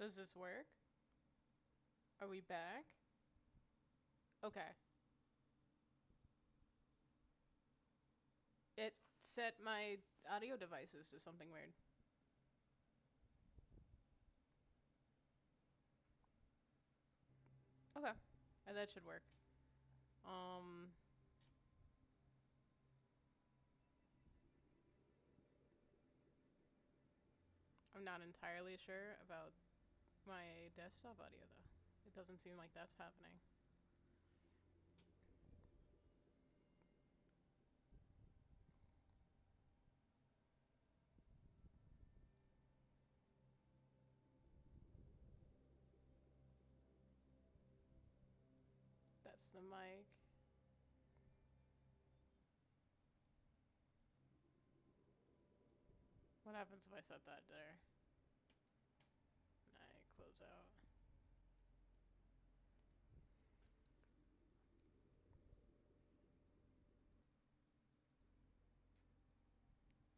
Does this work? Are we back? Okay. It set my audio devices to something weird. Okay. That should work. Um, I'm not entirely sure about my desktop audio though. It doesn't seem like that's happening. That's the mic. What happens if I set that there? And I close out.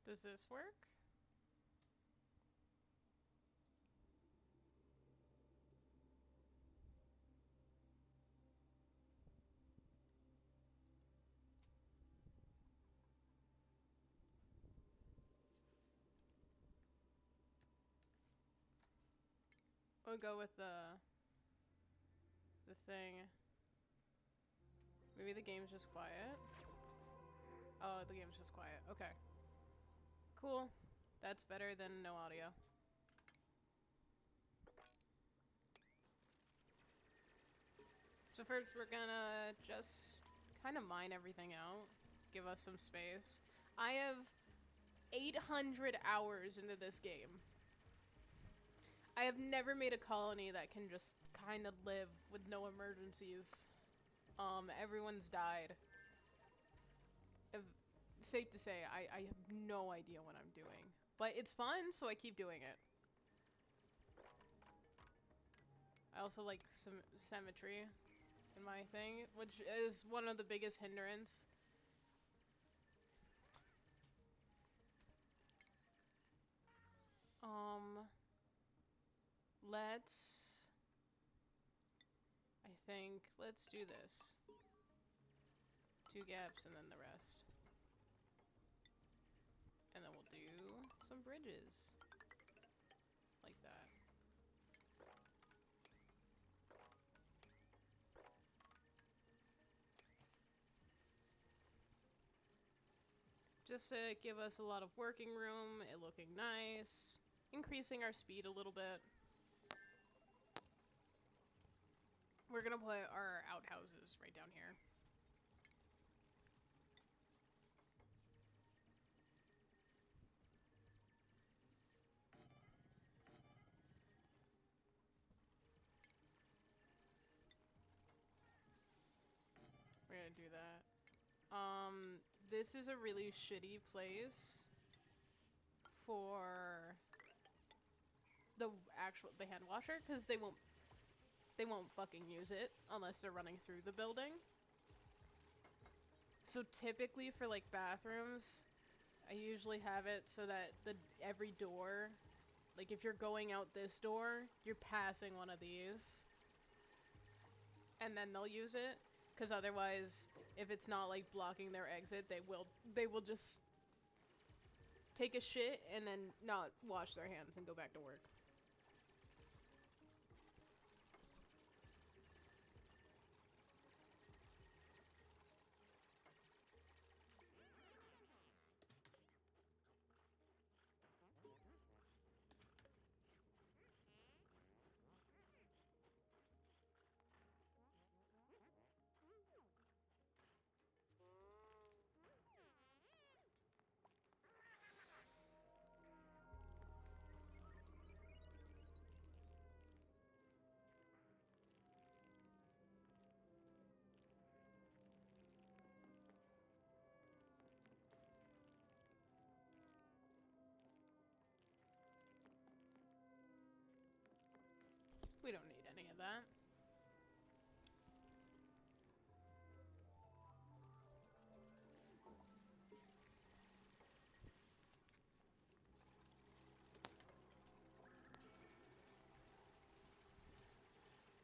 Does this work? We'll go with the thing. Maybe the game's just quiet. Oh, the game's just quiet. Okay. Cool. That's better than no audio. So first we're gonna just kind of mine everything out. Give us some space. I have 800 hours into this game. I have never made a colony that can just kind of live with no emergencies. Everyone's died. If, safe to say, I have no idea what I'm doing. But it's fun, so I keep doing it. I also like some symmetry in my thing, which is one of the biggest hindrance. Um, let's... I think, let's do this. 2 gaps and then the rest. And then we'll do some bridges. Like that. Just to give us a lot of working room, it looking nice. Increasing our speed a little bit. We're gonna put our outhouses right down here. We're gonna do that. This is a really shitty place for the hand washer, because they won't fucking use it unless they're running through the building. So typically for like bathrooms, I usually have it so that every door, like if you're going out this door, you're passing one of these, and then they'll use it. Because otherwise, if it's not like blocking their exit, they will just take a shit and then not wash their hands and go back to work.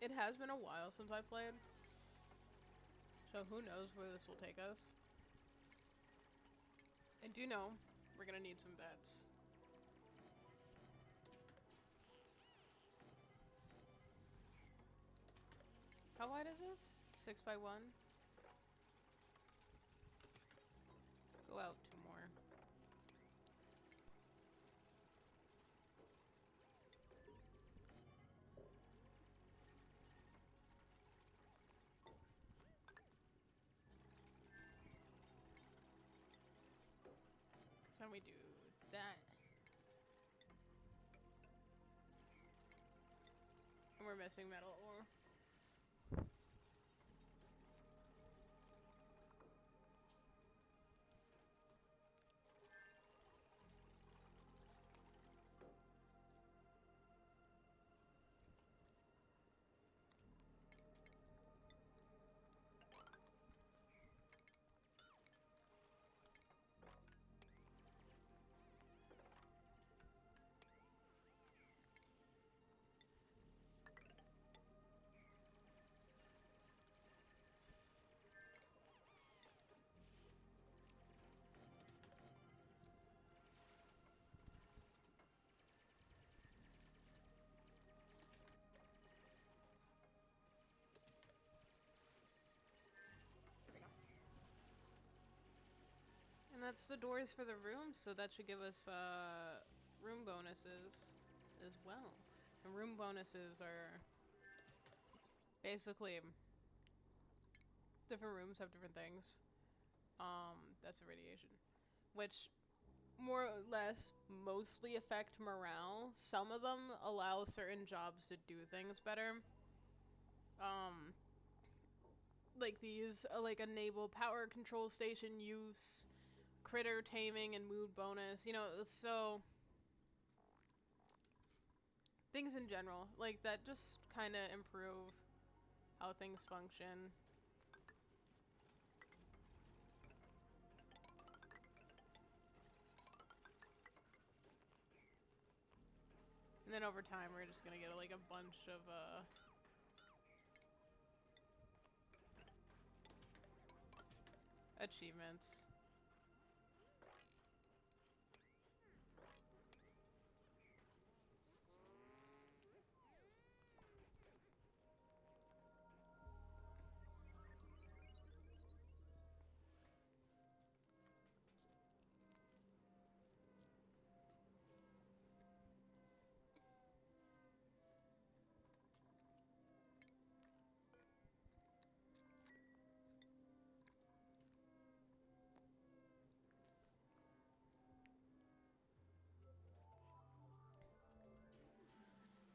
It has been a while since I played, so who knows where this will take us. I do know we're gonna need some bets. How wide is this? 6 by 1? Go out 2 more. So we do that. And we're missing metal ore. And that's the doors for the rooms, so that should give us room bonuses as well. And room bonuses are basically different rooms have different things. That's irradiation, which more or less mostly affect morale. Some of them allow certain jobs to do things better. Um, like these, like enable power control station use, critter taming, and mood bonus. You know, so things in general like that just kind of improve how things function. And then over time, we're just gonna get like a bunch of achievements.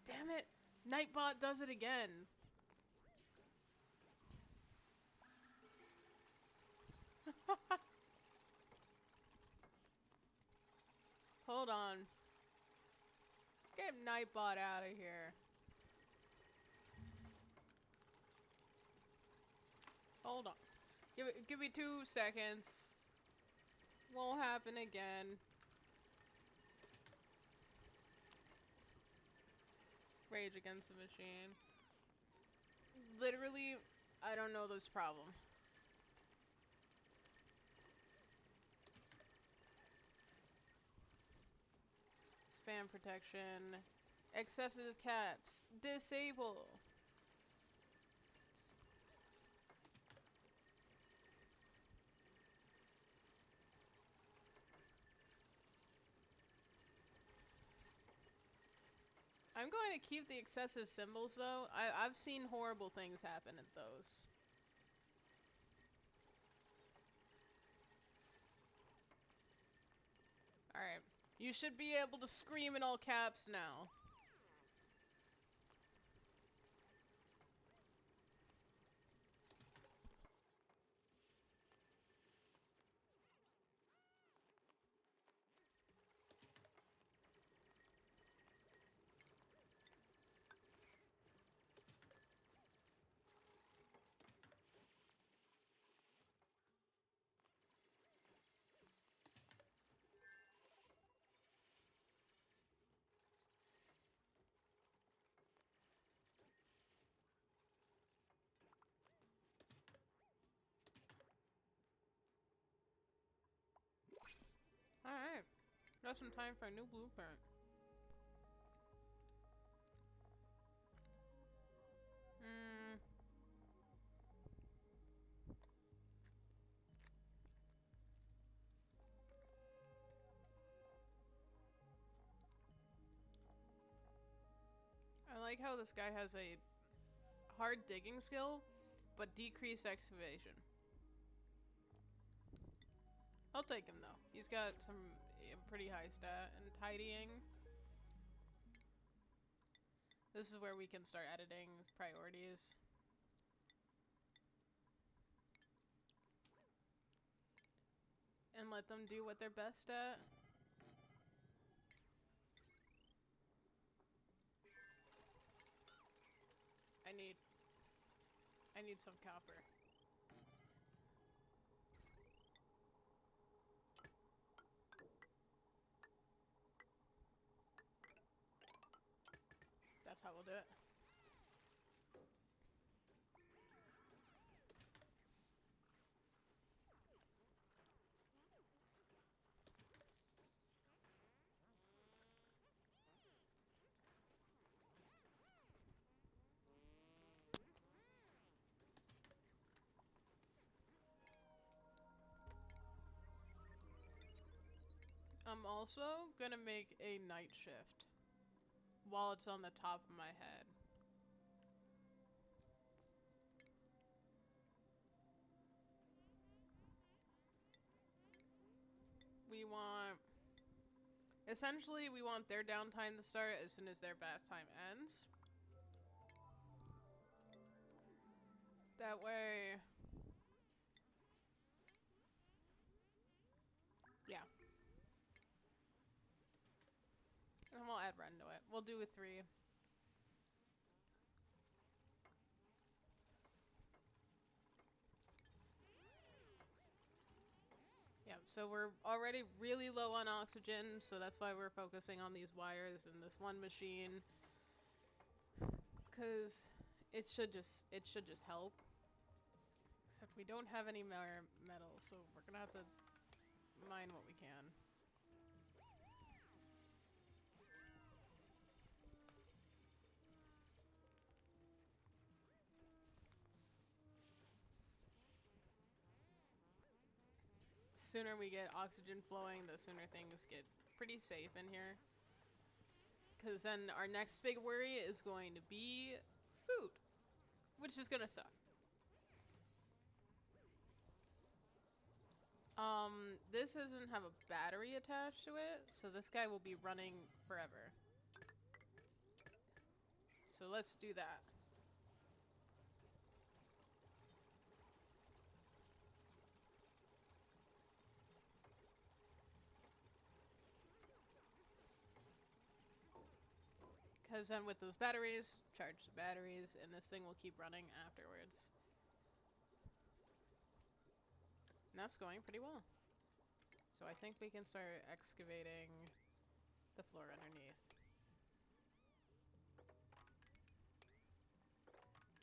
Damn it! Nightbot does it again! Hold on. Get Nightbot out of here. Hold on. Give me 2 seconds. Won't happen again. Rage Against the Machine. Literally, I don't know this problem. Spam protection. Excessive caps. Disable. I'm going to keep the excessive symbols though. I've seen horrible things happen at those. Alright. You should be able to scream in all caps now. Alright. Just in time for a new blueprint. Hmm. I like how this guy has a hard digging skill, but decreased excavation. I'll take him though. He's got some pretty high stat and tidying. This is where we can start editing priorities. And let them do what they're best at. I need some copper. That's how we'll do it. I'm also gonna make a night shift while it's on the top of my head. We want... Essentially, we want their downtime to start as soon as their bath time ends. That way... Yeah. And we'll add Ren to it. We'll do a 3. Yeah, so we're already really low on oxygen, so that's why we're focusing on these wires and this one machine. Cause it should just help. Except we don't have any more metal, so we're gonna have to mine what we can. The sooner we get oxygen flowing, the sooner things get pretty safe in here. Because then our next big worry is going to be food, which is gonna suck. This doesn't have a battery attached to it, so this guy will be running forever. So let's do that. Because then with those batteries, charge the batteries, and this thing will keep running afterwards. And that's going pretty well. So I think we can start excavating the floor underneath.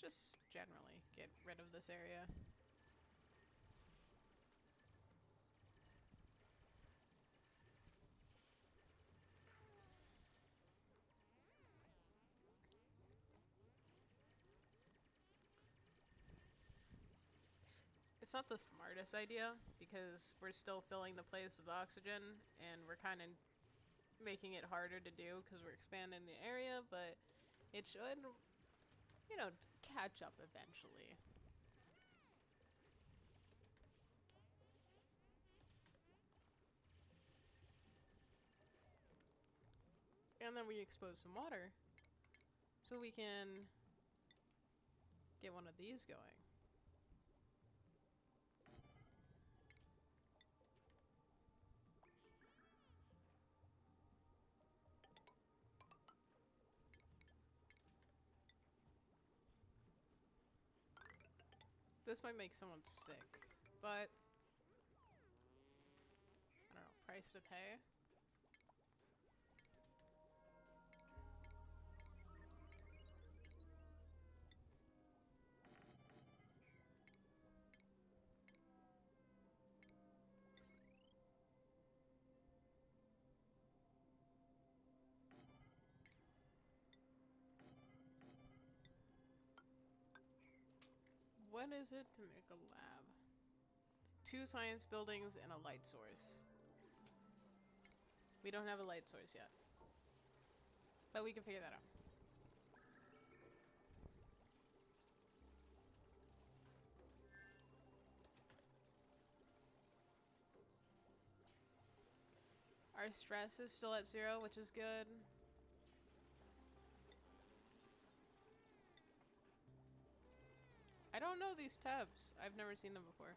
Just generally get rid of this area. It's not the smartest idea, because we're still filling the place with oxygen, and we're kind of making it harder to do because we're expanding the area, but it should, you know, catch up eventually. And then we expose some water, so we can get one of these going. This might make someone sick, but I don't know, price to pay. What is it to make a lab? 2 science buildings and a light source. We don't have a light source yet. But we can figure that out. Our stress is still at 0, which is good. I don't know these tabs. I've never seen them before.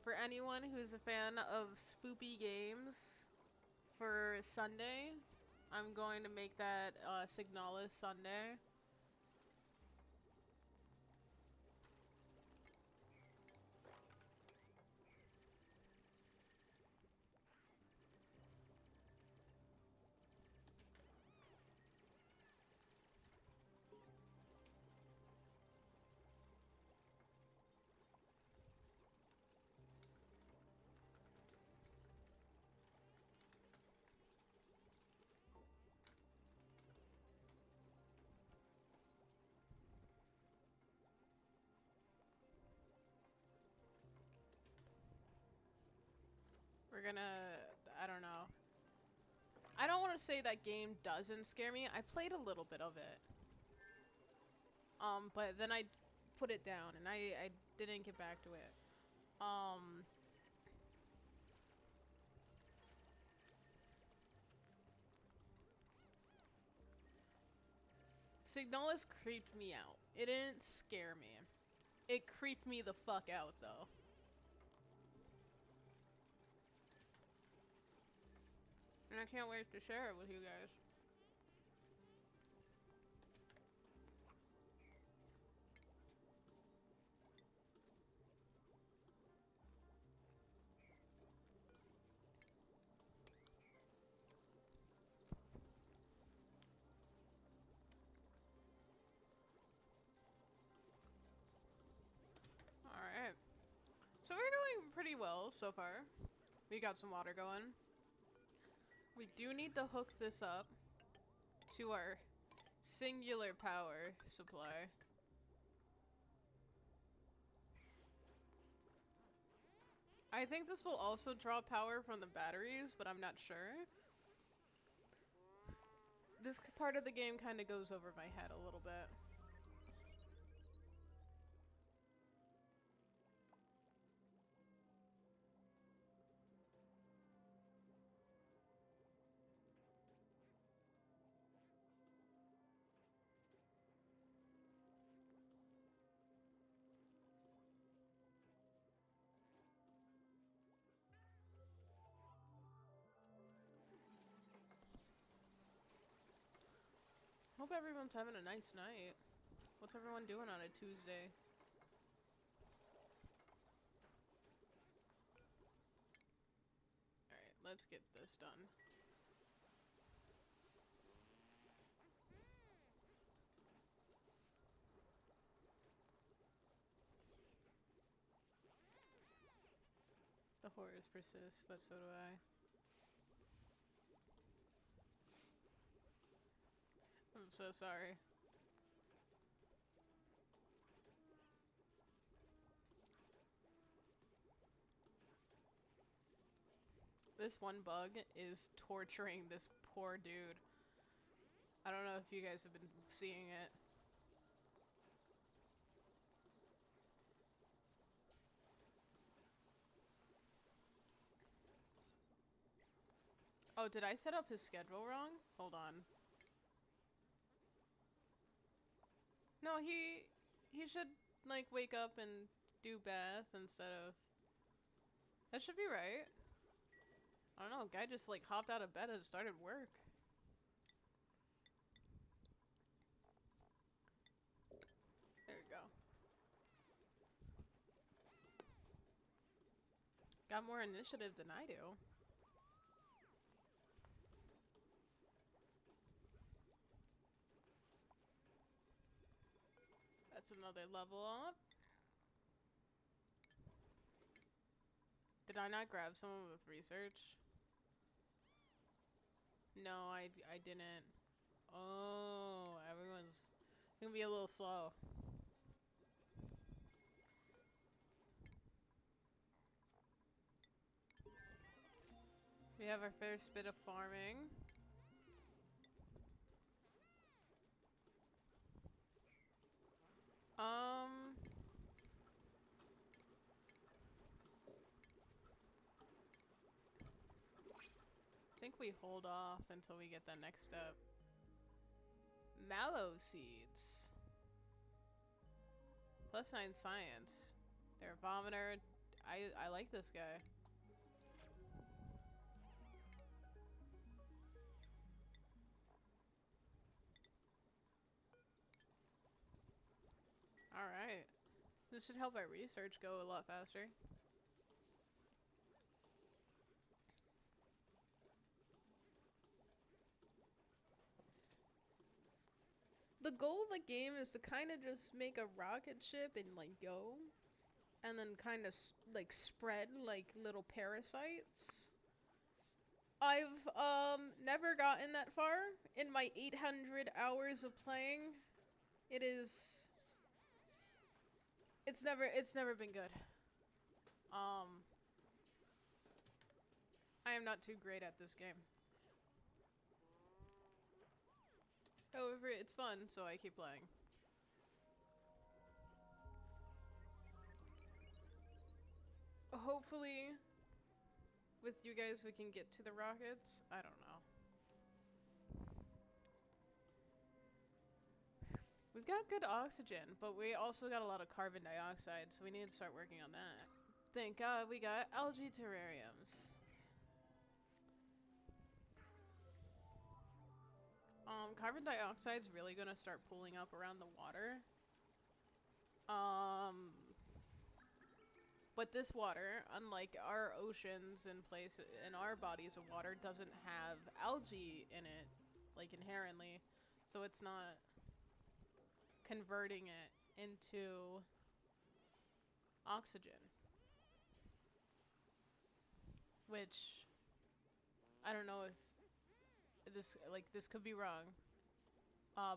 For anyone who's a fan of spoopy games, for Sunday, I'm going to make that Signalis Sunday. We're gonna... I don't know. I don't want to say that game doesn't scare me. I played a little bit of it. But then I put it down and I didn't get back to it. Signalis creeped me out. It didn't scare me. It creeped me the fuck out, though. And I can't wait to share it with you guys. Alright. So we're doing pretty well so far. We got some water going. We do need to hook this up to our singular power supply. I think this will also draw power from the batteries, but I'm not sure. This part of the game kind of goes over my head a little bit. Hope everyone's having a nice night. What's everyone doing on a Tuesday? Alright, let's get this done. The horrors persist, but so do I. I'm so sorry. This one bug is torturing this poor dude. I don't know if you guys have been seeing it. Oh, did I set up his schedule wrong? Hold on. No, he should, like, wake up and do bath instead of... That should be right. I don't know, guy just, like, hopped out of bed and started work. There we go. Got more initiative than I do. That's another level up. Did I not grab someone with research? No, I didn't. Oh, everyone's gonna be a little slow. We have our first bit of farming. I think we hold off until we get the next step. Mallow seeds. +9 science. They're a vomiter. I like this guy. Alright. This should help our research go a lot faster. The goal of the game is to kind of just make a rocket ship and like go. And then kind of like spread like little parasites. I've never gotten that far in my 800 hours of playing. It's never been good. I am not too great at this game. However, it's fun, so I keep playing. Hopefully, with you guys we can get to the rockets. I don't know. We've got good oxygen, but we also got a lot of carbon dioxide, so we need to start working on that. Thank God we got algae terrariums. Carbon dioxide's really gonna start pooling up around the water. But this water, unlike our oceans and our bodies of water, doesn't have algae in it, like inherently, so it's not converting it into oxygen. Which, I don't know if this could be wrong,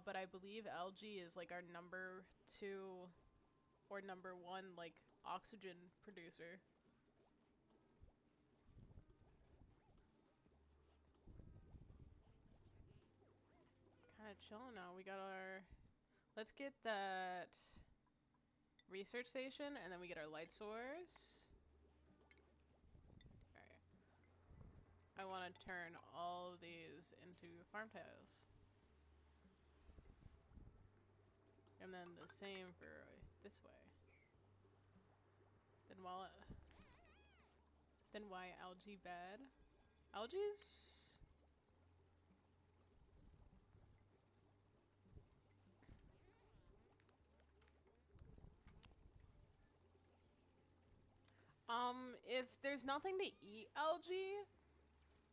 but I believe algae is like our number 2 or number 1 like oxygen producer. Kinda chilling now. We got our... Let's get that research station, and then we get our light source. Alright. I want to turn all of these into farm tiles. And then the same for this way. Then why algae bad? Algae's... If there's nothing to eat algae,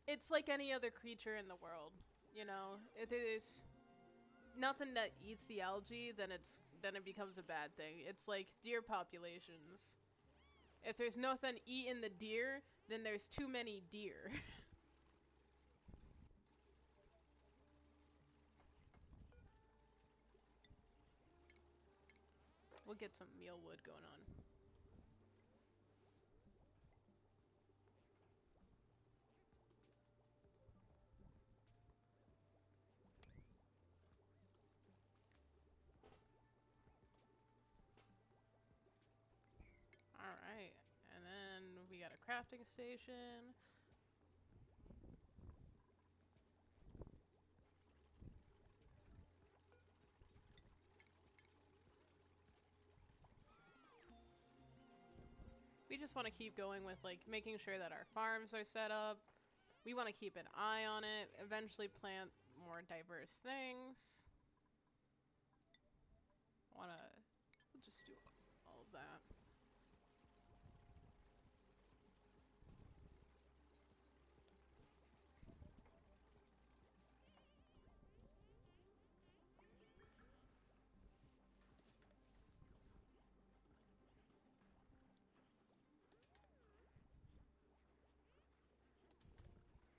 it's like any other creature in the world. You know, if there's nothing that eats the algae, then it becomes a bad thing. It's like deer populations. If there's nothing eating the deer, then there's too many deer. We'll get some mealwood going on. Alright, and then we got a crafting station. We just want to keep going with like making sure that our farms are set up. We want to keep an eye on it, eventually plant more diverse things. We'll just do all of that.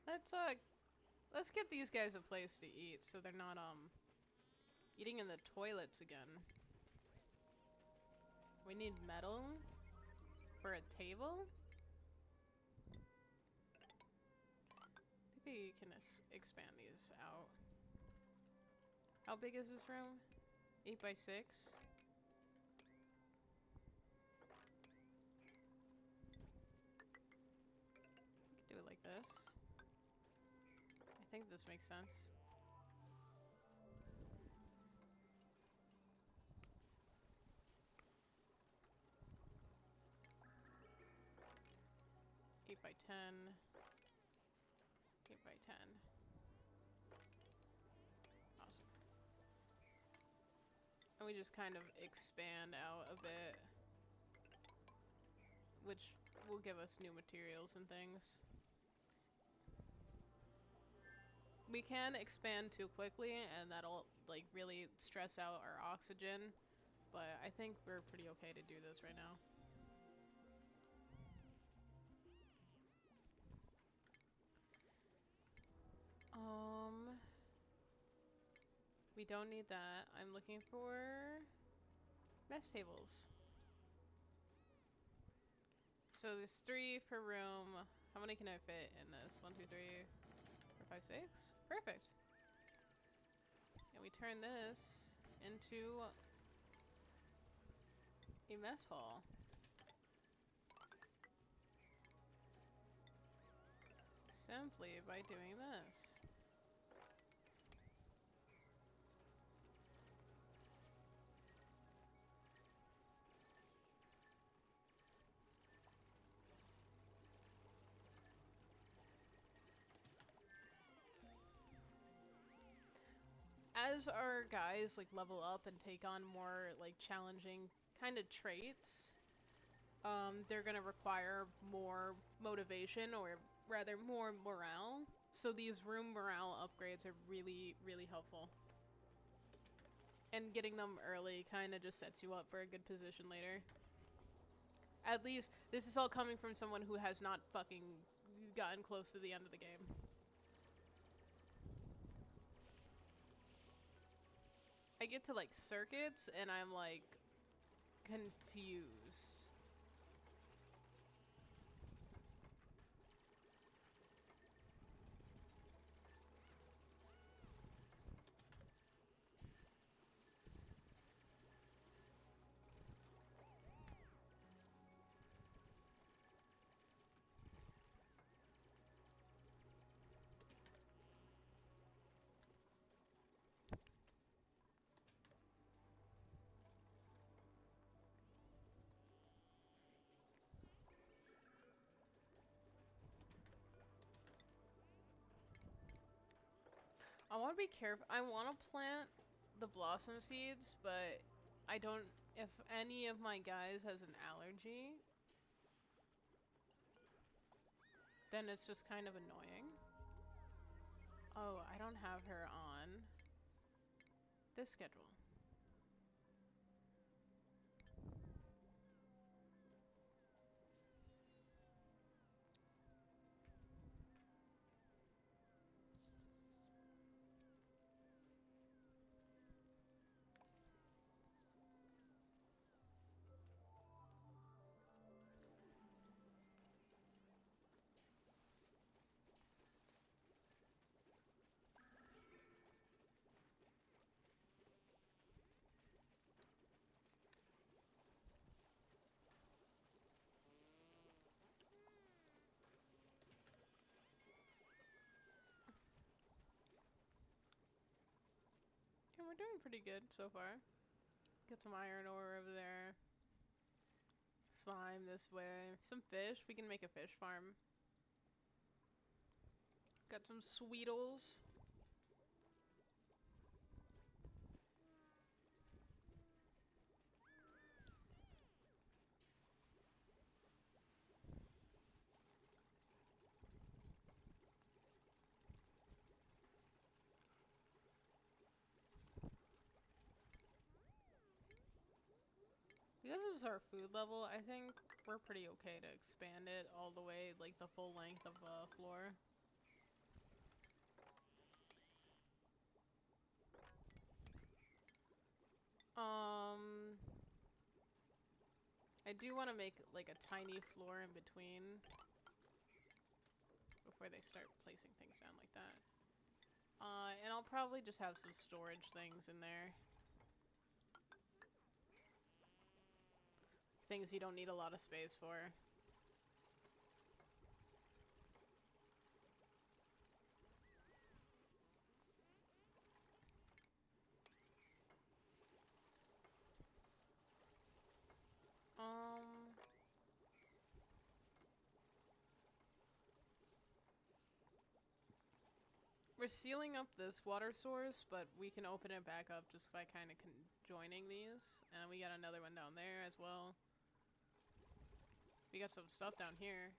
Let's get these guys a place to eat so they're not eating in the toilets again. We need metal for a table? I think we can expand these out. How big is this room? 8 by 6? We could do it like this. I think this makes sense. Eight by 10. 8 by 10. Awesome. And we just kind of expand out a bit, which will give us new materials and things. We can expand too quickly and that'll like really stress out our oxygen, but I think we're pretty okay to do this right now. We don't need that. I'm looking for mess tables. So there's 3 per room. How many can I fit in this? 1, 2, 3, 4, 5, 6? Perfect. And we turn this into a mess hall. Simply by doing this. As our guys like level up and take on more like challenging kind of traits, they're gonna require more motivation, or rather more morale. So these room morale upgrades are really, really helpful. And getting them early kind of just sets you up for a good position later. At least, this is all coming from someone who has not fucking gotten close to the end of the game. I get to like circuits and I'm like confused. I want to be careful. I want to plant the blossom seeds, but I don't. If any of my guys has an allergy, then it's just kind of annoying. Oh, I don't have her on this schedule. Yeah, we're doing pretty good so far. Get some iron ore over there. Slime this way. Some fish. We can make a fish farm. Got some sweetles. Because it's our food level, I think we're pretty okay to expand it all the way, like the full length of the floor. I do want to make like a tiny floor in between before they start placing things down like that. And I'll probably just have some storage things in there. Things you don't need a lot of space for. We're sealing up this water source, but we can open it back up just by kind of joining these. And we got another one down there as well. We got some stuff down here.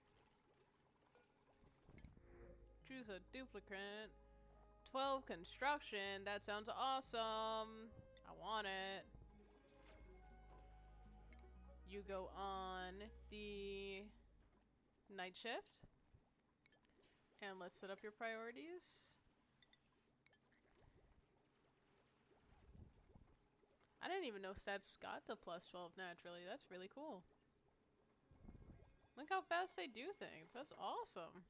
Choose a duplicate. 12 construction. That sounds awesome. I want it. You go on the night shift. And let's set up your priorities. I didn't even know stats got to plus 12 naturally. That's really cool. Look how fast they do things. That's awesome.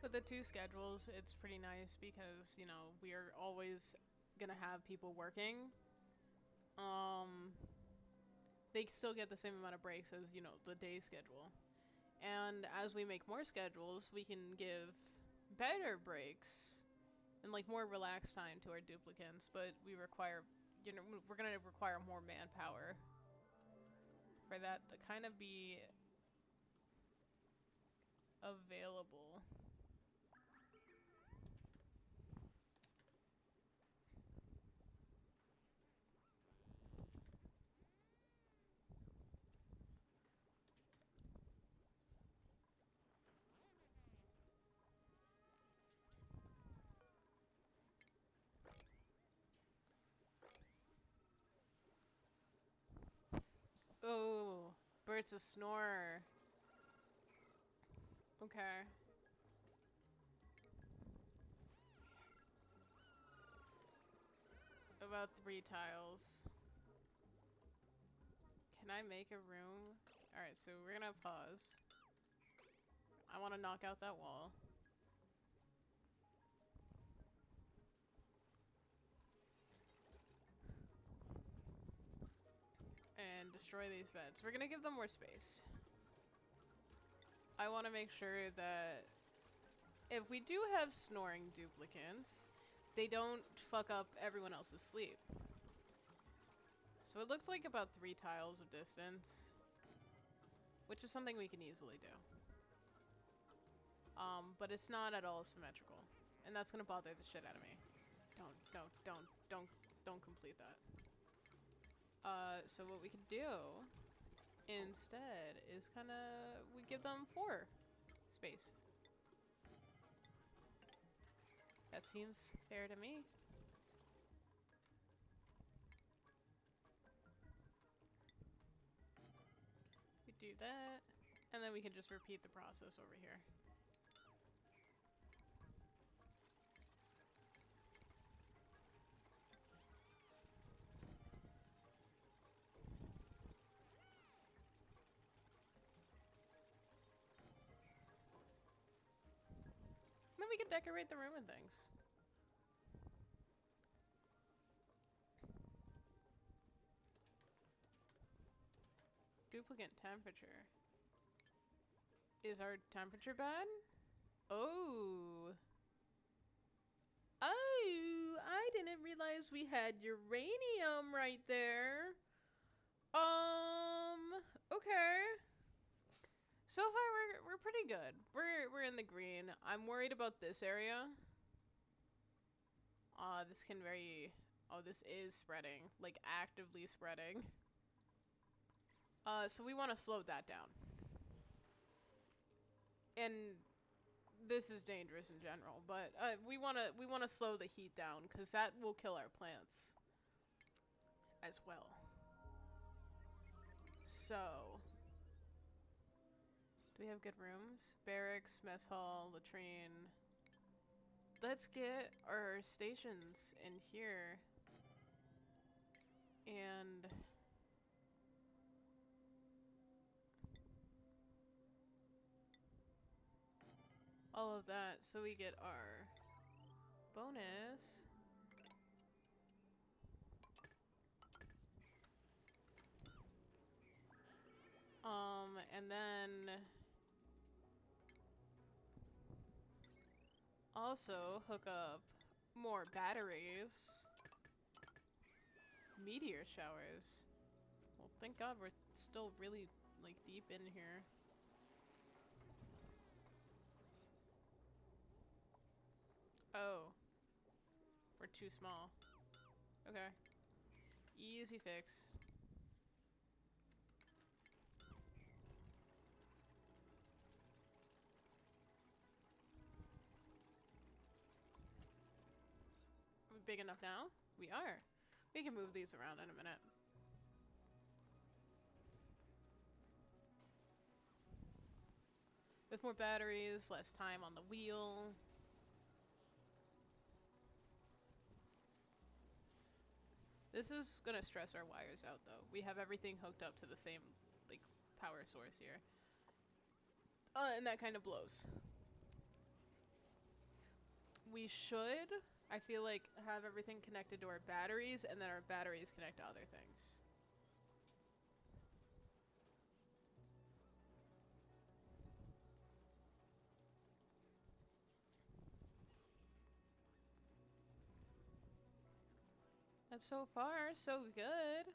With the two schedules, it's pretty nice because, you know, we are always gonna have people working. They still get the same amount of breaks as, you know, the day schedule. And as we make more schedules, we can give better breaks and like more relaxed time to our duplicants, but we require, you know, we're gonna require more manpower for that to kind of be available. Oh, Bert's a snorer. Okay. About 3 tiles. Can I make a room? Alright, so we're gonna pause. I want to knock out that wall. And destroy these beds. We're gonna give them more space. I want to make sure that if we do have snoring duplicants, they don't fuck up everyone else's sleep. So it looks like about 3 tiles of distance, which is something we can easily do. But it's not at all symmetrical, and that's gonna bother the shit out of me. Don't complete that. So what we can do instead is we give them 4 space. That seems fair to me. We do that, and then we can just repeat the process over here. And then we can decorate the room and things. Duplicate temperature. Is our temperature bad? Oh. Oh, I didn't realize we had uranium right there. Okay. So far we're pretty good. We're in the green. I'm worried about this area. This can very Oh, this is spreading. Like, actively spreading. So we want to slow that down. And this is dangerous in general, but we wanna slow the heat down because that will kill our plants as well. So, do we have good rooms? Barracks, mess hall, latrine. Let's get our stations in here and all of that so we get our bonus. And then also hook up more batteries. Meteor showers. Well, thank God we're still really, like, deep in here. Oh. We're too small. Okay. Easy fix. Are we big enough now? We are. We can move these around in a minute. With more batteries, less time on the wheel. This is gonna stress our wires out though. We have everything hooked up to the same, like, power source here. And that kind of blows. We should, I feel like, have everything connected to our batteries and then our batteries connect to other things. And so far, so good.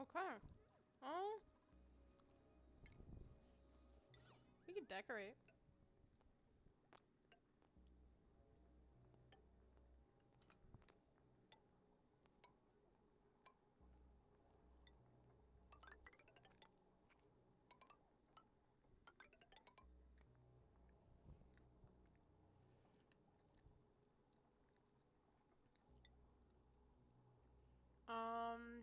Okay. Oh. We can decorate. Um,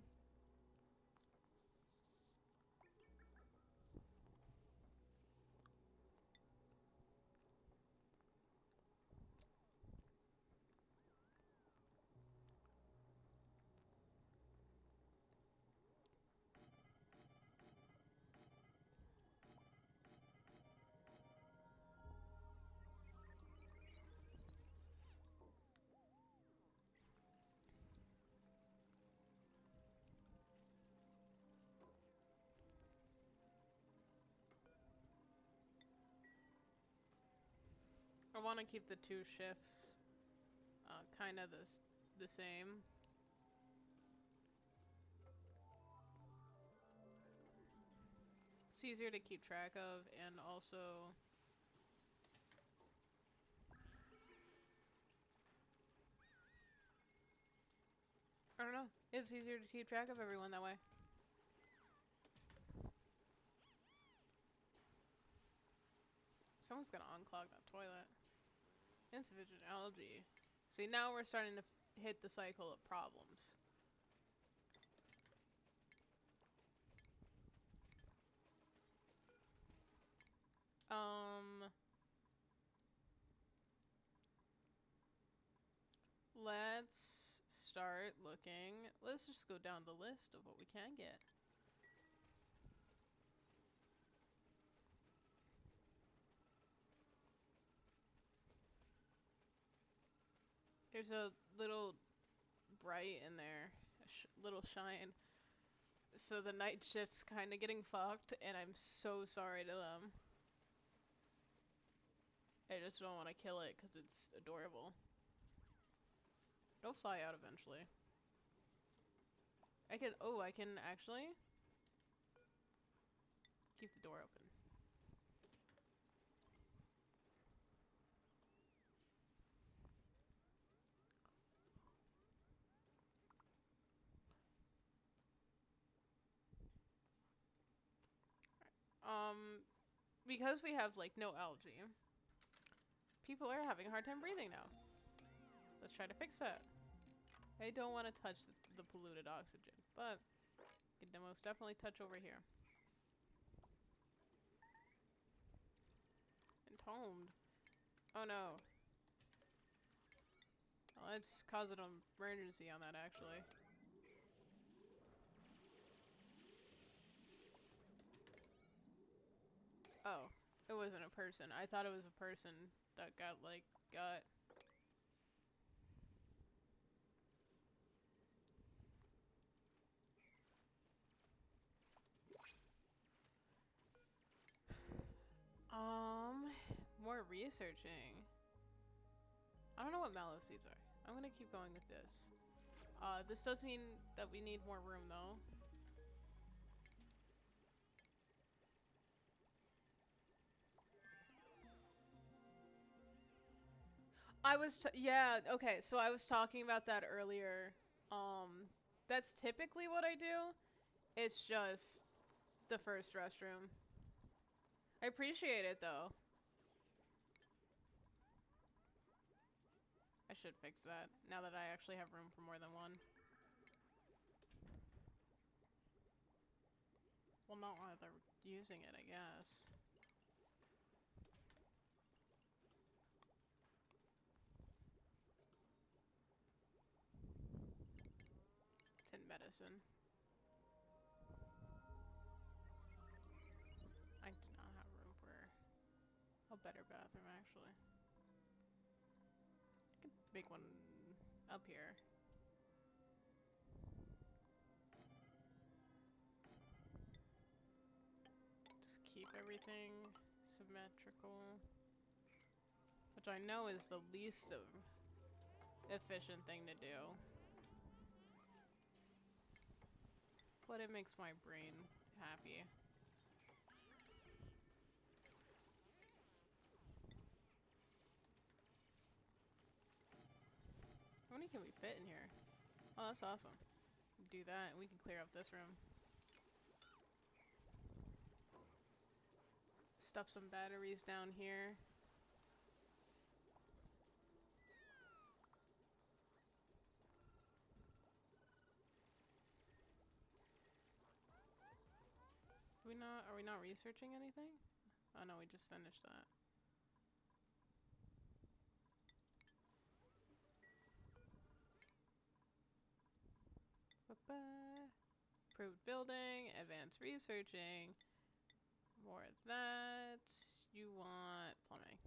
I want to keep the two shifts kind of the same. It's easier to keep track of, and also I don't know. It's easier to keep track of everyone that way. Someone's gonna unclog that toilet. Insufficient algae. See, now we're starting to hit the cycle of problems. Um, let's start looking. Let's just go down the list of what we can get. There's a little bright in there, a little shine. So the night shift's kind of getting fucked, and I'm so sorry to them. I just don't want to kill it because it's adorable. It'll fly out eventually. I can actually keep the door open. Because we have like no algae, people are having a hard time breathing now. Let's try to fix that. I don't want to touch the polluted oxygen, but you can most definitely touch over here. Entombed. Oh no. Well, let's cause an emergency on that actually. Oh, it wasn't a person. I thought it was a person that got. More researching. I don't know what mallow seeds are. I'm gonna keep going with this. This does mean that we need more room though. Yeah, okay, so I was talking about that earlier. That's typically what I do. It's just the first restroom. I appreciate it though. I should fix that now that I actually have room for more than one. Well, not while they're using it, I guess. It's in medicine. I do not have room for a better bathroom, actually. I could make one up here. Just keep everything symmetrical. Which I know is the least of efficient thing to do. But it makes my brain happy. How many can we fit in here? Oh, that's awesome. Do that and we can clear up this room. Stuff some batteries down here. Are we not researching anything? Oh no, we just finished that. Ba-ba. Improved building, advanced researching. More of that. You want plumbing.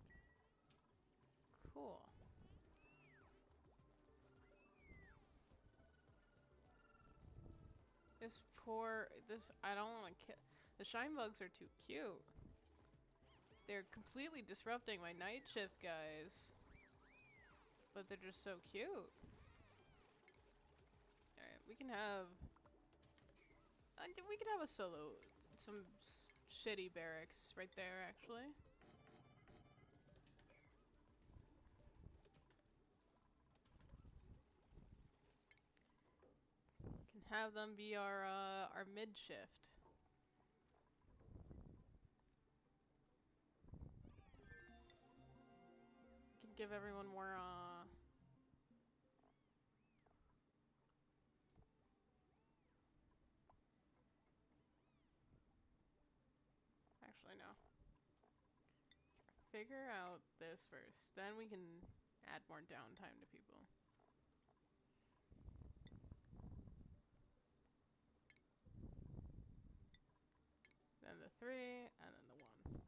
Cool. I don't want to kill. The shine bugs are too cute. They're completely disrupting my night shift, guys. But they're just so cute. Alright, we can have a solo, some shitty barracks right there, actually. Can have them be our mid shift. Can give everyone more actually no. Figure out this first, then we can add more downtime to people. Then the 3, and then the 1.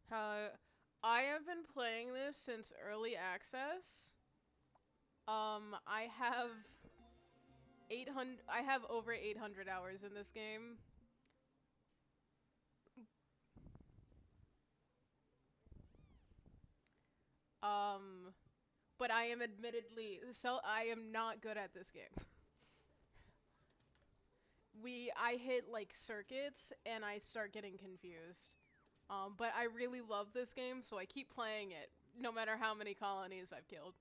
How I have been playing this since early access. I have 800. I have over 800 hours in this game. Um, but I am admittedly I am not good at this game. I hit like circuits and I start getting confused. But I really love this game, so I keep playing it, no matter how many colonies I've killed.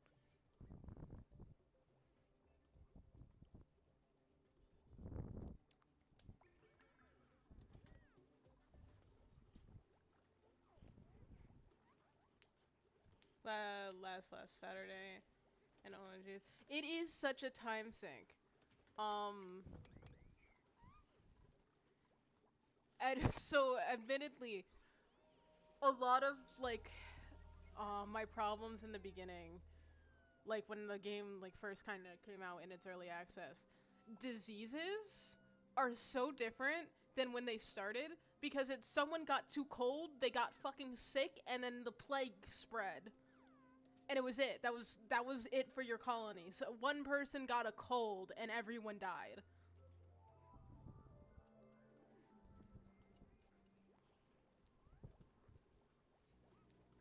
Last Saturday, and OMG, it is such a time sink. Um, and so admittedly, a lot of like, my problems in the beginning, like when the game like first kind of came out in its early access, diseases are so different than when they started because it's someone got too cold, they got fucking sick, and then the plague spread. And it was it. That was it for your colony. So one person got a cold and everyone died.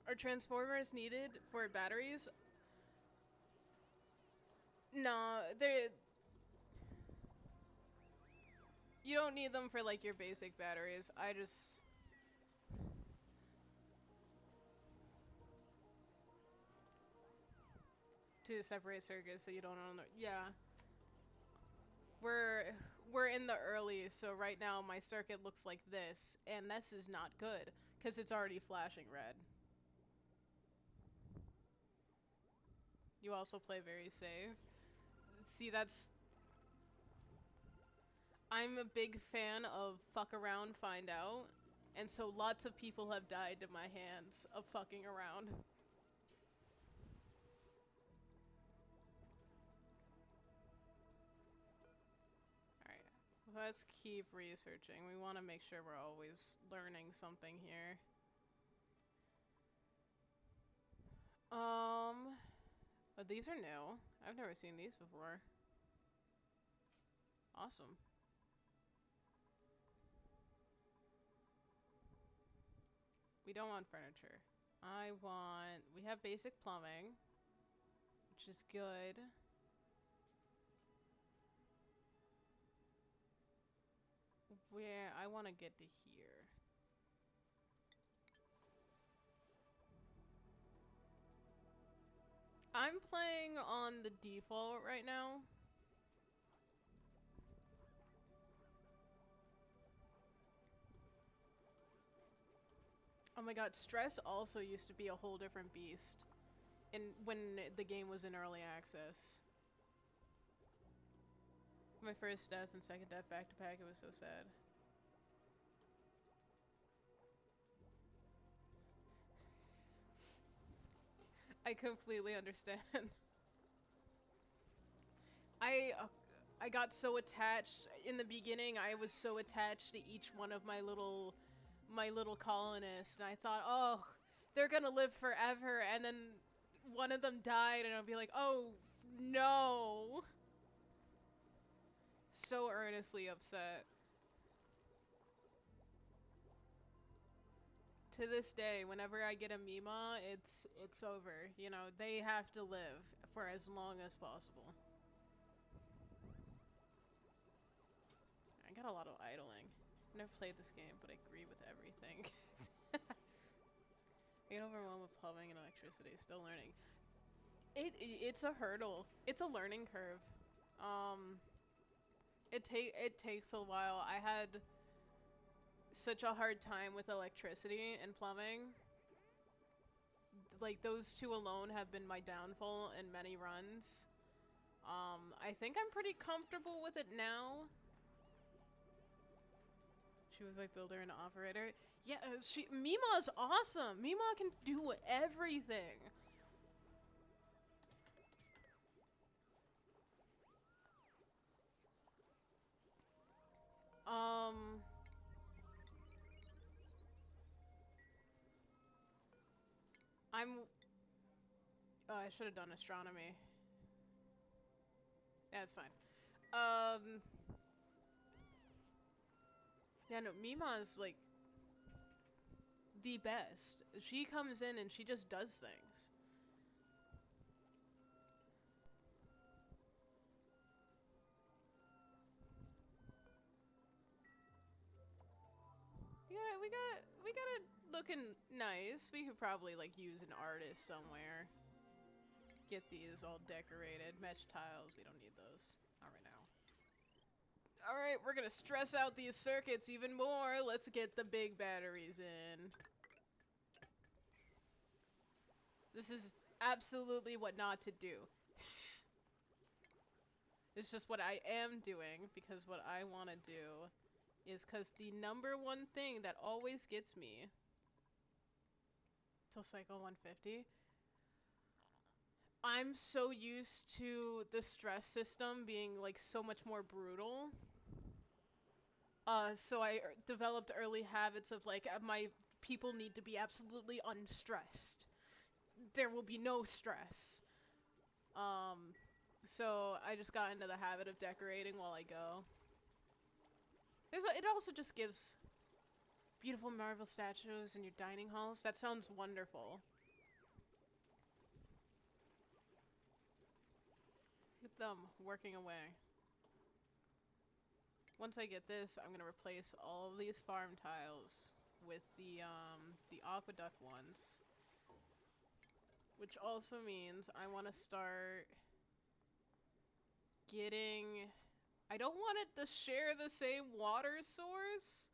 Are transformers needed for batteries? No, they you don't need them for like your basic batteries. I just to separate circuits so you don't own the yeah. We're we're in the early, so right now my circuit looks like this, and this is not good because it's already flashing red. You also play very safe. See, that's I'm a big fan of fuck around, find out, and so lots of people have died to my hands of fucking around. Alright, let's keep researching. We want to make sure we're always learning something here. But these are new. I've never seen these before. Awesome. We don't want furniture. We have basic plumbing, which is good. Where I want to get to here. I'm playing on the default right now. Oh my god, stress also used to be a whole different beast in when the game was in early access. My first death and second death back to back, it was so sad. I completely understand. I uh, I got so attached in the beginning. I was so attached to each one of my little colonists, and I thought, oh, they're gonna live forever. And then one of them died, and I'll be like, oh no, so earnestly upset. To this day, whenever I get a Mima, it's over. You know, they have to live for as long as possible. I got a lot of idling. I've never played this game, but I agree with everything. I get overwhelmed with plumbing and electricity. Still learning. It's a hurdle. It's a learning curve. Um, it takes a while. I had such a hard time with electricity and plumbing. Like those two alone have been my downfall in many runs. I think I'm pretty comfortable with it now. She was my builder and operator. Yeah, Mima's awesome. Mima can do everything. Um, Oh, I should have done astronomy. That's fine. Yeah, no, Mima's like the best. She comes in and she just does things. Yeah, we got it looking nice. We could probably like use an artist somewhere. Get these all decorated. Mesh tiles, we don't need those. Not right now. Alright, we're gonna stress out these circuits even more. Let's get the big batteries in. This is absolutely what not to do. It's just what I am doing, because what I want to do is because the number one thing that always gets me till cycle 150, I'm so used to the stress system being like so much more brutal. So I developed early habits of like my people need to be absolutely unstressed. There will be no stress. So I just got into the habit of decorating while I go. It also just gives beautiful marble statues in your dining halls. That sounds wonderful. Look at them working away. Once I get this, I'm gonna replace all of these farm tiles with the aqueduct ones. Which also means I want to start getting... I don't want it to share the same water source,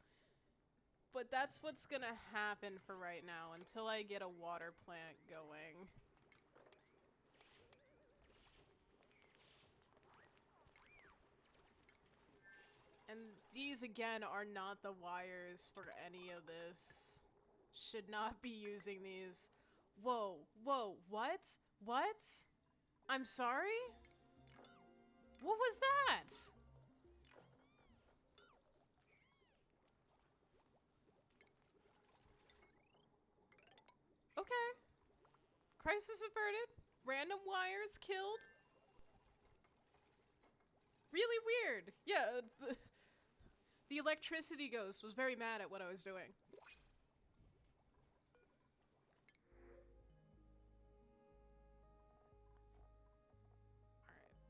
but that's what's gonna happen for right now until I get a water plant going. And these again are not the wires for any of this. Should not be using these. Whoa, whoa, what? What? I'm sorry? What was that? Okay. Crisis averted. Random wires killed. Really weird. Yeah, the electricity ghost was very mad at what I was doing.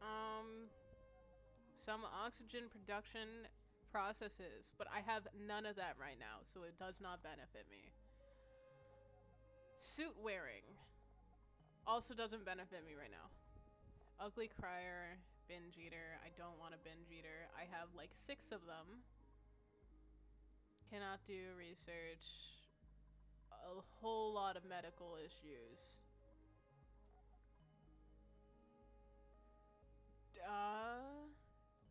Alright, some oxygen production processes, but I have none of that right now, so it does not benefit me. Suit wearing also doesn't benefit me right now. Ugly crier, binge eater. I don't want a binge eater. I have like 6 of them. Cannot do research. A whole lot of medical issues.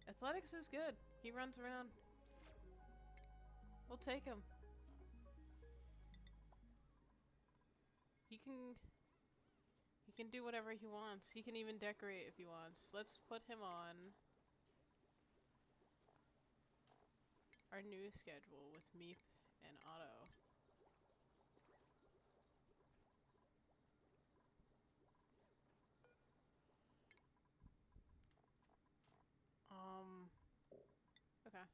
Athletics is good. He runs around. We'll take him. He can do whatever he wants. He can even decorate if he wants. Let's put him on our new schedule with Meep and Otto. Okay.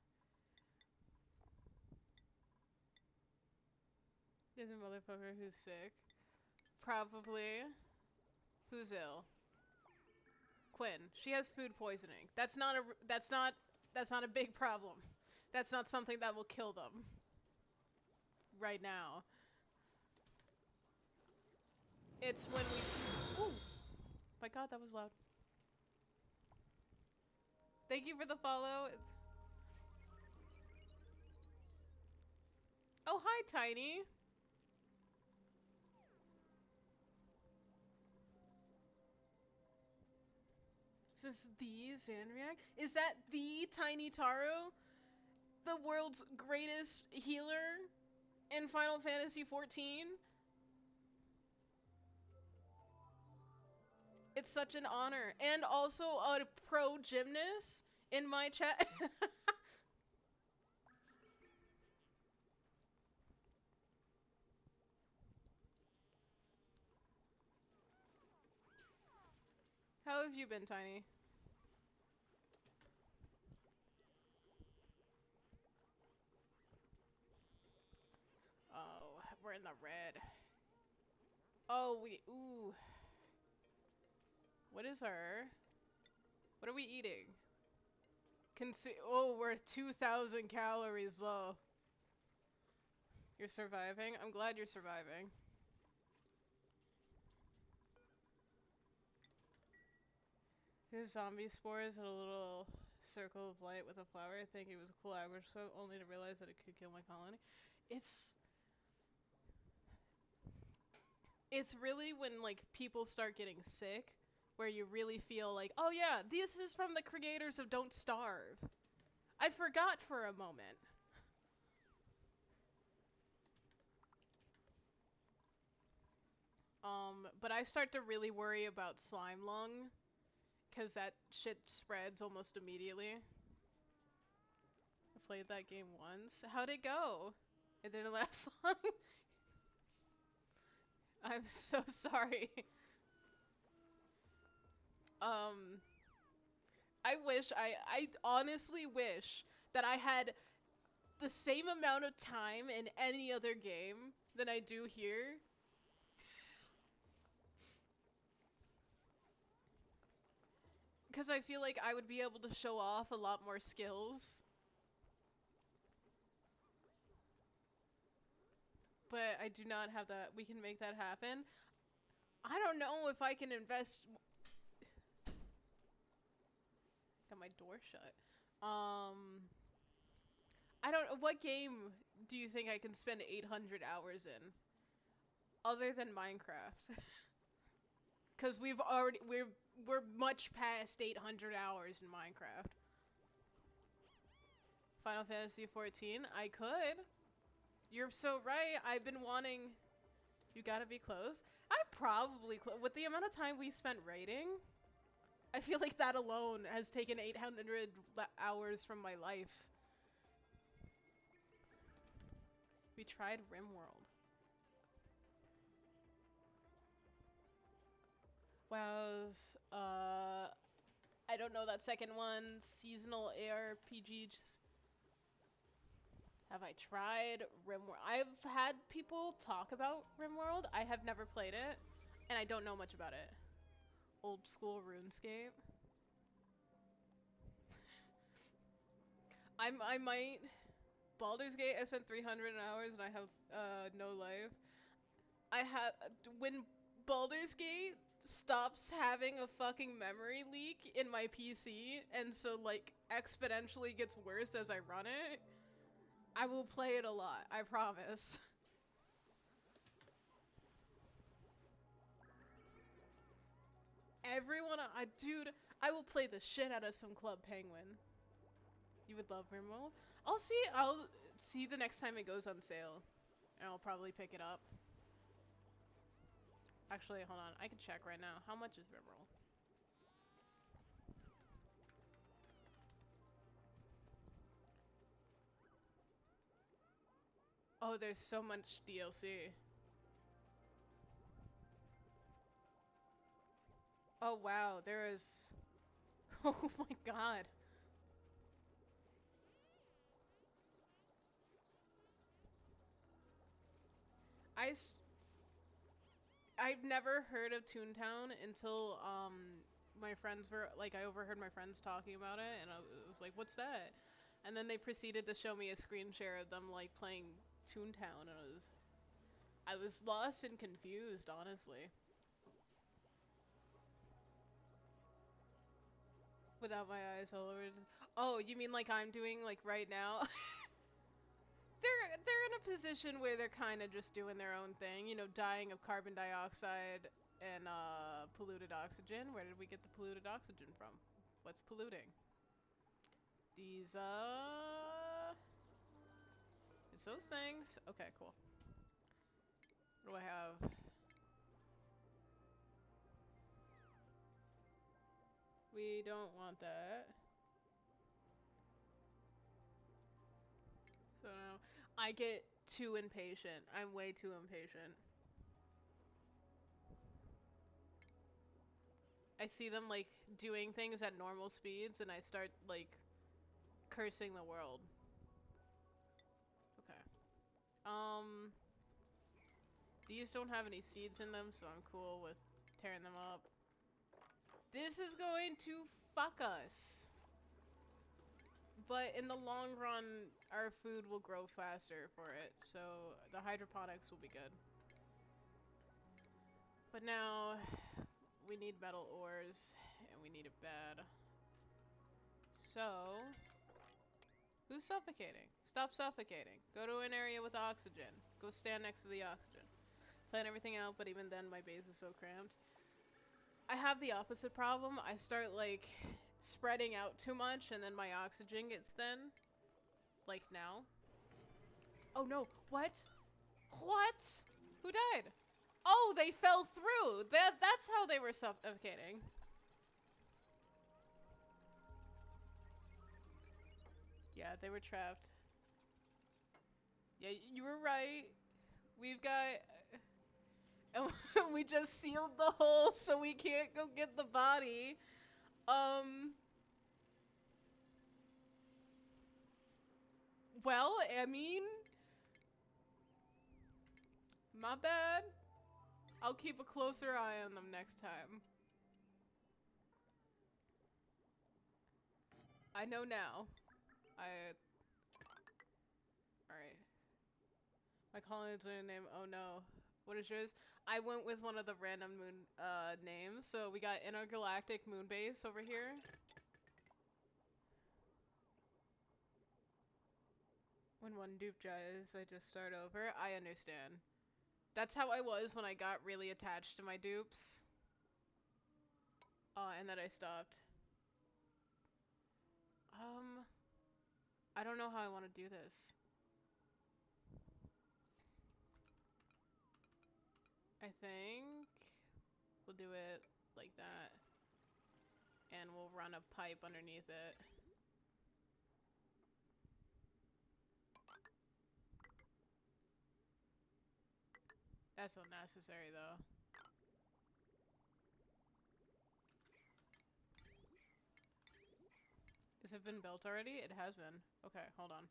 There's a motherfucker who's sick. Probably. Who's ill? Quinn. She has food poisoning. That's not a big problem. That's not something that will kill them. Right now. It's when we... Ooh! My god, that was loud. Thank you for the follow. Oh, hi, Tiny. Is this the Zanriak? Is that the Tiny Taro? The world's greatest healer in Final Fantasy XIV? It's such an honor. And also a pro gymnast in my chat. How have you been, Tiny? Oh, we're in the red. Oh, ooh. What is our... What are we eating? Oh, we're 2,000 calories low. You're surviving? I'm glad you're surviving. His zombie spores had a little circle of light with a flower. I think it was a cool agriscope, only to realize that it could kill my colony. It's... It's really when, like, people start getting sick, where you really feel like, oh yeah, this is from the creators of Don't Starve. I forgot for a moment. But I start to really worry about slime lung, because that shit spreads almost immediately. I played that game once. How'd it go? It didn't last long? I'm so sorry. Um, I honestly wish that I had the same amount of time in any other game than I do here. Because I feel like I would be able to show off a lot more skills. But I do not have that. We can make that happen. I don't know if I can invest... Got my door shut. I don't know. What game do you think I can spend 800 hours in? Other than Minecraft. Because we're much past 800 hours in Minecraft. Final Fantasy 14? I could. You're so right. I've been wanting... You gotta be close. I'm probably close. With the amount of time we've spent raiding, I feel like that alone has taken 800 hours from my life. We tried RimWorld. WoW's, I don't know that second one. Seasonal ARPGs. Have I tried RimWorld? I've had people talk about RimWorld. I have never played it, and I don't know much about it. Old school RuneScape. I might... Baldur's Gate, I spent 300 hours and I have no life. I have... When Baldur's Gate stops having a fucking memory leak in my PC, and so, like, exponentially gets worse as I run it, I will play it a lot, I promise. Everyone, dude, I will play the shit out of some Club Penguin. You would love RimWorld? I'll see the next time it goes on sale, and I'll probably pick it up. Actually, hold on, I can check right now. How much is RimWorld? Oh, there's so much DLC. Oh wow, there is... Oh my god. I s I've never heard of Toontown until, my friends were, like, I overheard my friends talking about it, and I was like, what's that? And then they proceeded to show me a screen share of them, like, playing Toontown, and I was lost and confused, honestly. Without my eyes all over. Oh, you mean like I'm doing, like, right now? They're in a position where they're kind of just doing their own thing, you know, dying of carbon dioxide and polluted oxygen. Where did we get the polluted oxygen from? What's polluting? These it's those things. Okay, cool. What do I have? We don't want that. So no, I get too impatient. I'm way too impatient. I see them like doing things at normal speeds and I start like cursing the world. Okay. These don't have any seeds in them, so I'm cool with tearing them up. This is going to fuck us. But in the long run, our food will grow faster for it, so the hydroponics will be good. But now, we need metal ores, and we need it bad. So, who's suffocating? Stop suffocating. Go to an area with oxygen. Go stand next to the oxygen. Plan everything out, but even then my base is so cramped. I have the opposite problem. I start, like, spreading out too much, and then my oxygen gets thin. Like now. Oh no, what? What? Who died? Oh, they fell through! That's how they were suffocating. Yeah, they were trapped. Yeah, you were right. We've got... And we just sealed the hole so we can't go get the body. Well, I mean... My bad. I'll keep a closer eye on them next time. I know now. Alright. My colony's name, oh no. What is yours? I went with one of the random moon, names. So we got Intergalactic Moonbase over here. When one dupe dies, I just start over. I understand. That's how I was when I got really attached to my dupes. And then I stopped. I don't know how I want to do this. I think we'll do it like that. And we'll run a pipe underneath it. That's unnecessary though. Has it been built already? It has been. Okay, hold on.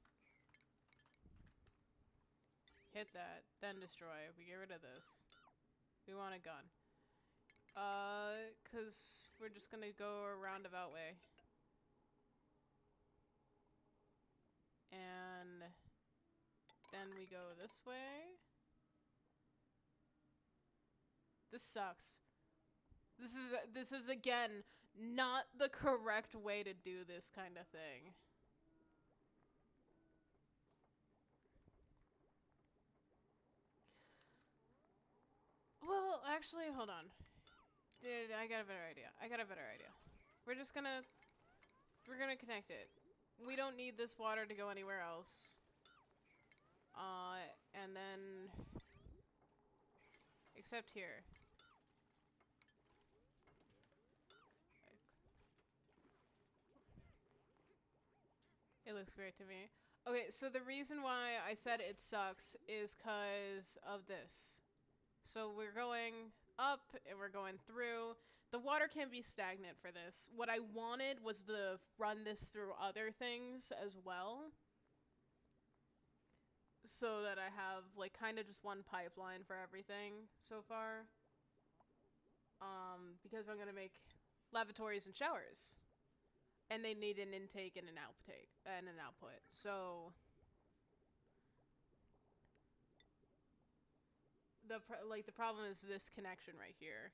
Hit that, then destroy. We get rid of this. We want a gun. Cause we're just gonna go a roundabout way. And then we go this way. This sucks. This is again not the correct way to do this kind of thing. Well, actually, hold on. Dude, I got a better idea. We're just gonna connect it. We don't need this water to go anywhere else. And then except here. It looks great to me. Okay, so the reason why I said it sucks is because of this. So we're going up and we're going through. The water can be stagnant for this. What I wanted was to run this through other things as well. So that I have like kind of just one pipeline for everything so far. Because I'm gonna make lavatories and showers. And they need an intake and an outtake and an output. So the problem is this connection right here,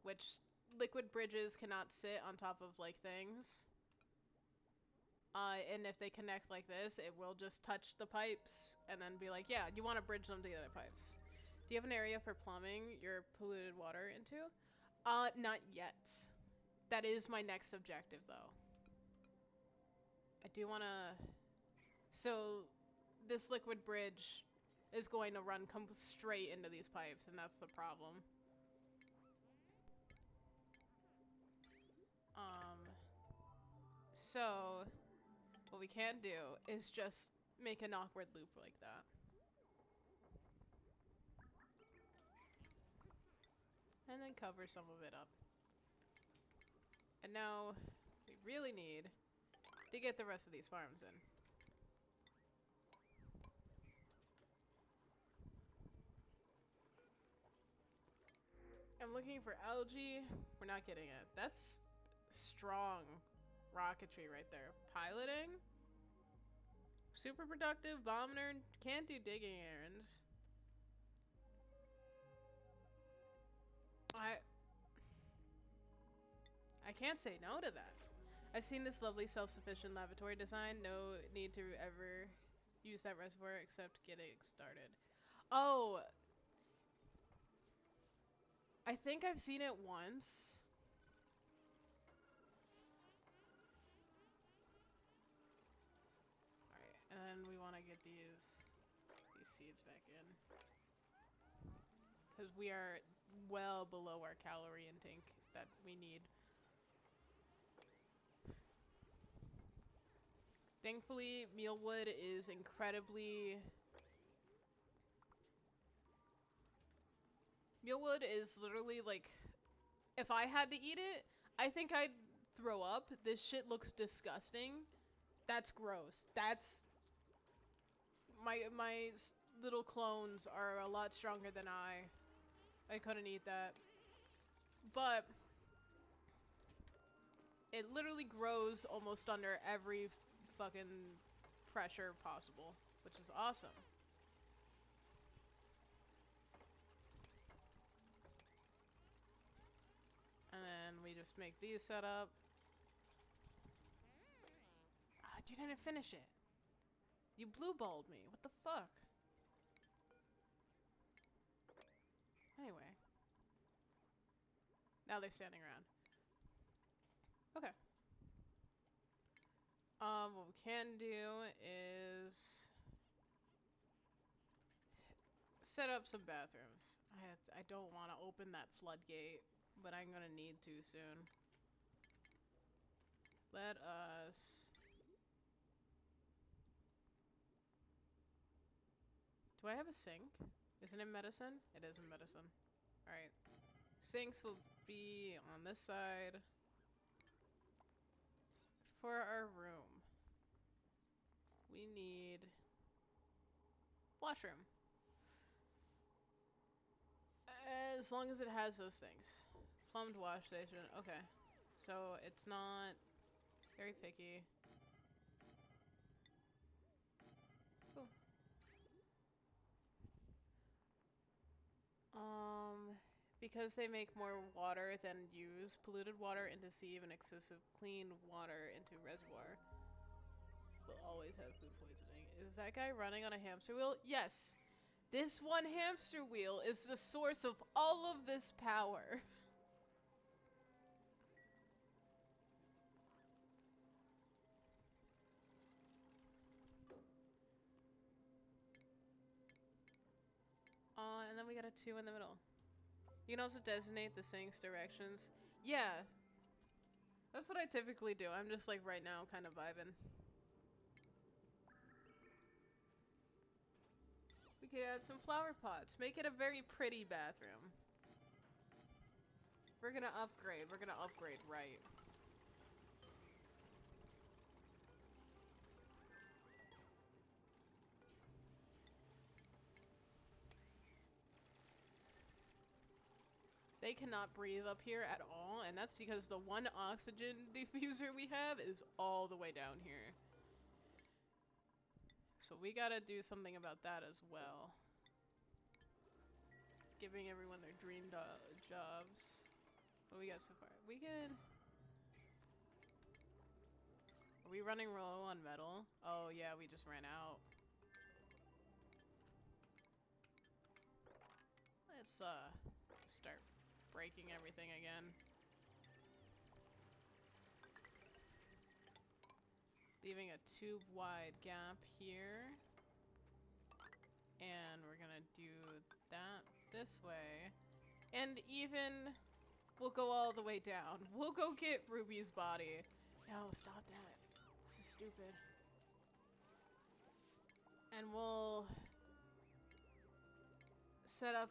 which liquid bridges cannot sit on top of like things. And if they connect like this, it will just touch the pipes and then be like, yeah, you want to bridge them to the other pipes. Do you have an area for plumbing your polluted water into? Not yet. That is my next objective though. I do want to... So, this liquid bridge is going to run straight into these pipes, and that's the problem. So, what we can do is just make an awkward loop like that. And then cover some of it up. And now we really need to get the rest of these farms in. I'm looking for algae. We're not getting it. That's strong rocketry right there. Piloting? Super productive, bomber, can't do digging errands. I can't say no to that. I've seen this lovely self-sufficient laboratory design. No need to ever use that reservoir except getting started. Oh, I think I've seen it once. Alright, and then we want to get these seeds back in. Because we are well below our calorie intake that we need. Thankfully, mealwood is incredibly... Mealwood is literally like... If I had to eat it, I think I'd throw up. This shit looks disgusting. That's gross. That's... My little clones are a lot stronger than I. I couldn't eat that. But... It literally grows almost under every fucking pressure possible, which is awesome. And then we just make these set up. Ah, you didn't finish it. You blue-balled me. What the fuck? Anyway. Now they're standing around. Okay. What we can do is set up some bathrooms. I don't want to open that floodgate, but I'm gonna need to soon. Let us... Do I have a sink? Isn't it medicine? It is in medicine. Alright. Sinks will be on this side. For our room, we need washroom. As long as it has those things. Plumbed wash station. Okay. So it's not very picky. Cool. Because they make more water than use polluted water into sieve and excessive clean water into reservoir. We'll always have food poisoning. Is that guy running on a hamster wheel? Yes. This one hamster wheel is the source of all of this power. And then we got a 2 in the middle. You can also designate the sink's directions. Yeah. That's what I typically do. I'm just like right now kind of vibing. We could add some flower pots. Make it a very pretty bathroom. We're gonna upgrade. We're gonna upgrade right. They cannot breathe up here at all, and that's because the one oxygen diffuser we have is all the way down here. So we gotta do something about that as well. Giving everyone their dream jobs. What we got so far? We could... Are we running low on metal? Oh yeah, we just ran out. Let's start breaking everything again. Leaving a tube wide gap here. And we're gonna do that this way. And even we'll go all the way down. We'll go get Ruby's body. No, stop that. This is stupid. And we'll set up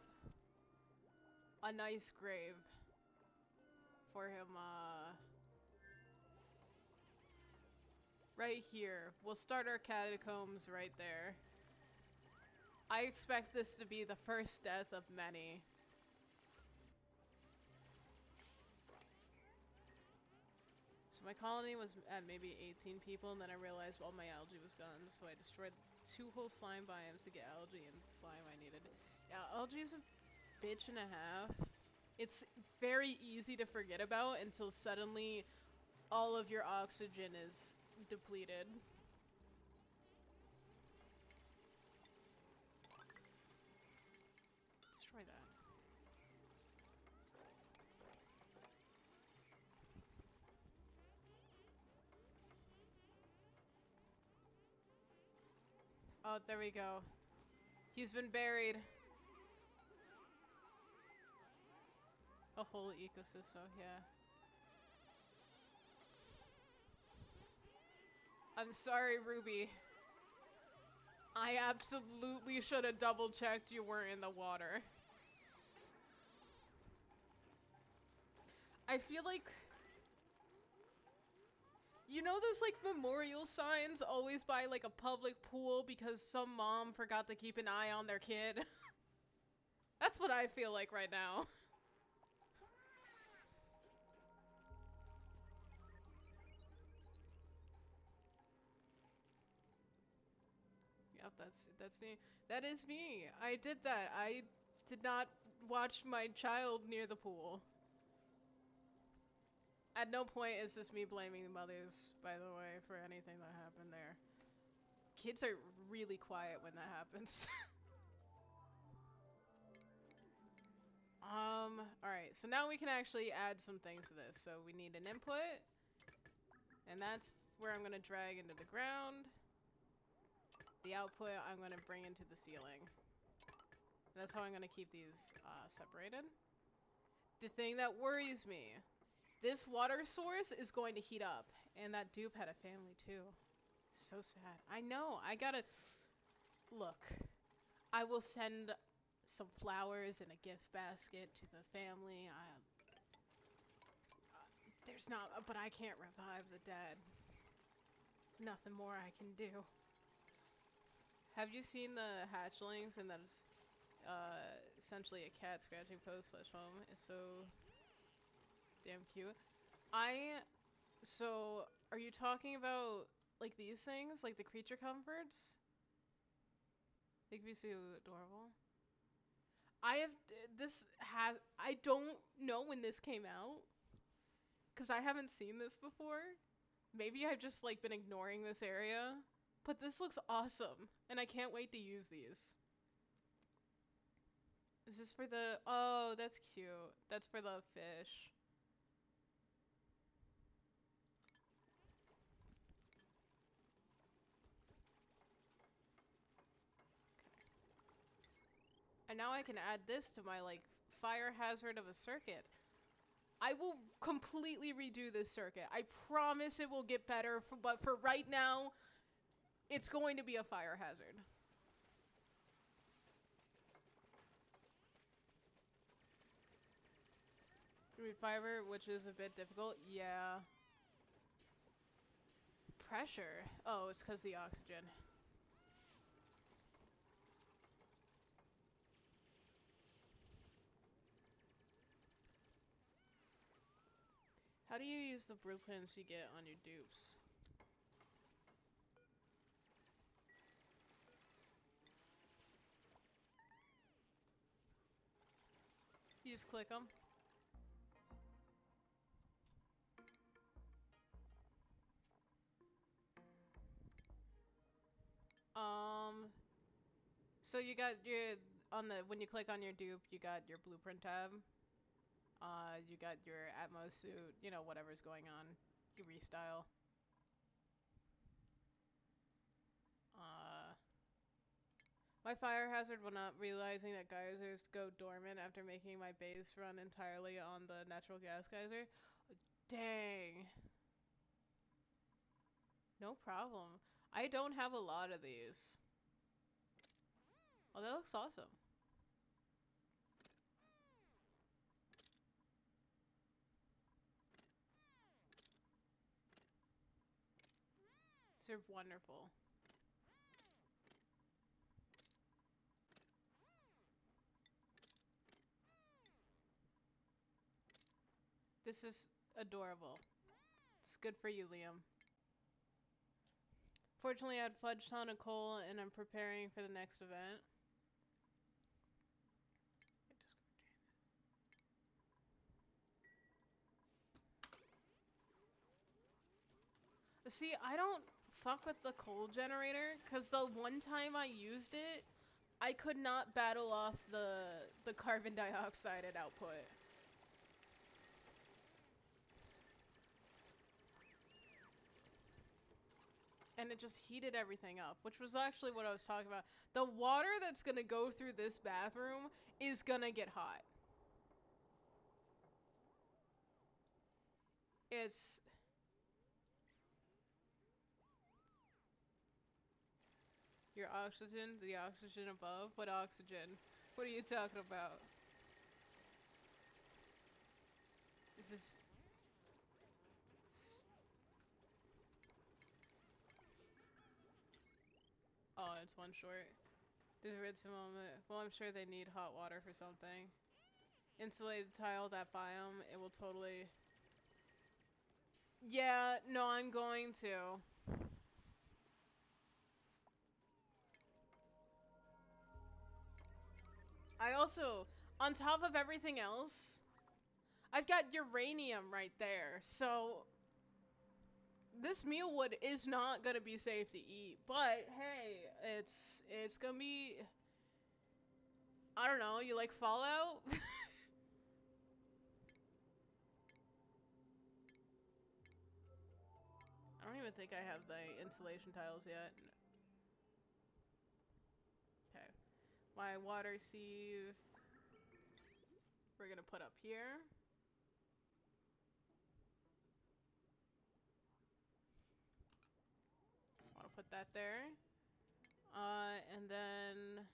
a nice grave for him right here. We'll start our catacombs right there. I expect this to be the first death of many. So my colony was at maybe 18 people, and then I realized all my algae was gone, so I destroyed 2 whole slime biomes to get algae and slime I needed. Yeah, algae is a bitch and a half. It's very easy to forget about until suddenly all of your oxygen is depleted. Destroy that. Oh, there we go. He's been buried. A whole ecosystem, yeah. I'm sorry, Ruby. I absolutely should have double checked you weren't in the water. I feel like... You know those, like, memorial signs always by, like, a public pool because some mom forgot to keep an eye on their kid? That's what I feel like right now. Yep, that's me. That is me. I did that. I did not watch my child near the pool. At no point is this me blaming the mothers, by the way, for anything that happened there. Kids are really quiet when that happens. Alright, so now we can actually add some things to this. So we need an input, and that's where I'm gonna drag into the ground. The output I'm gonna bring into the ceiling. That's how I'm gonna keep these separated. The thing that worries me, this water source is going to heat up, and that dupe had a family too. So sad. I know, I gotta... Look, I will send some flowers and a gift basket to the family. There's not, but I can't revive the dead. Nothing more I can do. Have you seen the hatchlings? And that is essentially a cat scratching post / home. It's so damn cute. So, are you talking about, like, these things? Like the creature comforts? They can be so adorable. I don't know when this came out. Because I haven't seen this before. Maybe I've just, like, been ignoring this area. But this looks awesome. And I can't wait to use these. Is this for the... Oh, that's cute. That's for the fish. And now I can add this to my, like, fire hazard of a circuit. I will completely redo this circuit. I promise it will get better, but for right now, it's going to be a fire hazard. Fiber, which is a bit difficult. Yeah. Pressure. Oh, it's because the oxygen. How do you use the blueprints you get on your dupes? You just click them. So you got your, when you click on your dupe, you got your blueprint tab. You got your Atmos suit, you know, whatever's going on. You restyle. My fire hazard when not realizing that geysers go dormant after making my base run entirely on the natural gas geyser. Dang. No problem. I don't have a lot of these. Oh, that looks awesome. These are wonderful. This is adorable. It's good for you, Liam. Fortunately, I had fudge ton of coal, and I'm preparing for the next event. See, I don't fuck with the coal generator, because the one time I used it, I could not battle off the carbon dioxide it output. And it just heated everything up, which was actually what I was talking about. The water that's gonna go through this bathroom is gonna get hot. It's... Your oxygen? The oxygen above? What oxygen? What are you talking about? Is this... Oh, it's one short. There's a rinse moment. Well, I'm sure they need hot water for something. Insulated tile, that biome, it will totally... Yeah, no, I'm going to. I also, on top of everything else, I've got uranium right there, so this mealwood is not gonna be safe to eat, but hey, it's gonna be, I don't know, you like Fallout? I don't even think I have the insulation tiles yet. Okay. My water sieve, we're gonna put up here. I wanna put that there. And then...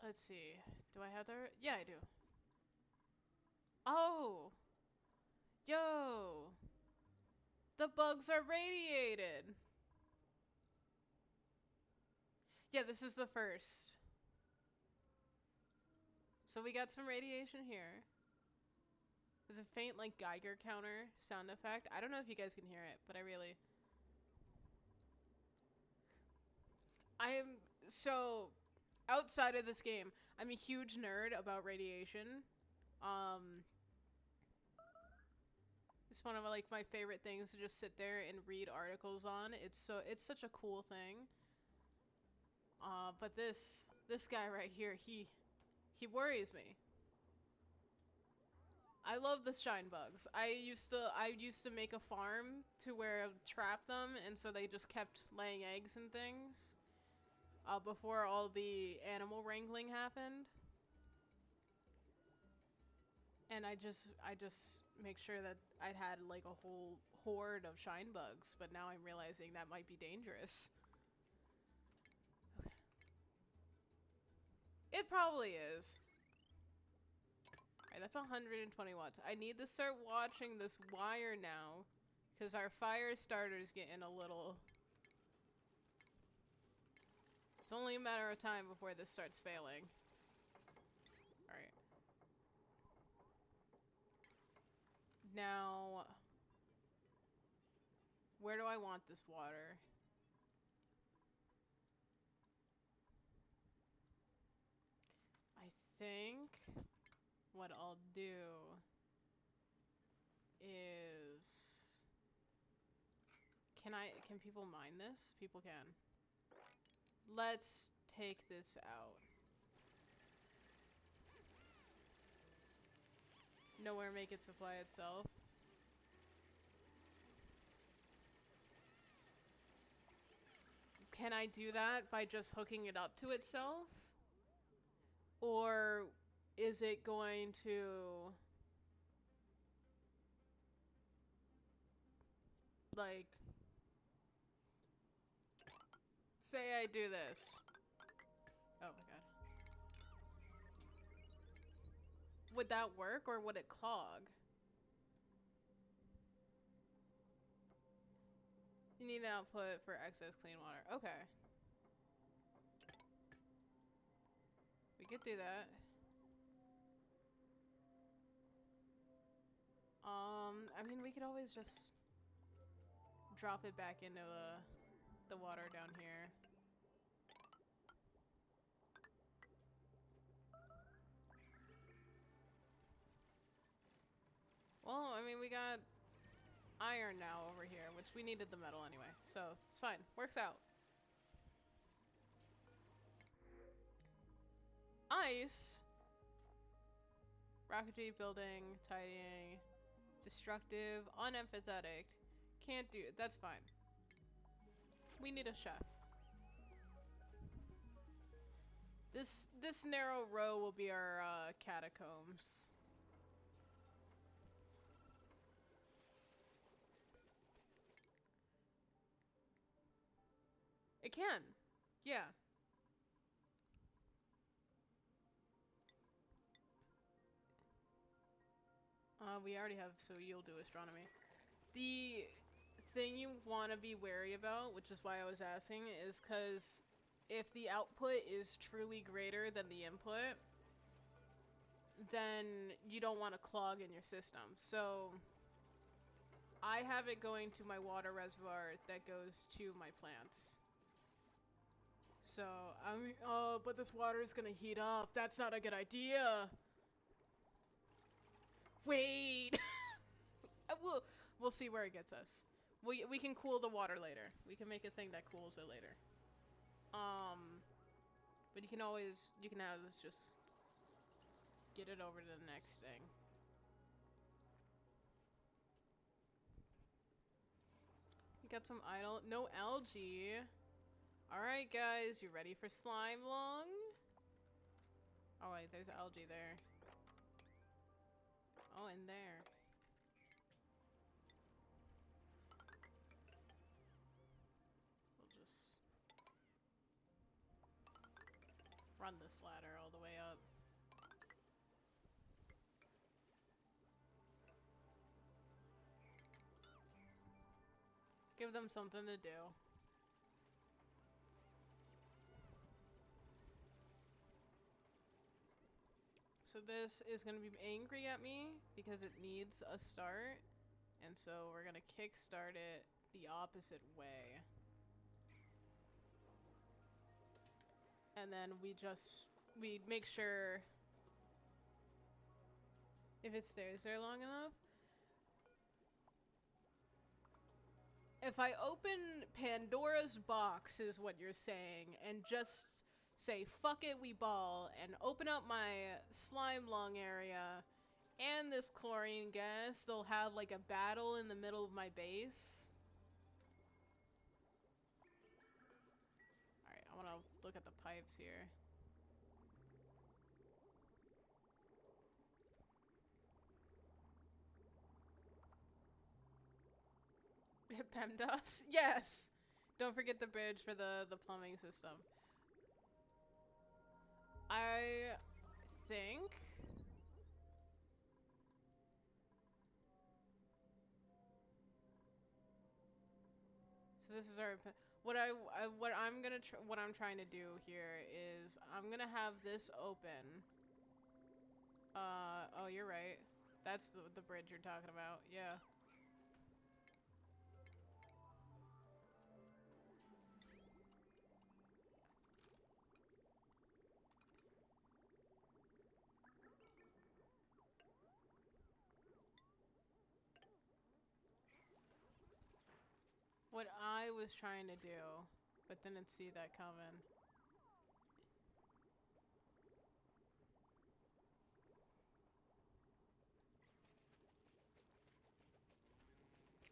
Let's see. Do I have that? Yeah, I do. Oh! Yo! The bugs are radiated! Yeah, this is the first. So we got some radiation here. There's a faint, like, Geiger counter sound effect. I don't know if you guys can hear it, but I really... I am... So, outside of this game, I'm a huge nerd about radiation. It's one of, like, my favorite things to just sit there and read articles on. It's such a cool thing. But this guy right here, he worries me. I love the shine bugs. I used to make a farm to where I would trap them, and so they just kept laying eggs and things. Before all the animal wrangling happened. And I just make sure that I'd had like a whole horde of shine bugs, but now I'm realizing that might be dangerous. Okay. It probably is. Alright, that's 120 watts. I need to start watching this wire now, because our fire starter's getting a little... It's only a matter of time before this starts failing. Alright. Now... Where do I want this water? I think what I'll do is... Can people mine this? People can. Let's take this out. Nowhere make it supply itself. Can I do that by just hooking it up to itself? Or is it going to... like... Say I do this. Oh my god. would that work or would it clog? You need an output for excess clean water. Okay. We could do that. I mean, we could always just drop it back into the water down here. Well, I mean, we got iron now over here, which we needed the metal anyway, so it's fine. Works out. Ice. Rocketry, building, tidying, destructive, unempathetic. Can't do it. That's fine. We need a chef. This narrow row will be our catacombs. It can. Yeah. We already have, so you'll do astronomy. The thing you want to be wary about, which is why I was asking, is because if the output is truly greater than the input, then you don't want to clog in your system. So I have it going to my water reservoir that goes to my plants. So, I mean, oh, but this water is gonna heat up. That's not a good idea. Wait! We'll see where it gets us. We can cool the water later. We can make a thing that cools it later. But you can have this just get it over to the next thing. You got some idle, no algae. Alright guys, you ready for slime long? Oh wait, there's algae there. Oh, in there. We'll just run this ladder all the way up. Give them something to do. So this is gonna be angry at me because it needs a start. And so we're gonna kickstart it the opposite way. And then we make sure if it stays there long enough. If I open Pandora's box is what you're saying, and just say fuck it we ball, and open up my slime long area and this chlorine gas, they'll have like a battle in the middle of my base. Alright, I wanna look at the pipes here. PEMDAS? Yes! Don't forget the bridge for the plumbing system. I think... So this is our... What I'm trying to do here is I'm gonna have this open. Oh, you're right. That's the bridge you're talking about. Yeah. What I was trying to do, but didn't see that coming.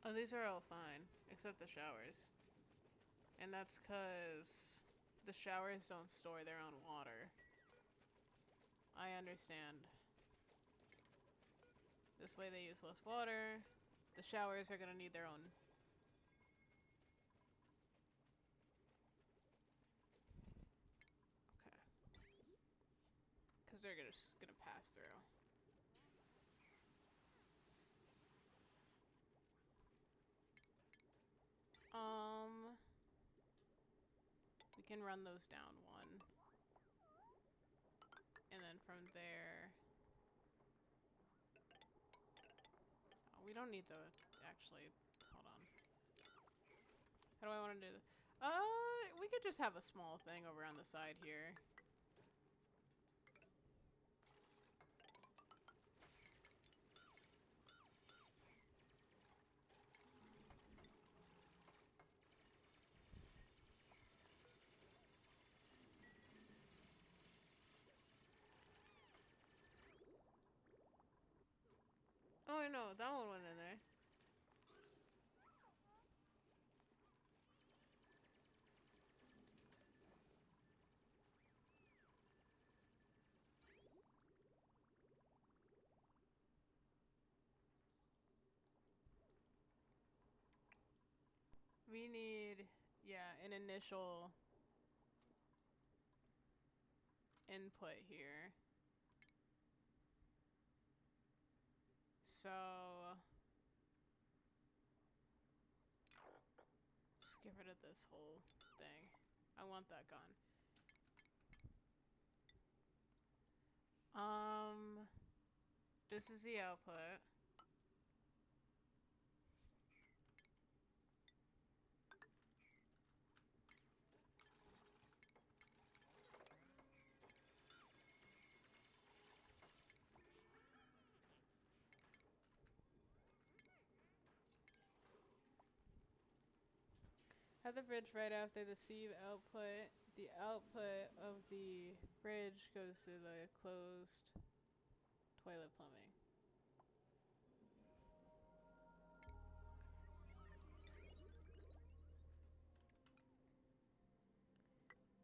Oh, these are all fine, except the showers. And that's because the showers don't store their own water. I understand. This way they use less water. The showers are gonna need their own. Okay. Because they're just gonna pass through. can run those down one. And then from there... Oh, we don't need to actually... Hold on. How do I want to do this? We could just have a small thing over on the side here. Oh, I know, that one went in there. We need, yeah, an initial input here. So, just get rid of this whole thing. I want that gone. This is the output. Have the bridge right after the sieve output. The output of the bridge goes to the closed toilet plumbing.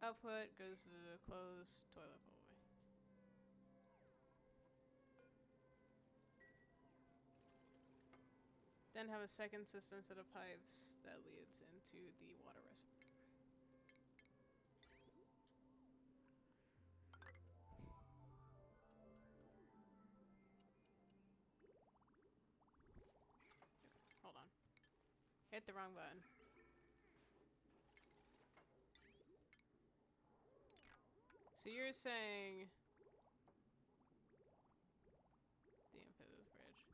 Output goes to the closed toilet plumbing. Then have a second system set of pipes that leads into the water reservoir. Hold on. Hit the wrong button. So you're saying the input of the bridge.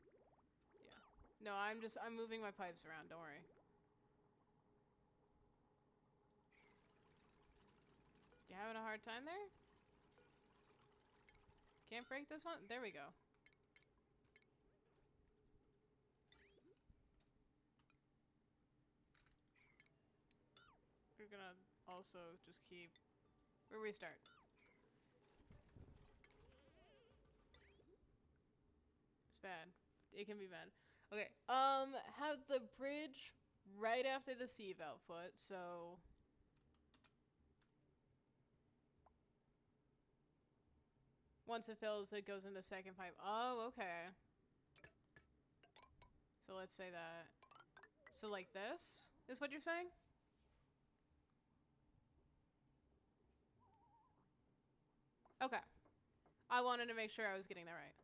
Yeah. No, I'm moving my pipes around, don't worry. You having a hard time there? Can't break this one? There we go. We're gonna also just keep... We'll restart. It's bad. It can be bad. Okay, have the bridge right after the sieve output, so... Once it fills, it goes into second pipe. Oh, okay. So let's say that... So like this, is what you're saying? Okay. I wanted to make sure I was getting that right.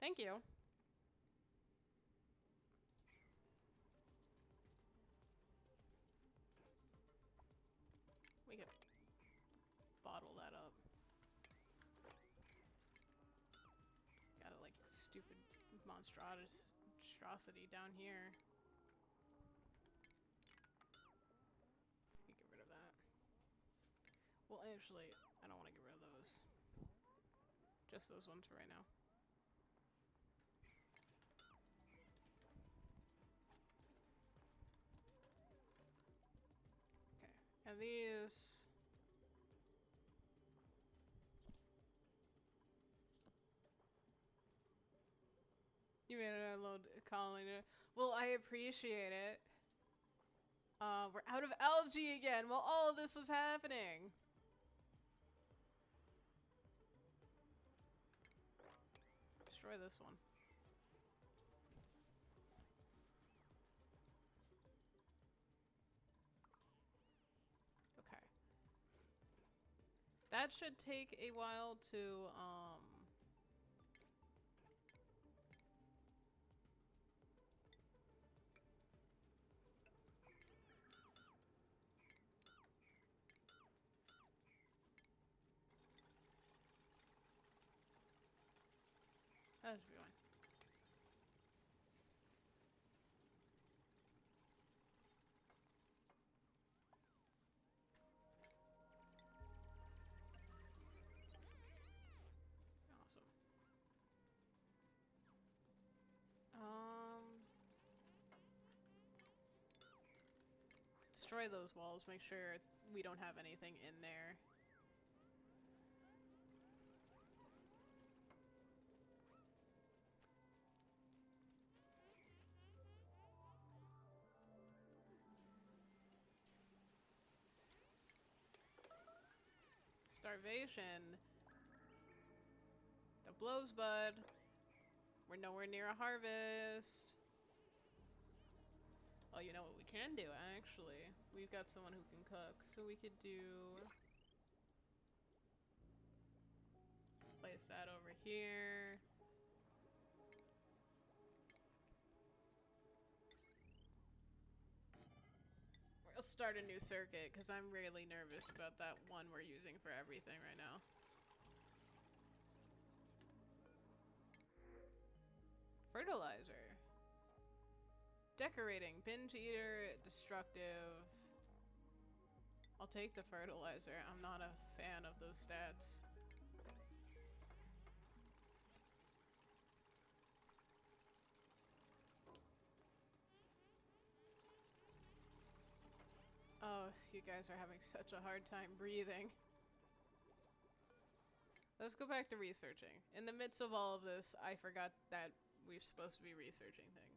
Thank you. We could bottle that up. Got a like stupid monstrosity down here. Get rid of that. Well, actually, I don't want to get rid of those. Just those ones for right now. Okay, and these... You made it unload colony. Well, I appreciate it. We're out of algae again while all of this was happening. Destroy this one. Okay. That should take a while to, That should be fine. Awesome. Destroy those walls. Make sure we don't have anything in there. Starvation. That blows, bud. We're nowhere near a harvest. Oh, you know what we can do, actually? We've got someone who can cook, so we could do... Place that over here. We'll start a new circuit, because I'm really nervous about that one we're using for everything right now. Fertilizer. Decorating. Binge eater. Destructive. I'll take the fertilizer. I'm not a fan of those stats. Oh, you guys are having such a hard time breathing. Let's go back to researching. In the midst of all of this, I forgot that we're supposed to be researching things.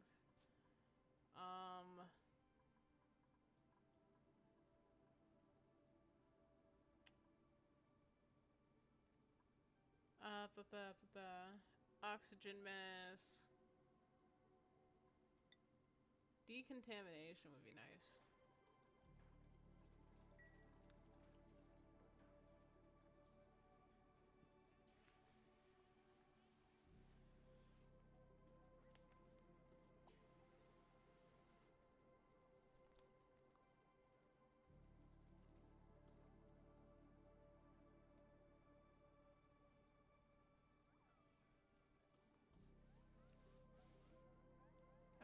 Oxygen mask. Decontamination would be nice.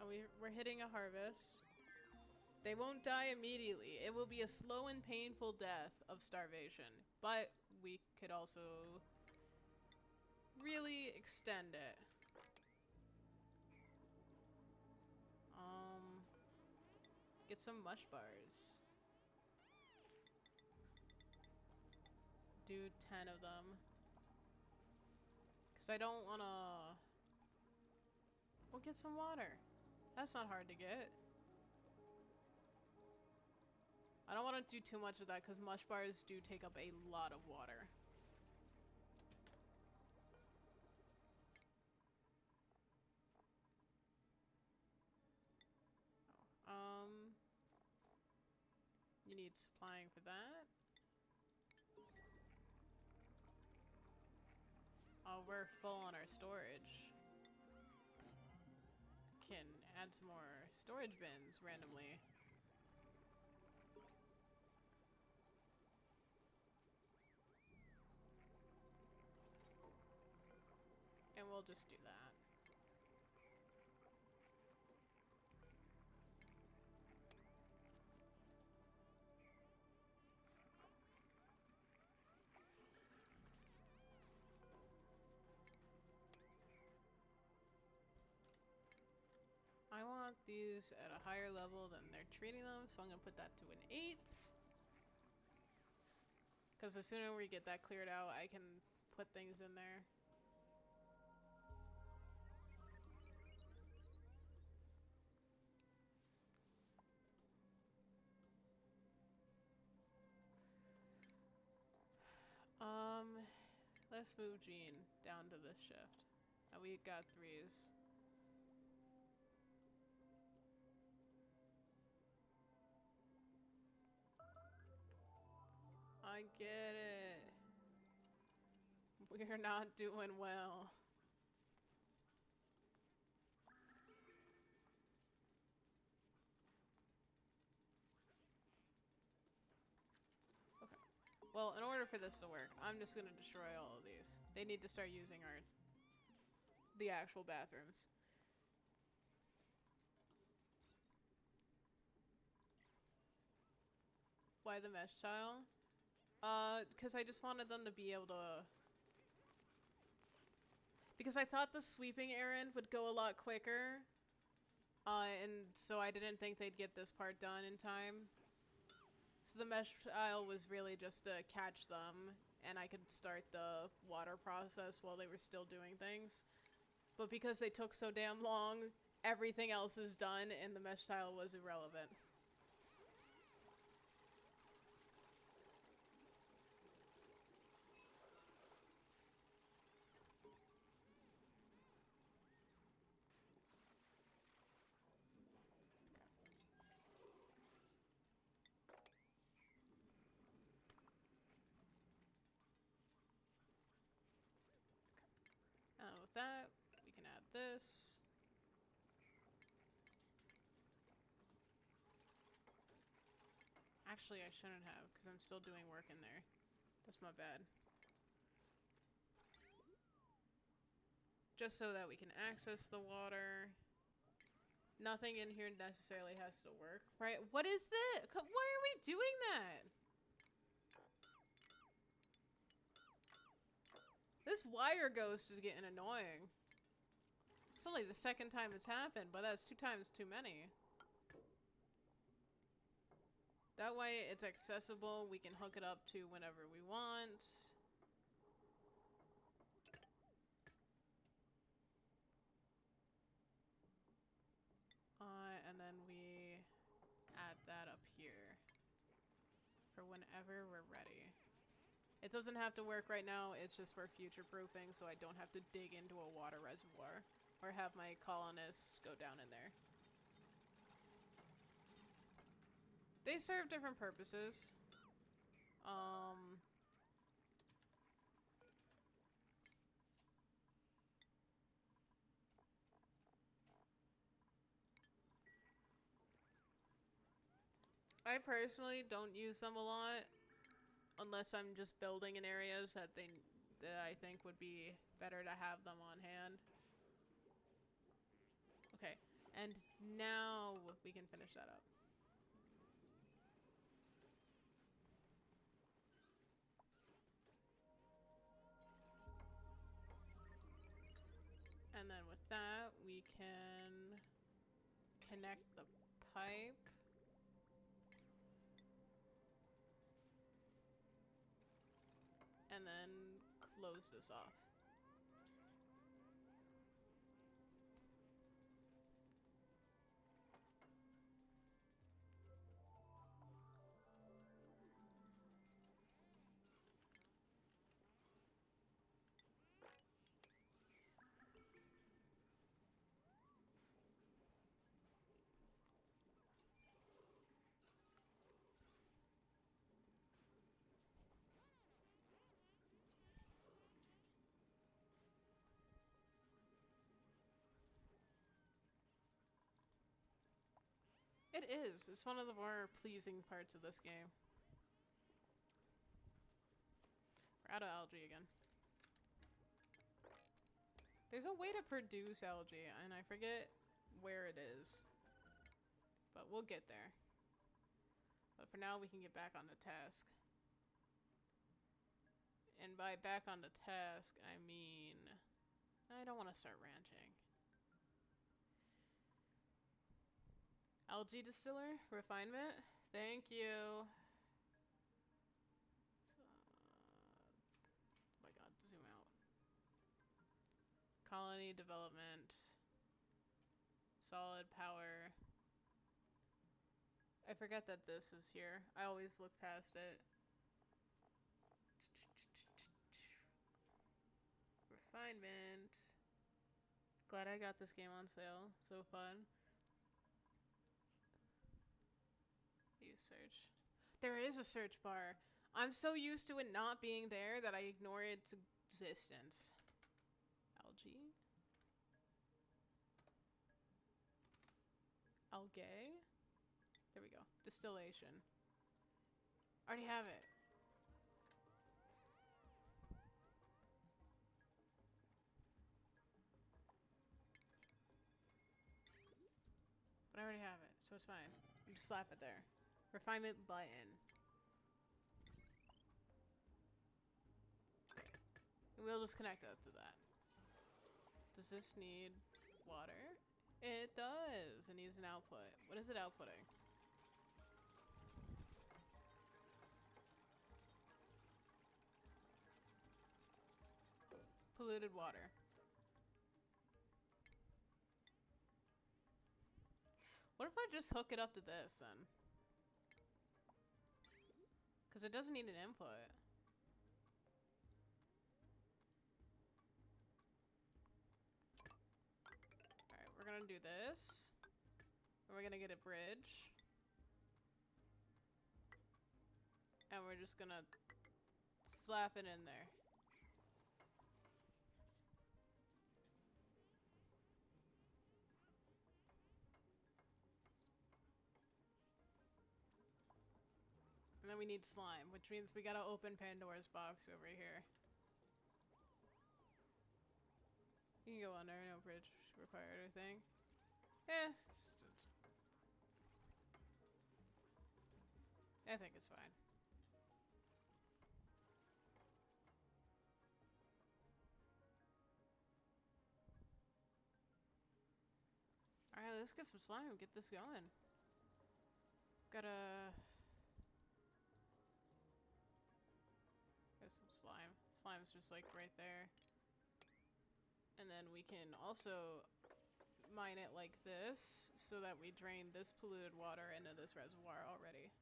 And we're hitting a harvest. They won't die immediately. It will be a slow and painful death of starvation. But we could also really extend it. Get some mush bars. Do 10 of them. Because I don't want to... We'll get some water. That's not hard to get. I don't want to do too much of that because mush bars do take up a lot of water. Oh, you need supplying for that. Oh, we're full on our storage. Can add some more storage bins randomly. And we'll just do that. I want these at a higher level than they're treating them, so I'm gonna put that to an 8. Because the sooner we get that cleared out, I can put things in there. Let's move Jean down to this shift. And we got 3s. I get it. We're not doing well. Okay. Well, in order for this to work, I'm just gonna destroy all of these. They need to start using our the actual bathrooms. Why the mesh tile? Because I just wanted them to be able to... Because I thought the sweeping errand would go a lot quicker. And so I didn't think they'd get this part done in time. So the mesh tile was really just to catch them, and I could start the water process while they were still doing things. But because they took so damn long, everything else is done, and the mesh tile was irrelevant. With that, we can add this. Actually, I shouldn't have, because I'm still doing work in there. That's my bad. Just so that we can access the water. Nothing in here necessarily has to work, right? What is this? Why are we doing that? This wire ghost is getting annoying. It's only the second time it's happened, but that's 2 times too many. That way it's accessible, we can hook it up to whenever we want. And then we add that up here for whenever we're ready. It doesn't have to work right now, it's just for future proofing so I don't have to dig into a water reservoir or have my colonists go down in there. They serve different purposes. I personally don't use them a lot unless I'm just building in areas that I think would be better to have them on hand. Okay, and now we can finish that up. And then with that, we can connect the pipe. And then close this off. It is. It's one of the more pleasing parts of this game. We're out of algae again. There's a way to produce algae, and I forget where it is. But we'll get there. But for now, we can get back on the task. And by back on the task, I mean... I don't want to start ranching. Algae distiller? Refinement? Thank you. Oh my god, zoom out. Colony development. Solid power. I forget that this is here. I always look past it. Refinement. Glad I got this game on sale. So fun. Use search. There is a search bar. I'm so used to it not being there that I ignore its existence. Algae? Algae? There we go. Distillation. Already have it. so it's fine. You just slap it there. Refinement button. And we'll just connect it to that. Does this need water? It does. It needs an output. What is it outputting? Polluted water. What if I just hook it up to this then? Because it doesn't need an input. Alright, we're gonna do this. And we're gonna get a bridge. And we're just gonna slap it in there. And then we need slime, which means we gotta open Pandora's box over here. You can go under, no bridge required or anything. Eh, I think it's fine. Alright, let's get some slime, get this going. Gotta... Get some slime. Slime's just like right there. And then we can also mine it like this, so that we drain this polluted water into this reservoir already.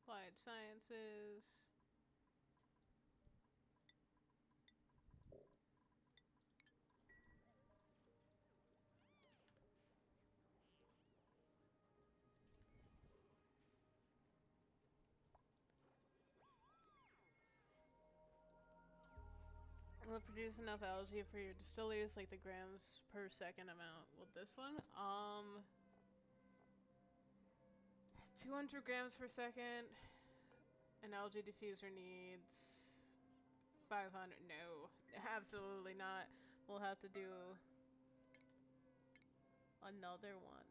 Applied Sciences. Will produce enough algae for your distilleries, like the grams per second amount. Well, this one? 200 grams per second. An algae diffuser needs 500. No, absolutely not. We'll have to do another one.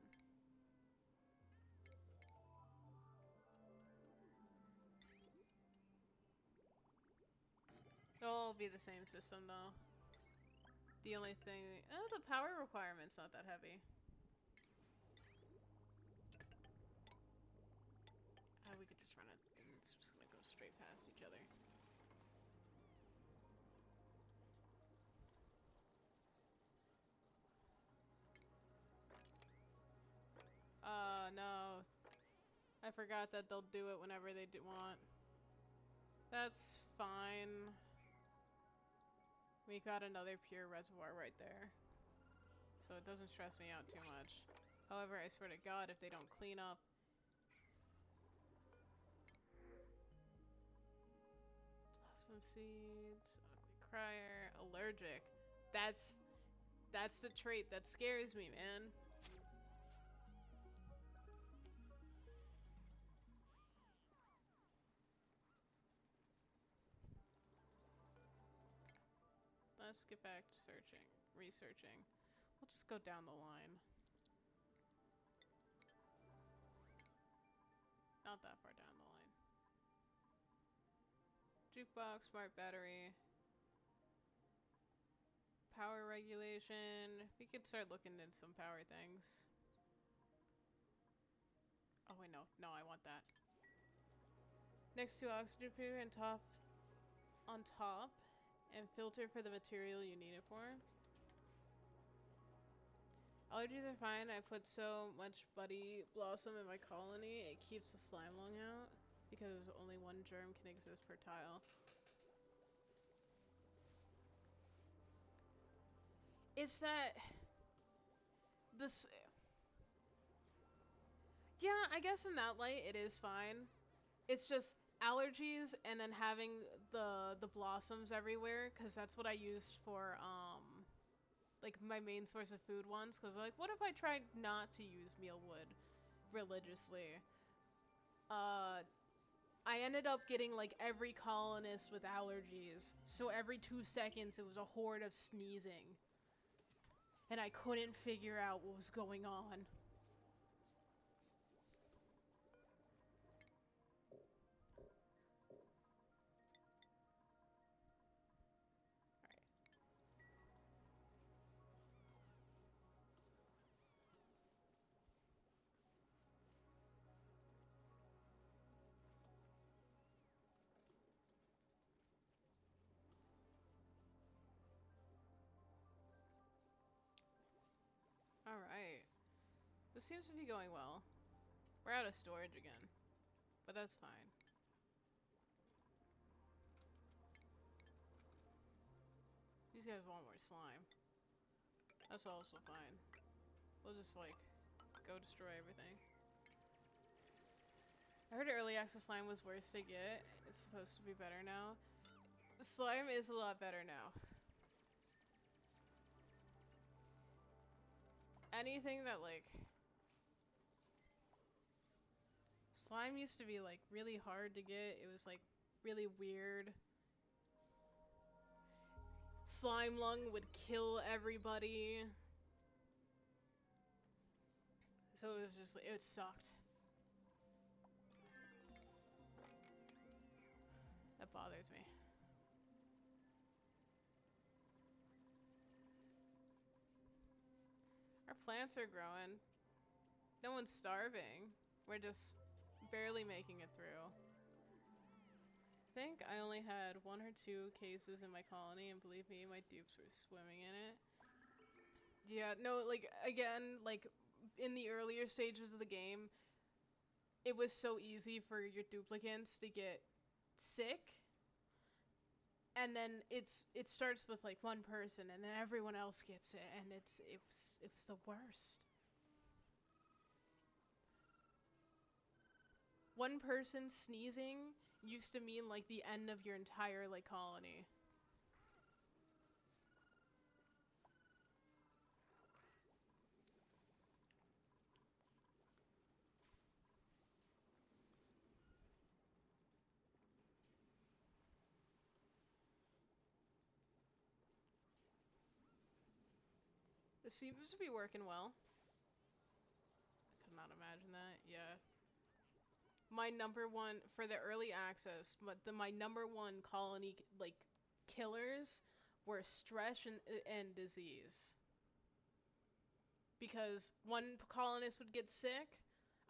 It'll all be the same system though. The only thing, the power requirement's not that heavy. We could just run it, and it's just gonna go straight past each other. No. I forgot that they'll do it whenever they want. That's fine. We got another pure reservoir right there. So it doesn't stress me out too much. However, I swear to God, if they don't clean up... Blossom seeds, ugly crier, allergic. That's the trait that scares me, man. Let's get back to searching, researching. We'll just go down the line. Not that far down the line. Jukebox, smart battery. Power regulation. We could start looking at some power things. Oh wait, no. No, I want that. Next to oxygen filter and on top. And filter for the material you need it for. Allergies are fine. I put so much buddy blossom in my colony, it keeps the slime lung out. Because only one germ can exist per tile. It's that... This... Yeah, I guess in that light it is fine. It's just allergies and then having the blossoms everywhere, because that's what I used for like my main source of food once, because like, what if I tried not to use mealwood religiously? I ended up getting like every colonist with allergies. So every 2 seconds it was a horde of sneezing. And I couldn't figure out what was going on. Alright. This seems to be going well. We're out of storage again. But that's fine. These guys want more slime. That's also fine. We'll just, like, go destroy everything. I heard early access slime was worse to get. It's supposed to be better now. The slime is a lot better now. Anything that, like... Slime used to be, like, really hard to get. It was, like, really weird. Slime lung would kill everybody. So it was just, it sucked. That bothers me. Our plants are growing. No one's starving. We're just barely making it through. I think I only had 1 or 2 cases in my colony, and believe me, my dupes were swimming in it. Yeah, no, like, again, like, in the earlier stages of the game, it was so easy for your duplicants to get sick. And then it starts with like one person, and then everyone else gets it, and it was the worst. One person sneezing used to mean like the end of your entire like colony. This seems to be working well. I could not imagine that. Yeah. My number one for the early access, but my number one colony like killers were stress and disease. Because one colonist would get sick,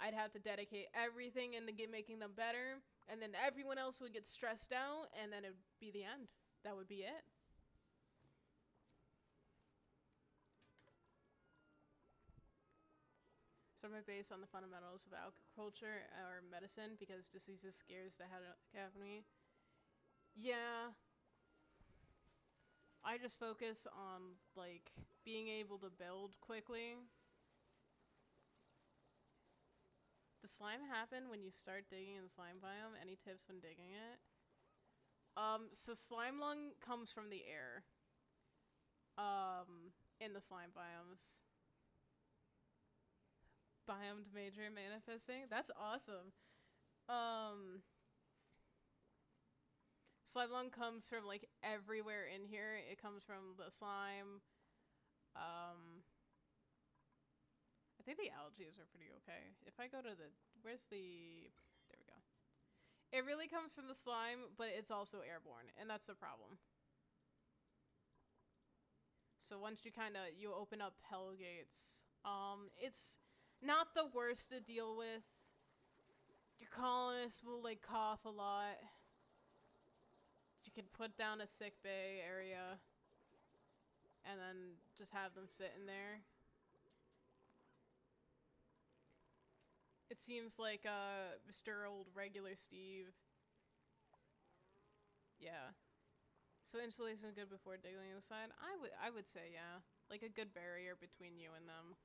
I'd have to dedicate everything into making them better, and then everyone else would get stressed out, and then it would be the end. That would be it. Some are based on the fundamentals of agriculture or medicine because diseases scares the heck out of me. Yeah. I just focus on, like, being able to build quickly. Does slime happen when you start digging in the slime biome? Any tips when digging it? So slime lung comes from the air. In the slime biomes. Biomed major manifesting? That's awesome. Slime lung comes from, like, everywhere in here. It comes from the slime. I think the algae are pretty okay. If I go to the... Where's the... There we go. It really comes from the slime, but it's also airborne, and that's the problem. So once you open up hell gates, it's not the worst to deal with. Your colonists will, like, cough a lot. You can put down a sick bay area, and then just have them sit in there. It seems like, Mr. Old Regular Steve. Yeah. So insulation good before digging inside? I would say yeah. Like a good barrier between you and them.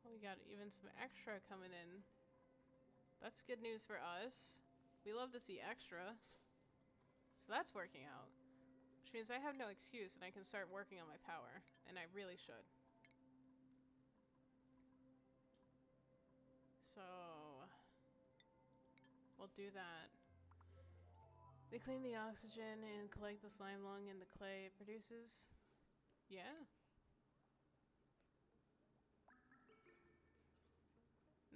Oh, we got even some extra coming in. That's good news for us. We love to see extra. So that's working out. Which means I have no excuse and I can start working on my power. And I really should. So... we'll do that. They clean the oxygen and collect the slime lung in the clay it produces. Yeah.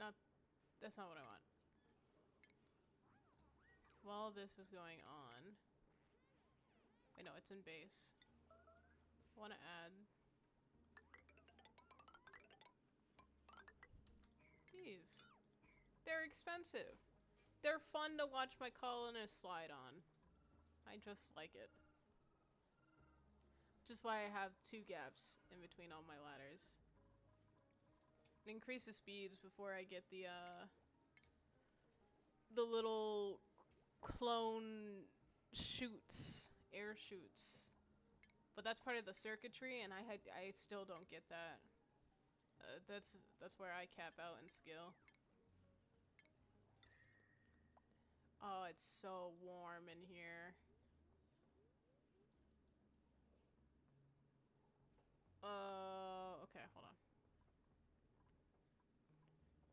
Not... that's not what I want. While this is going on... I know, it's in base. I want to add... these. They're expensive. They're fun to watch my colonist slide on. I just like it. Which is why I have 2 gaps in between all my ladders. It increases speeds before I get the little clone shoots, air shoots. But that's part of the circuitry, and I still don't get that. That's where I cap out in skill. Oh, it's so warm in here. Okay, hold on.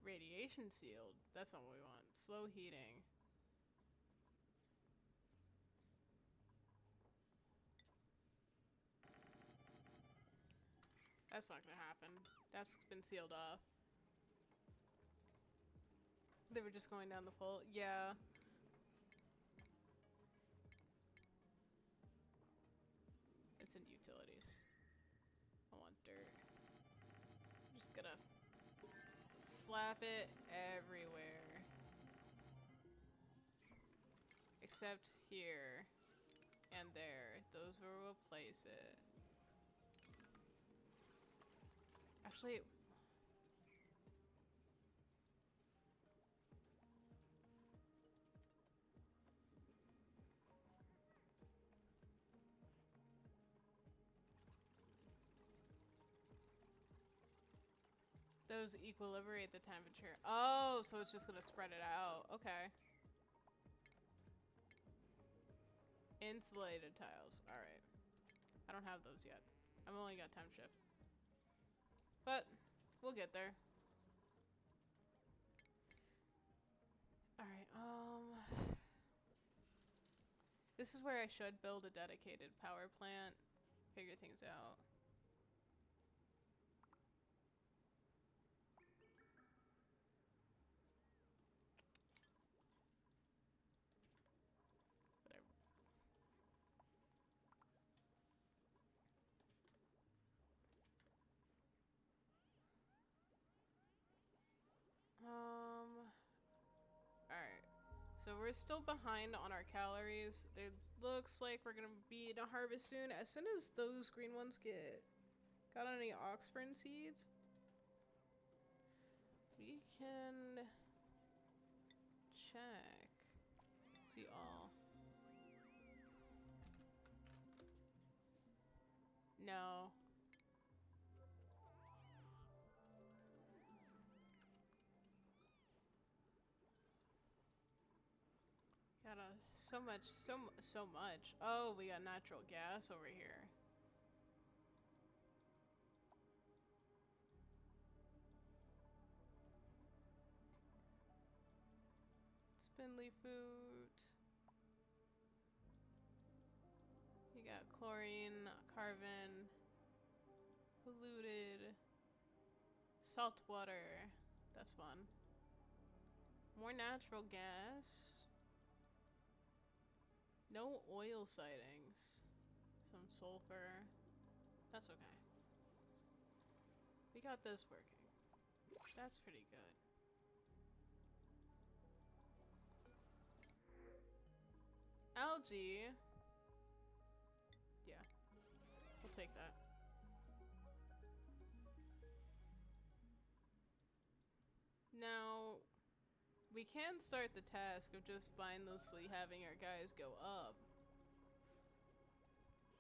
Radiation sealed. That's not what we want. Slow heating. That's not gonna happen. That's been sealed off. They were just going down the full. Yeah. It's in utilities. I want dirt. I'm just gonna slap it everywhere. Except here and there. Those will replace it. Actually, those equilibrate the temperature. Oh, so it's just gonna spread it out. Okay. Insulated tiles. Alright. I don't have those yet. I've only got time shift. But, we'll get there. Alright, this is where I should build a dedicated power plant. Figure things out. Whatever. Alright. So we're still behind on our calories. It looks like we're gonna be in a harvest soon. As soon as those green ones got any oxfern seeds, we can check. See all. No. Got so much. Oh, we got natural gas over here. Spindly food. You got chlorine, carbon, polluted, salt water. That's fun. More natural gas. No oil sightings. Some sulfur. That's okay. We got this working. That's pretty good. Algae. Yeah. We'll take that. Now, we can start the task of just mindlessly having our guys go up.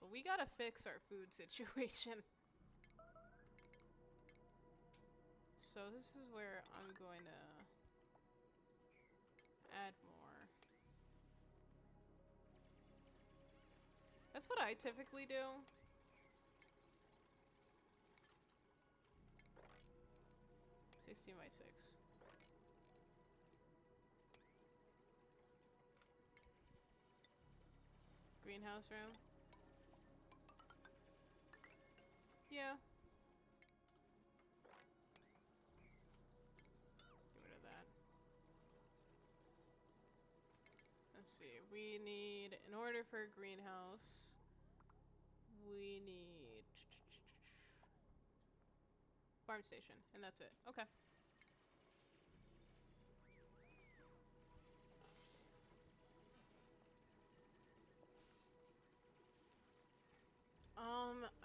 But we gotta fix our food situation. So this is where I'm going to add more. That's That's what I typically do. 16 by 6. Greenhouse room. Yeah. Get rid of that. Let's see. We need, in order for a greenhouse, we need farm station, and that's it. Okay.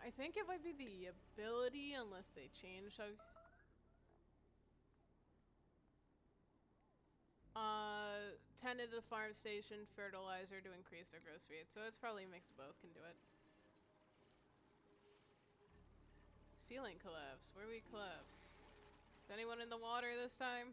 I think it might be the ability, unless they change how... Tended the farm station fertilizer to increase their growth speed, so it's probably a mix of both can do it. Ceiling collapse. Where we collapse? Is anyone in the water this time?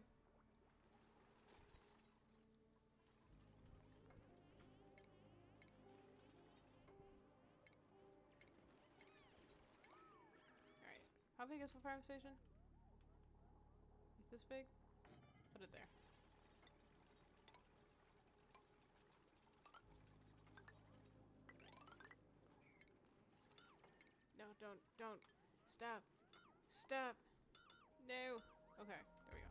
Alright. How big is the farm station? Like this big? Put it there. No, don't. Stop. Stop. No. Okay, there we go.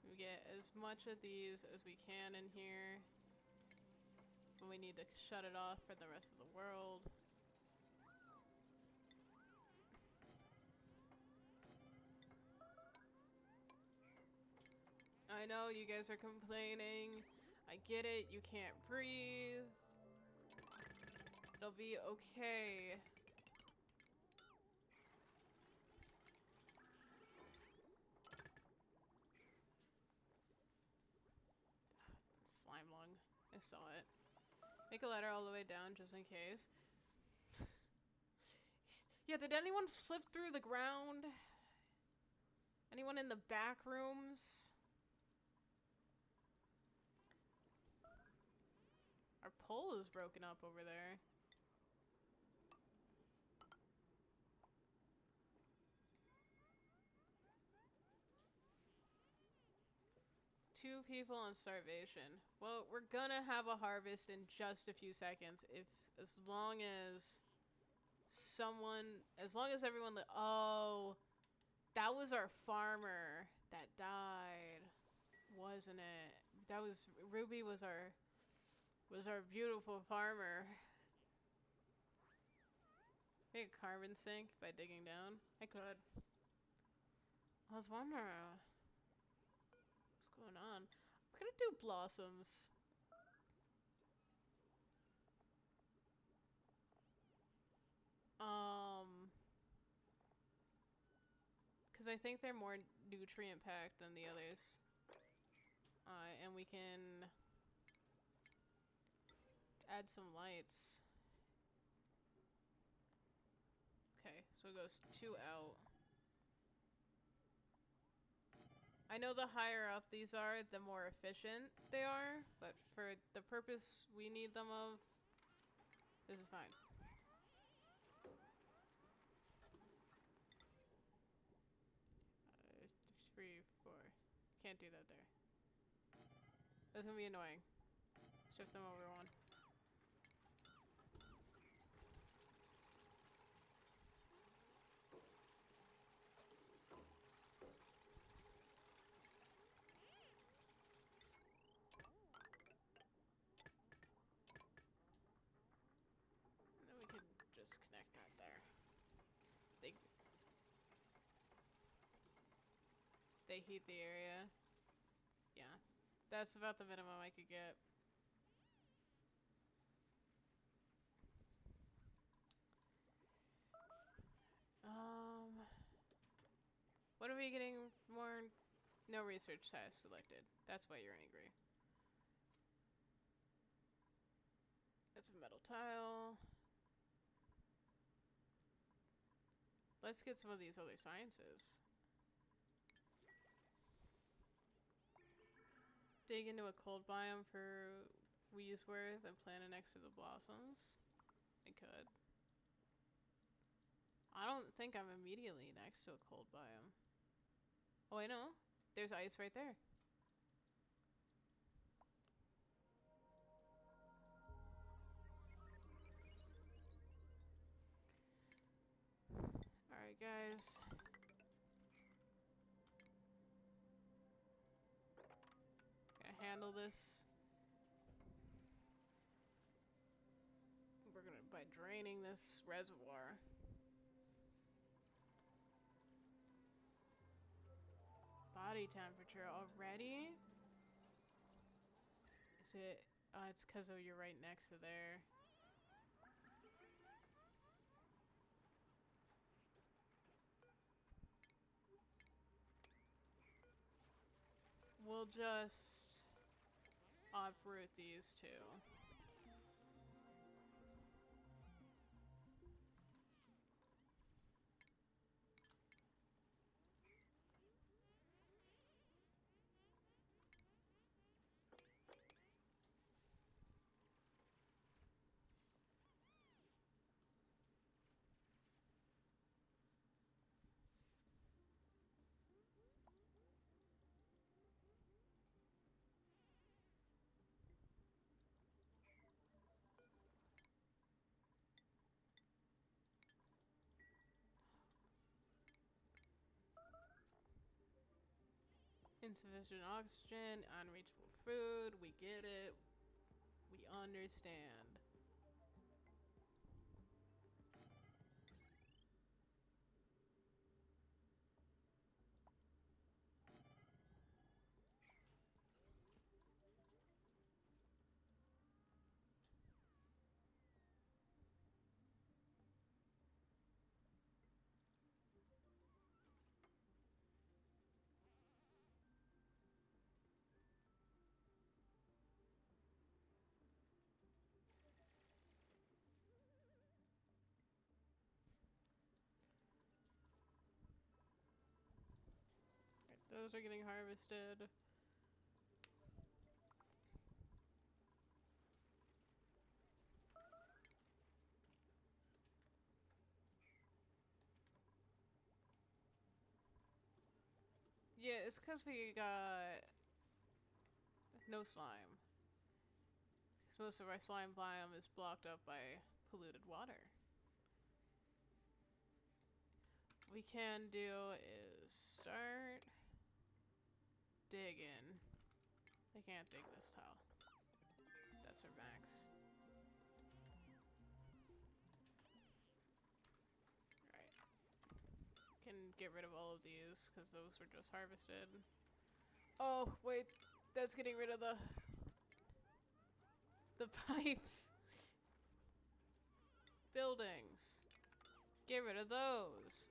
We get as much of these as we can in here. But we need to shut it off for the rest of the world. I know you guys are complaining. I get it, you can't breathe. It'll be okay. Slime lung. I saw it. Make a ladder all the way down just in case. Yeah, did anyone slip through the ground? Anyone in the back rooms? Our pole is broken up over there. Two people on starvation. Well, we're gonna have a harvest in just a few seconds. As long as everyone oh, that was our farmer that died, wasn't it? That was, Ruby was our beautiful farmer. Make a carbon sink by digging down. I could. I was wondering what's going on. We're gonna do blossoms. Because I think they're more nutrient packed than the others. And we can add some lights. Okay, so it goes 2 out. I know the higher up these are, the more efficient they are, but for the purpose we need them of, this is fine. 3, 4. Can't do that there. That's gonna be annoying. Shift them over 1. And then we can just connect that there. They heat the area. Yeah. That's about the minimum I could get. What are we getting more? No research task selected. That's why you're angry. That's a metal tile. Let's get some of these other sciences. Dig into a cold biome for wee's worth and plant it next to the blossoms. I could. I don't think I'm immediately next to a cold biome. Oh, I know. There's ice right there. Alright, guys. Gonna handle this. We're gonna by draining this reservoir. Body temperature already? Is it? It's because you're right next to there. We'll just uproot these two. Insufficient oxygen, unreachable food, we get it. We understand. Right, those are getting harvested. Yeah, it's because we got no slime. Because most of our slime biome is blocked up by polluted water. What we can do is start digging. They can't dig this tile. That's our max. Alright. Can get rid of all of these because those were just harvested. Oh, wait. That's getting rid of the pipes. Buildings. Get rid of those.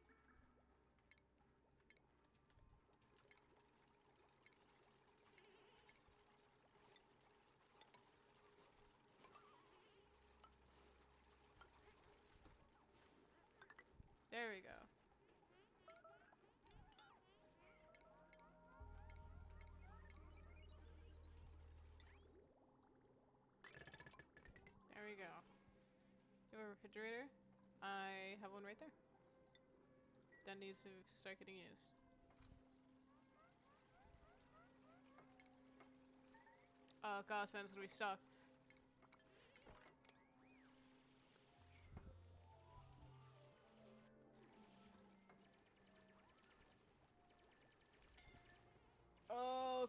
There we go. There we go. You have a refrigerator? I have one right there. That needs to start getting used. Oh god, this man's gonna be stuck. Oh,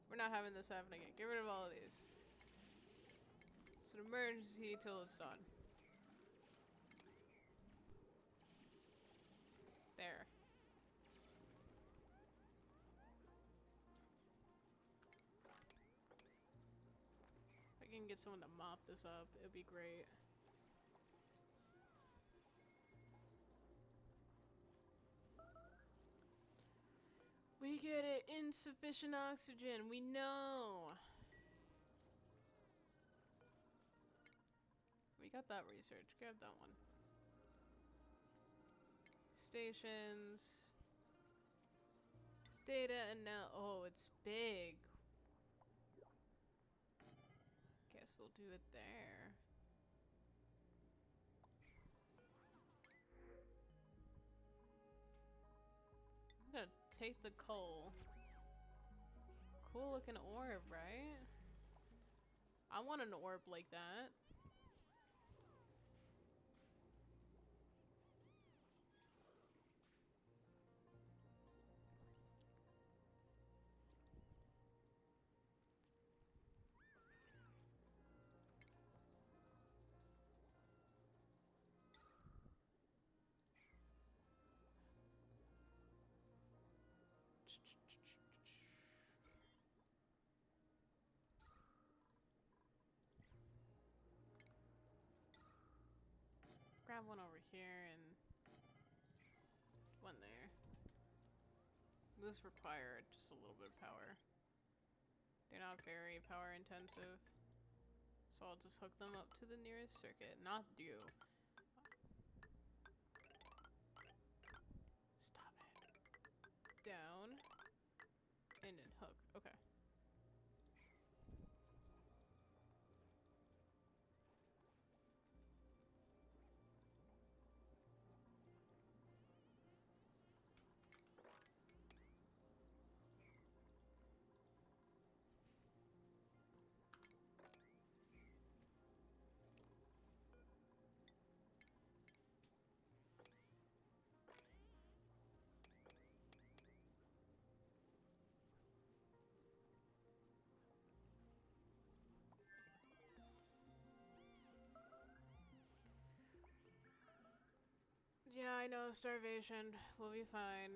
we're not having this happen again. Get rid of all of these. It's an emergency till it's done. There. If I can get someone to mop this up, it'd be great. We get it. Insufficient oxygen. We know. We got that research. Grab that one. Stations. Data and now, oh, it's big. Guess we'll do it there. I'm gonna take the coal. Cool looking orb, right? I want an orb like that. Grab one over here and one there. This required just a little bit of power. They're not very power intensive. So I'll just hook them up to the nearest circuit. Not you. Stop it. Down. And then hook. Okay. Yeah, I know, starvation. We'll be fine.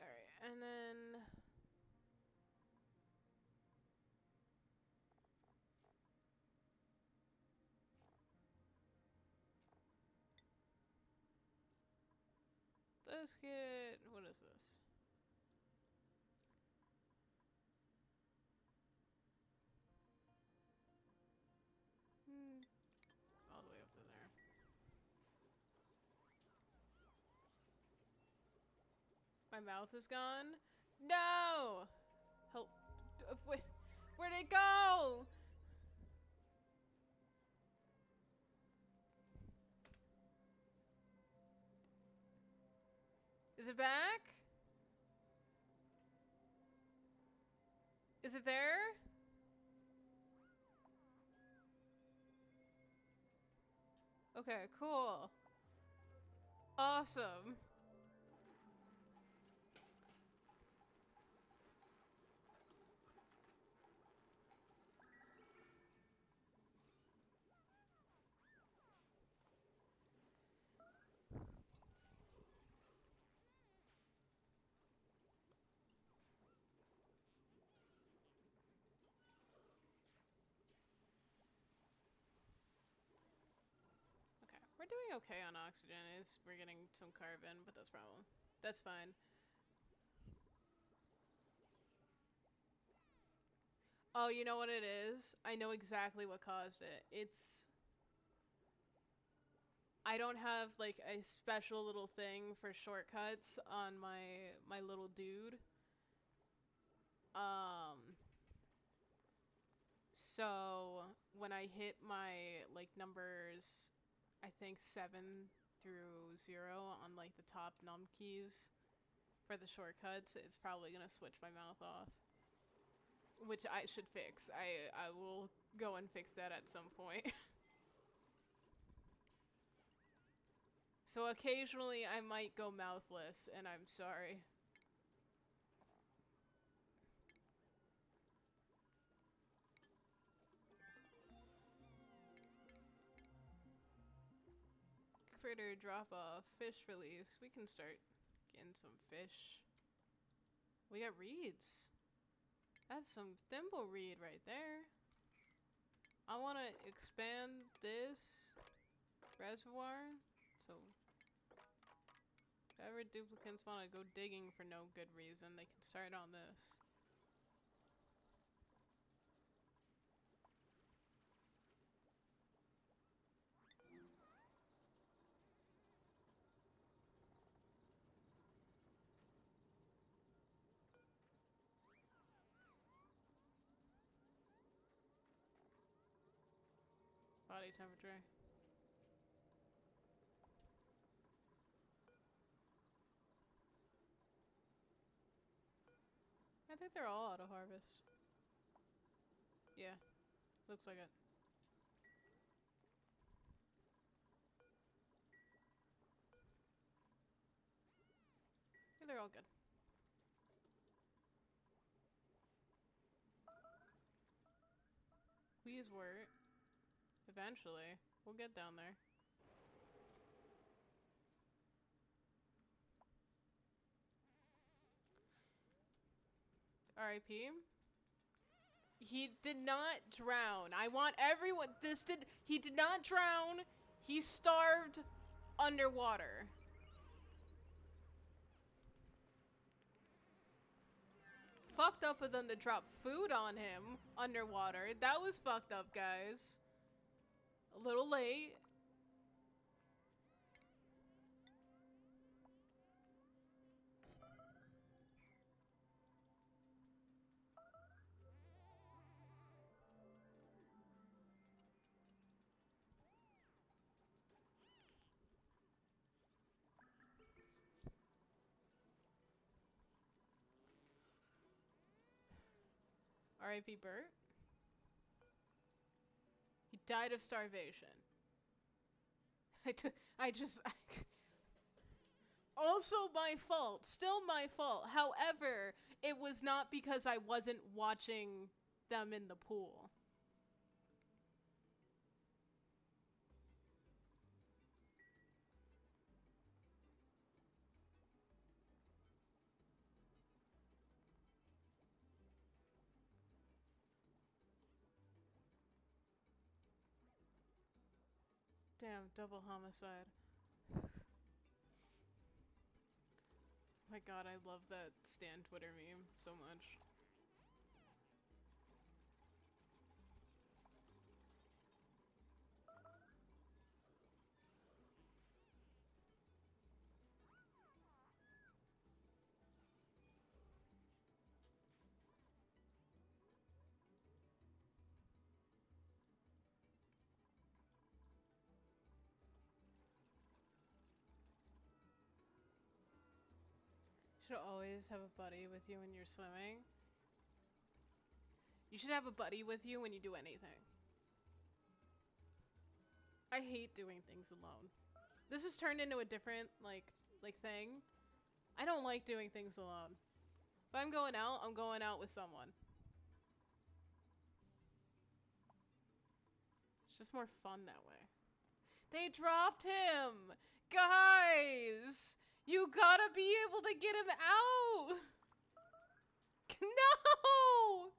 Alright, and then... let's get... what is this? All the way up to there. My mouth is gone? No! Help. Where'd it go? Is it back? Is it there? Okay, cool. Awesome. Okay, we're doing okay on oxygen. We're getting some carbon, but that's problem. That's fine. Oh, you know what it is? I know exactly what caused it. I don't have like a special little thing for shortcuts on my little dude. Um so when I hit my like numbers I think 7 through 0 on like the top num keys for the shortcuts, it's probably gonna switch my mouth off. Which I should fix. I will go and fix that at some point. So occasionally I might go mouthless, and I'm sorry. Critter drop off, fish release. We can start getting some fish. We got reeds. That's some thimble reed right there. I want to expand this reservoir, so if ever duplicants want to go digging for no good reason, they can start on this. body temperature. I think they're all auto harvest. Yeah, looks like it. Yeah, they're all good. Please work. Eventually. We'll get down there. R.I.P. He did not drown. I want everyone. He did not drown. He starved underwater. Fucked up for them to drop food on him underwater. That was fucked up, guys. A little late. R.I.P. Bert. He died of starvation. I just... Also my fault. Still my fault. However, it was not because I wasn't watching them in the pool. Damn, double homicide. My god, I love that Stan Twitter meme so much. You should always have a buddy with you when you're swimming. You should have a buddy with you when you do anything. I hate doing things alone. This has turned into a different, like thing. I don't like doing things alone. If I'm going out with someone. It's just more fun that way. They dropped him! Guys! You gotta be able to get him out! No!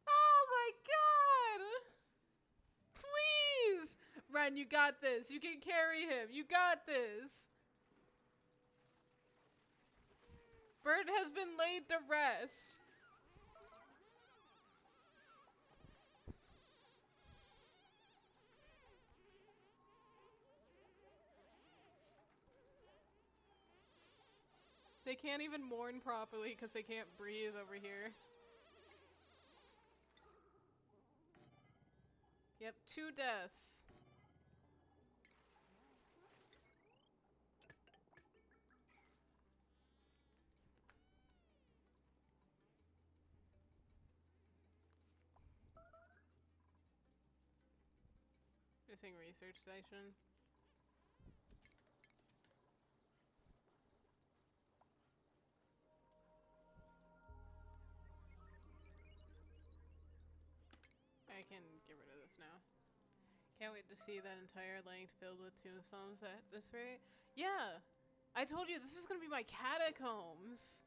Oh my god! Please! Ren, you got this. You can carry him. You got this. Bert has been laid to rest. They can't even mourn properly because they can't breathe over here. Yep, 2 deaths. Missing research station. I can get rid of this now. Can't wait to see that entire length filled with tombstones at this rate. Yeah! I told you, this is gonna be my catacombs!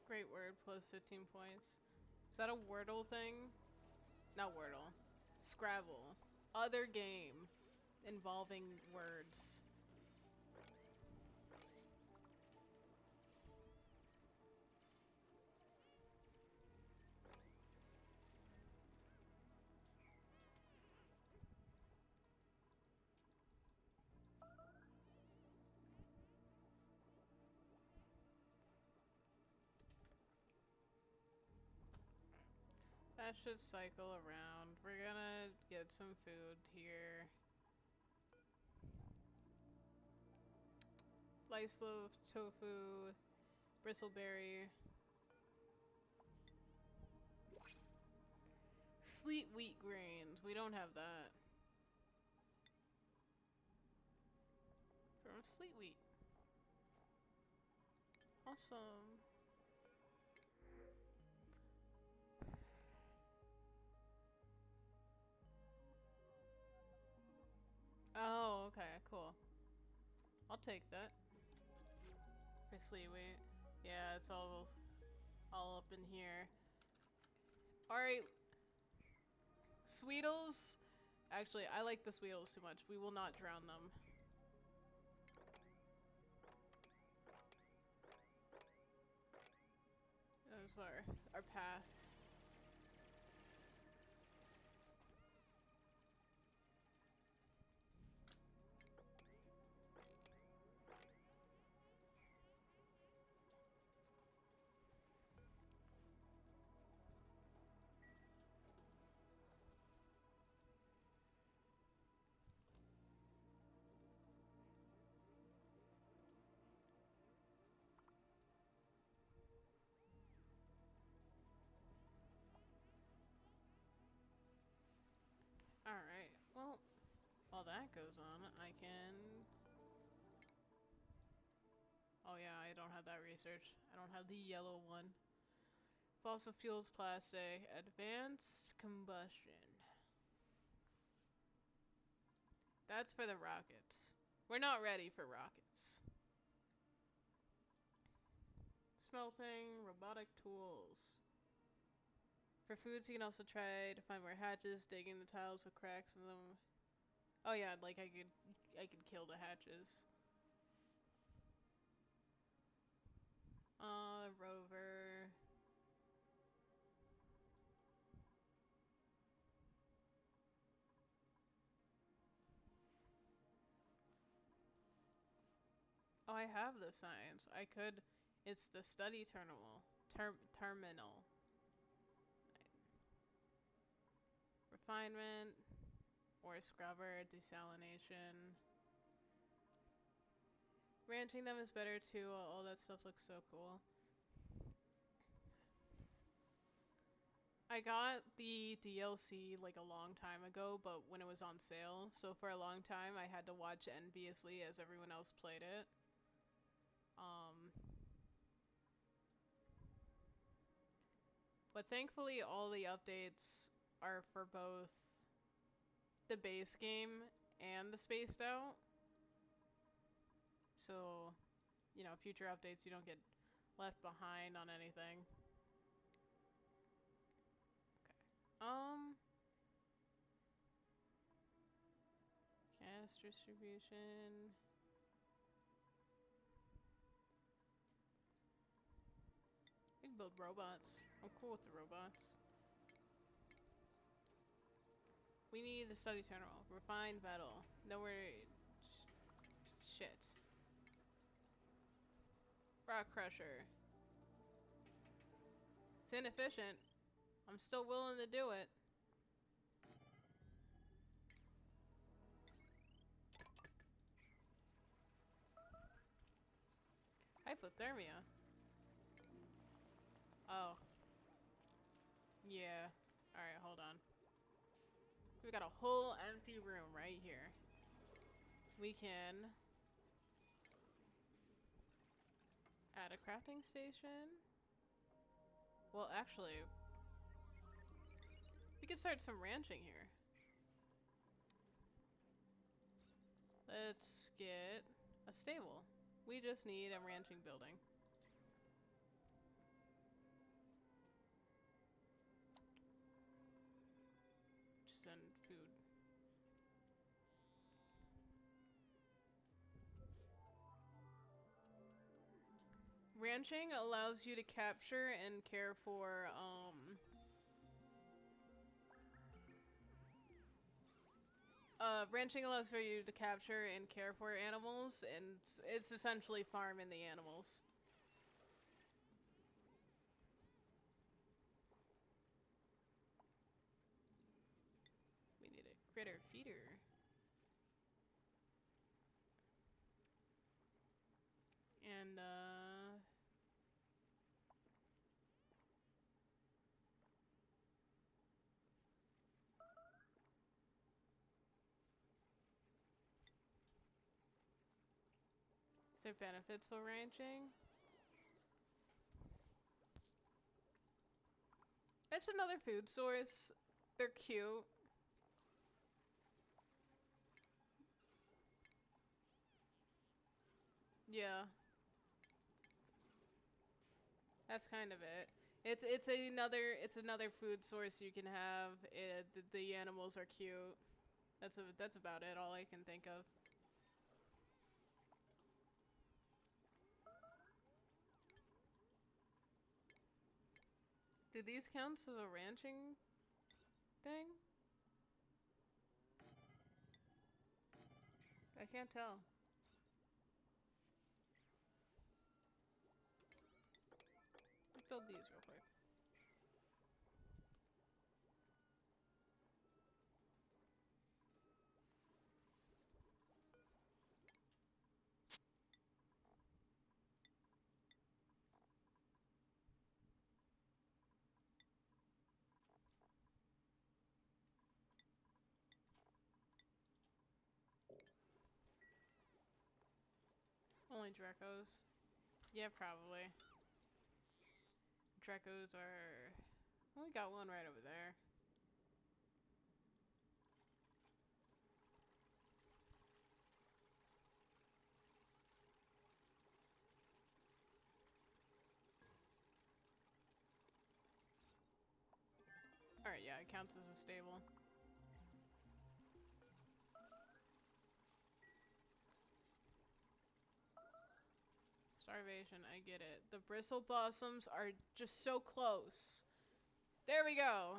Great word, plus 15 points. Is that a Wordle thing? Not Wordle. Scrabble. Other game involving words. That should cycle around. We're gonna get some food here. Sliced loaf, tofu, bristleberry. Sleet wheat grains. We don't have that. From sleet wheat. Awesome. Oh, okay, cool. I'll take that. For sleet wheat. Yeah, it's all up in here. Alright. Sweetles. Actually, I like the Sweetles too much. We will not drown them. Those are our path. Alright, well, while that goes on, I can... Oh yeah, I don't have that research. I don't have the yellow one. Fossil fuels, plastic, advanced combustion. That's for the rockets. We're not ready for rockets. Smelting, robotic tools. For foods, you can also try to find more hatches, digging the tiles with cracks in them. Oh yeah, like I could kill the hatches. Rover. Oh, I have the science. I could. It's the study terminal. Terminal. Refinement. Or scrubber. Desalination. Ranching them is better too. All that stuff looks so cool. I got the DLC like a long time ago, but when it was on sale, so for a long time I had to watch enviously as everyone else played it. But thankfully all the updates are for both the base game and the spaced out. So, you know, future updates you don't get left behind on anything. Okay. Gas distribution. We can build robots. I'm cool with the robots. We need the study terminal. Refined metal. Nowhere. Shit. Rock crusher. It's inefficient. I'm still willing to do it. Hypothermia. Oh. Yeah. Alright, hold on. We got a whole empty room right here. We can add a crafting station. Well, actually, we could start some ranching here. Let's get a stable. We just need a ranching building. Just send food. Ranching allows you to capture and care for, ranching allows for you to capture and care for animals, and it's essentially farming the animals. Is there benefits for ranching? It's another food source. They're cute. Yeah, that's kind of it. It's another food source you can have. The animals are cute. That's about it. All I can think of. Do these count as a ranching thing? I can't tell. I filled these real quick. Only Drecos. Yeah, probably. Drecos are... Well, we got one right over there. Alright, yeah, it counts as a stable. Starvation, I get it. The bristle blossoms are just so close. There we go.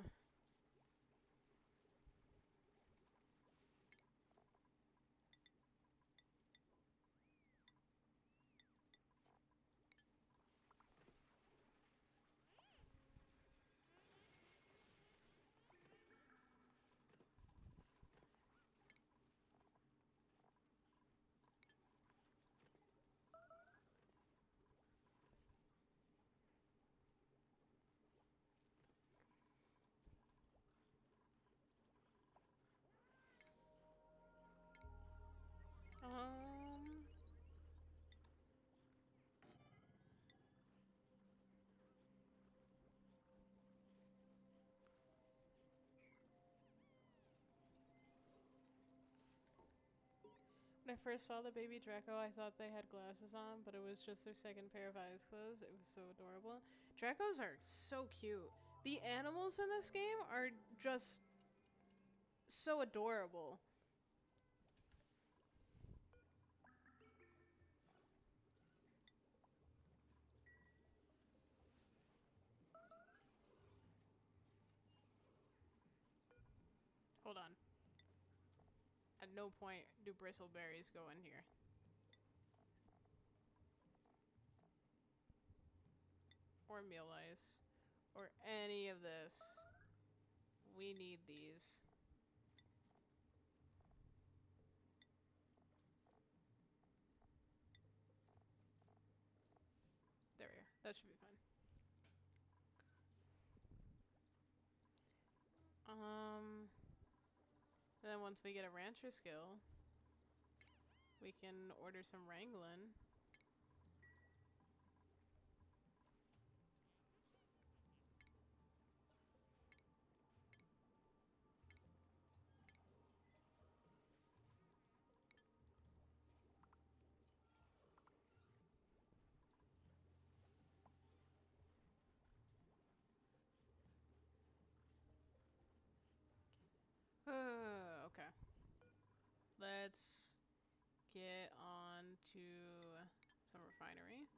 Um... When I first saw the baby Draco, I thought they had glasses on, but it was just their second pair of eyes closed. It was so adorable. Dracos are so cute. The animals in this game are just so adorable. Hold on. At no point do bristleberries go in here. Or meal ice. Or any of this. We need these. There we are. That should be fine. Then once we get a rancher skill, we can order some wrangling. Okay. Let's get on to some refinery.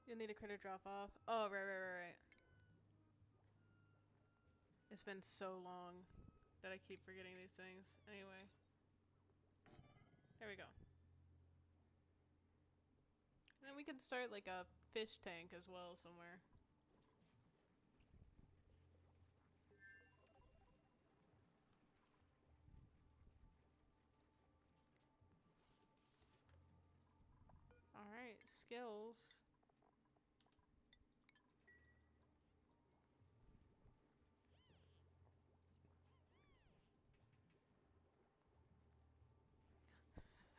You'll need a critter drop off. Oh, right. It's been so long that I keep forgetting these things. Anyway. There we go. And then we can start like a fish tank as well somewhere. Alright, skills.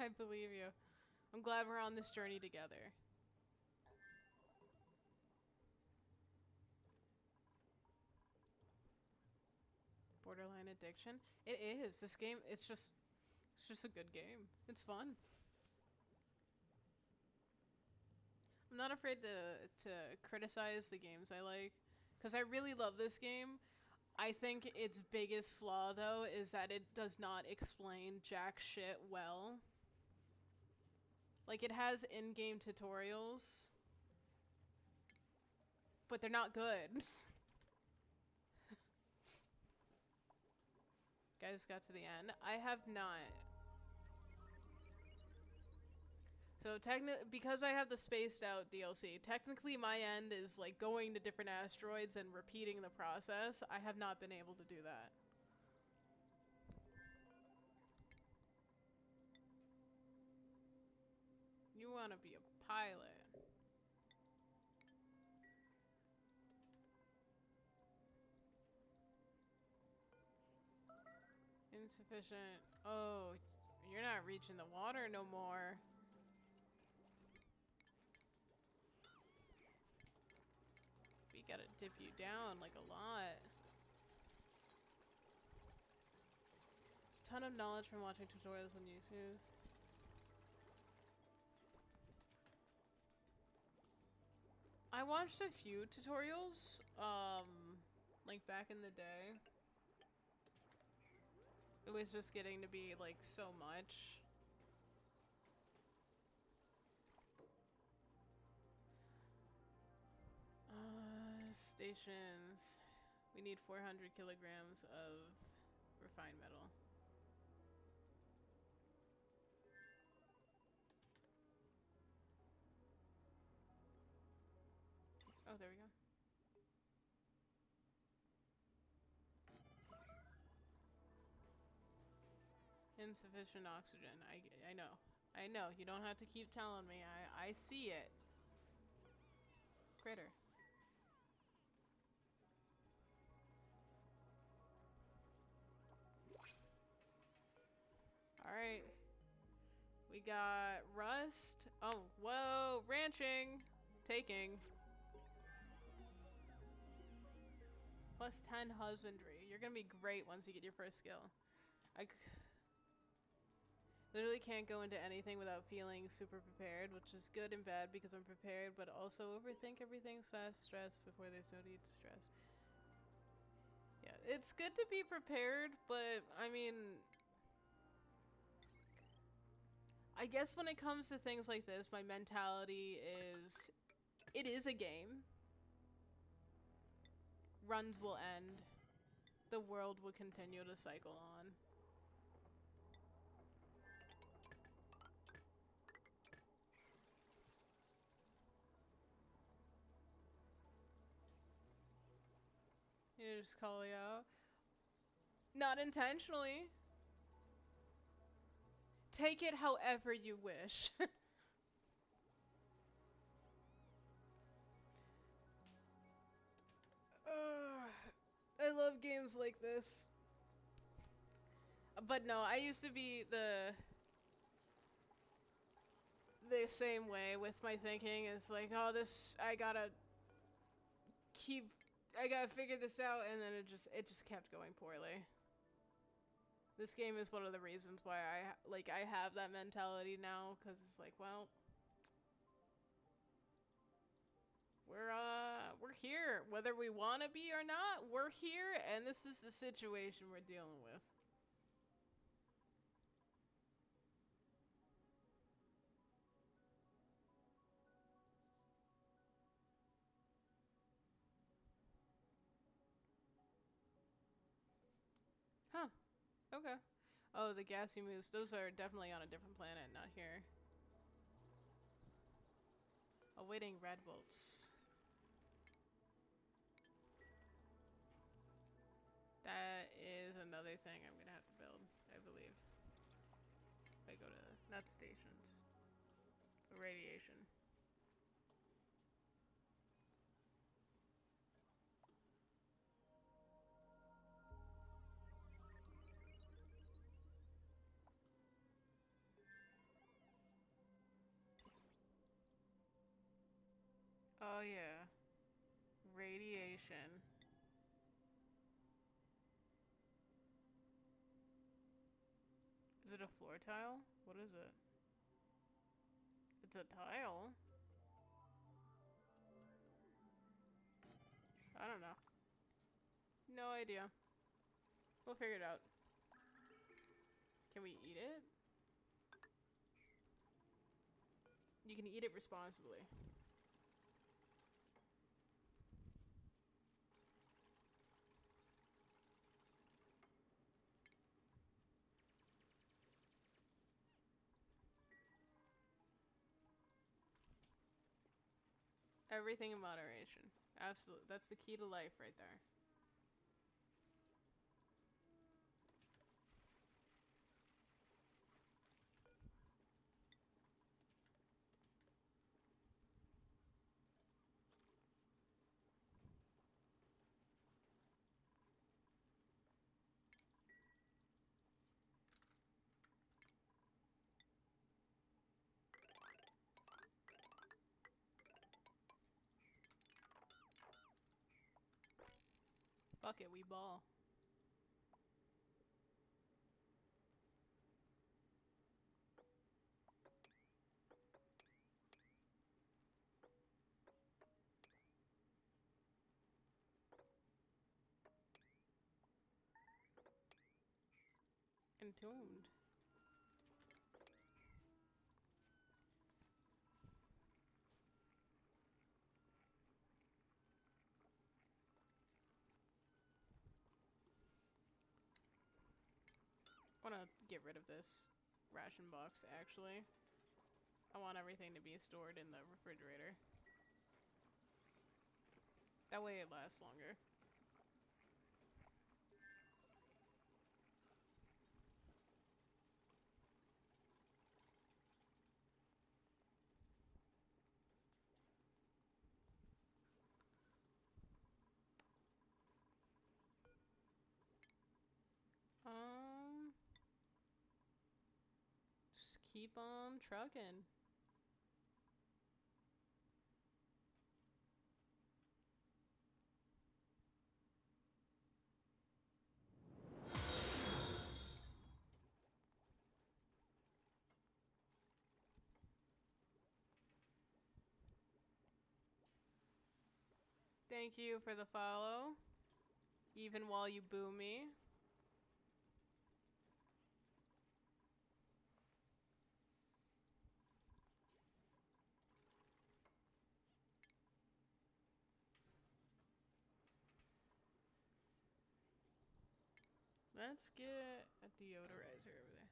I believe you. I'm glad we're on this journey together. Borderline addiction? It is. This game, it's just a good game. It's fun. I'm not afraid to criticize the games I like, because I really love this game. I think its biggest flaw, though, is that it does not explain jack shit well. Like, it has in-game tutorials, but they're not good. Guys got to the end. I have not. So because I have the spaced out DLC, technically my end is like going to different asteroids and repeating the process. I have not been able to do that. You want to be a pilot. Insufficient. Oh, you're not reaching the water no more. We gotta dip you down like a lot. Ton of knowledge from watching tutorials on YouTube. I watched a few tutorials, like back in the day. It was just getting to be like so much. Stations. We need 400 kilograms of refined metal. Oh, there we go. Insufficient oxygen. I know. I know. You don't have to keep telling me. I see it. Critter. Alright. We got rust. Oh, whoa. Ranching. Taking. Plus 10 husbandry. You're gonna be great once you get your first skill. I literally can't go into anything without feeling super prepared, which is good and bad because I'm prepared, but also overthink everything, stress before there's no need to stress. Yeah, it's good to be prepared, but I mean, I guess when it comes to things like this, my mentality is, it is a game. Runs will end. The world will continue to cycle on. You just call you out. Not intentionally. Take it however you wish. I love games like this. But no, I used to be the same way with my thinking. It's like, oh, this, I gotta figure this out, and then it just kept going poorly. This game is one of the reasons why I have that mentality now, because it's like, well, we're here. Whether we want to be or not, we're here, and this is the situation we're dealing with. Huh. Okay. Oh, the gassy moves. Those are definitely on a different planet, not here. Awaiting red bolts. That is another thing I'm gonna have to build, I believe. If I go to, not stations, radiation. yeah. Radiation. Is it a floor tile? What is it? It's a tile? I don't know. No idea. We'll figure it out. Can we eat it? You can eat it responsibly. Everything in moderation. Absolutely. That's the key to life right there. Fuck it, we ball. Entombed. I want to get rid of this ration box, actually. I want everything to be stored in the refrigerator. That way it lasts longer. Just keep on trucking. Thank you for the follow. Even while you boo me. Let's get a deodorizer over there.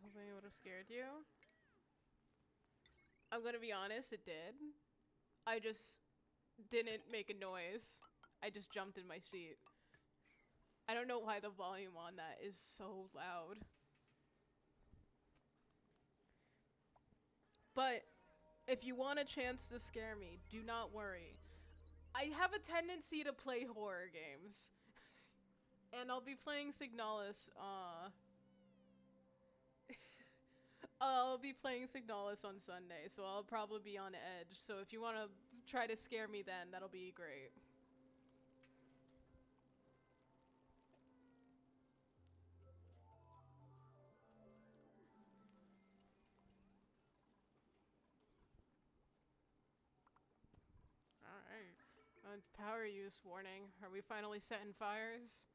Hoping it would have scared you. I'm gonna be honest, it did. I just didn't make a noise. I just jumped in my seat. I don't know why the volume on that is so loud. But if you want a chance to scare me, do not worry. I have a tendency to play horror games. And I'll be playing Signalis, I'll be playing Signalis on Sunday, so I'll probably be on edge. So if you want to try to scare me then, that'll be great. Alright. Power use warning. Are we finally setting fires?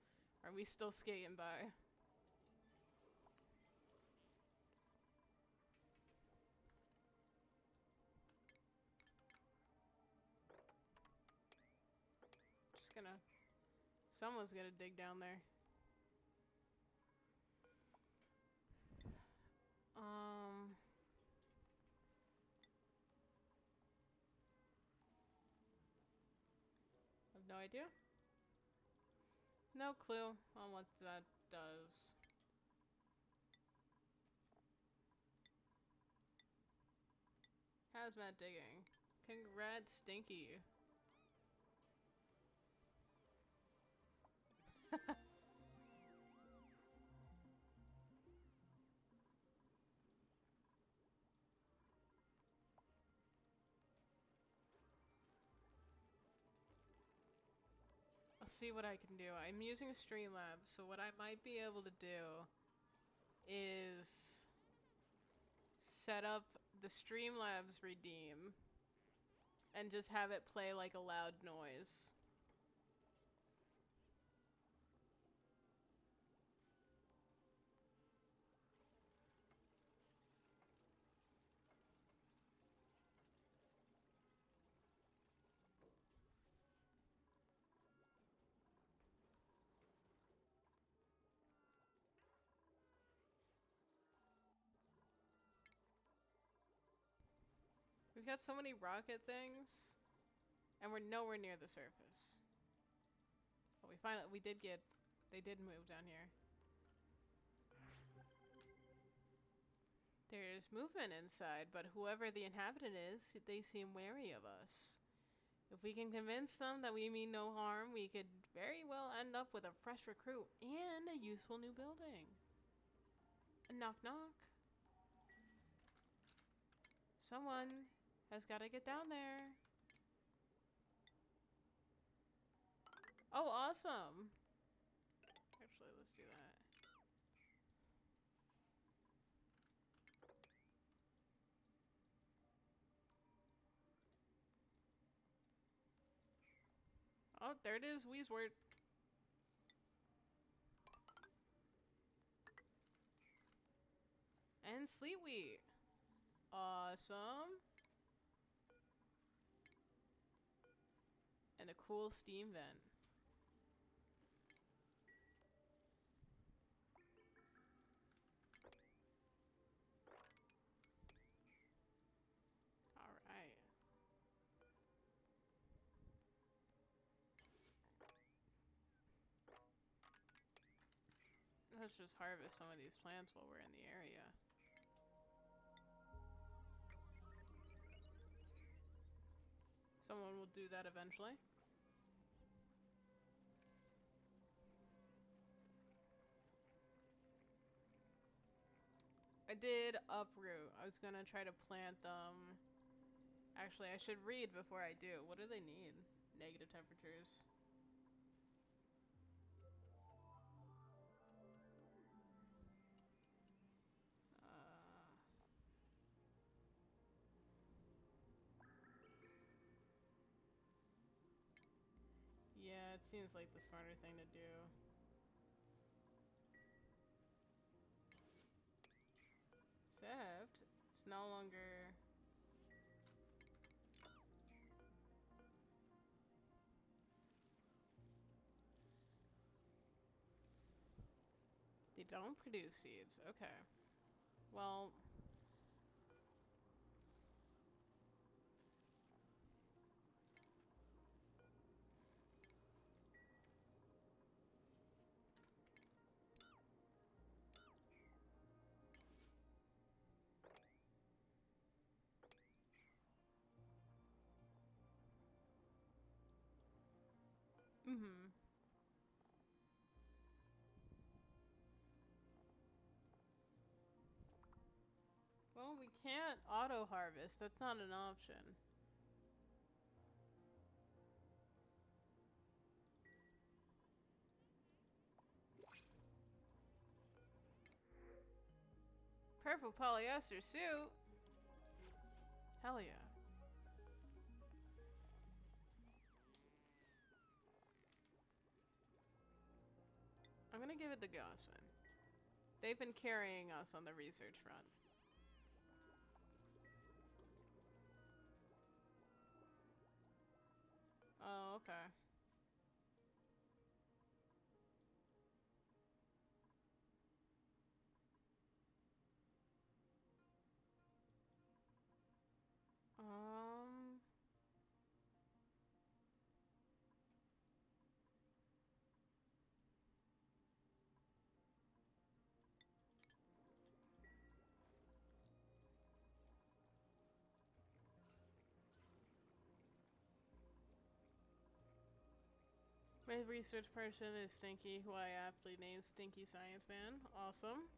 Are we still skating by? Just gonna... Someone's gonna dig down there. I've no idea. No clue on what that does. Hazmat digging. Congrats, Stinky. see what I can do. I'm using Streamlabs, so what I might be able to do is set up the Streamlabs redeem and just have it play like a loud noise. We've got so many rocket things, and we're nowhere near the surface. But they did move down here. There's movement inside, but whoever the inhabitant is, they seem wary of us. If we can convince them that we mean no harm, we could very well end up with a fresh recruit and a useful new building. A knock knock. Someone has got to get down there. Oh, awesome. Actually, let's do that. Oh, there it is, Weezwort. And Sleetwheat. Awesome. And a cool steam vent. Alright. Let's just harvest some of these plants while we're in the area. Someone will do that eventually. I did uproot. I was gonna try to plant them. Actually, I should read before I do. What do they need? Negative temperatures. Yeah, it seems like the smarter thing to do. Except, it's no longer... They don't produce seeds. Okay. Well... Mm-hmm. Well, we can't auto-harvest. That's not an option. Purple polyester suit? Hell yeah. I'm gonna give it to Gosman. They've been carrying us on the research front. Oh, okay. Um... My research person is Stinky, who I aptly named Stinky Science Man. Awesome.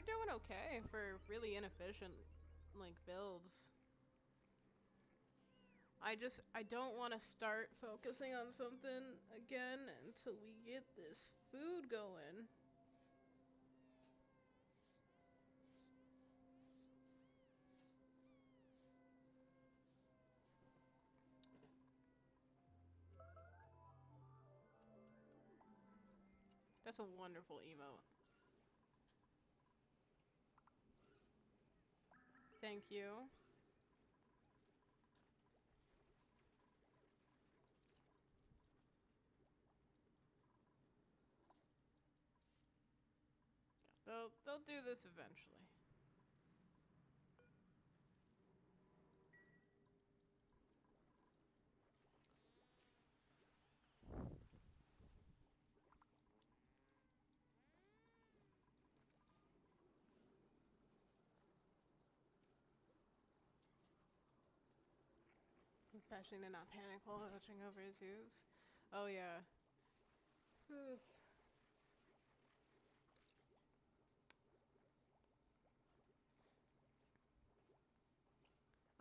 doing okay for really inefficient, like, builds. I don't want to start focusing on something again until we get this food going. That's a wonderful emote. Thank you. They'll do this eventually. Confessing to not panic while watching over his hooves. Oh yeah.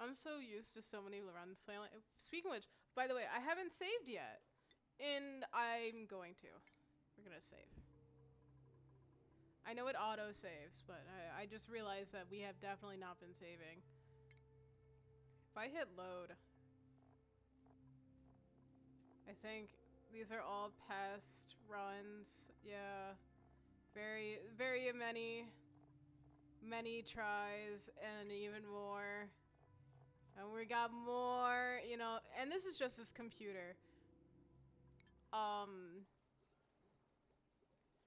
I'm so used to so many runs failing. Speaking of which, by the way, I haven't saved yet. And I'm going to. We're gonna save. I know it auto saves, but I just realized that we have definitely not been saving. If I hit load, I think these are all past runs. Yeah. Very many tries and even more. And we got more, you know, and this is just this computer. Um,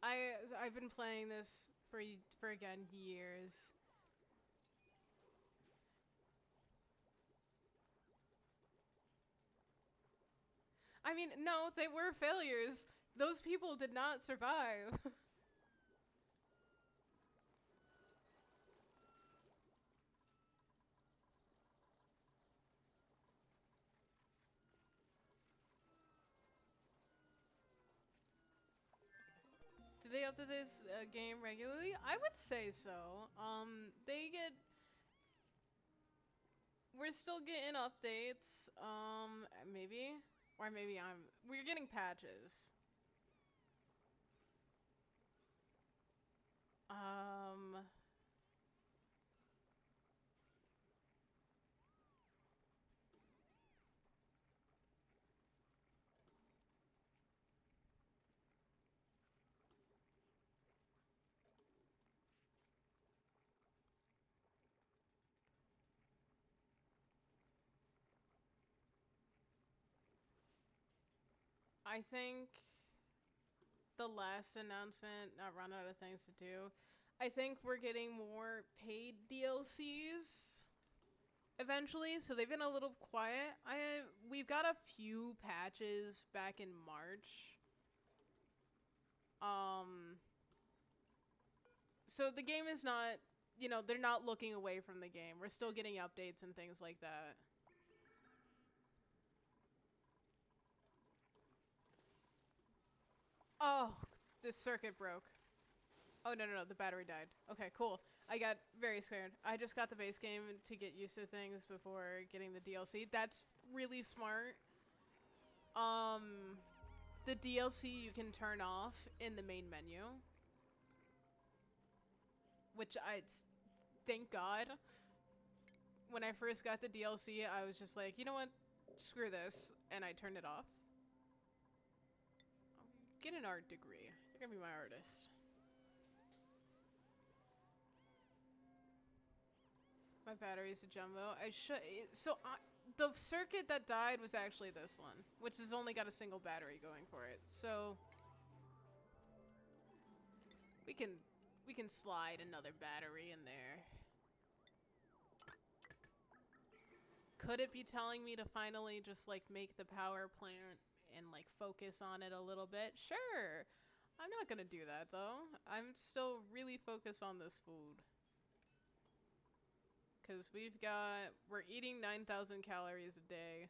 I've been playing this for again years. I mean, no, they were failures. Those people did not survive. Do they update this game regularly? I would say so. They get. We're still getting updates. Maybe, or maybe I'm. We're getting patches. Um, I think the last announcement, not run out of things to do. I think we're getting more paid DLCs eventually, so they've been a little quiet. We've got a few patches back in March. Um so the game is not, you know, they're not looking away from the game. We're still getting updates and things like that. Oh, this circuit broke. Oh, no, the battery died. Okay, cool. I got very scared. I just got the base game to get used to things before getting the DLC. That's really smart. Um, the DLC you can turn off in the main menu, which thank God. When I first got the DLC, I was just like, you know what? Screw this, and I turned it off. Get an art degree. You're gonna be my artist. My battery's a jumbo. I should. The circuit that died was actually this one, which has only got a single battery going for it. So we can we can slide another battery in there. Could it be telling me to finally just like make the power plant and like focus on it a little bit? Sure. I'm not gonna do that though. I'm still really focused on this food. Cause we're eating 9,000 calories a day.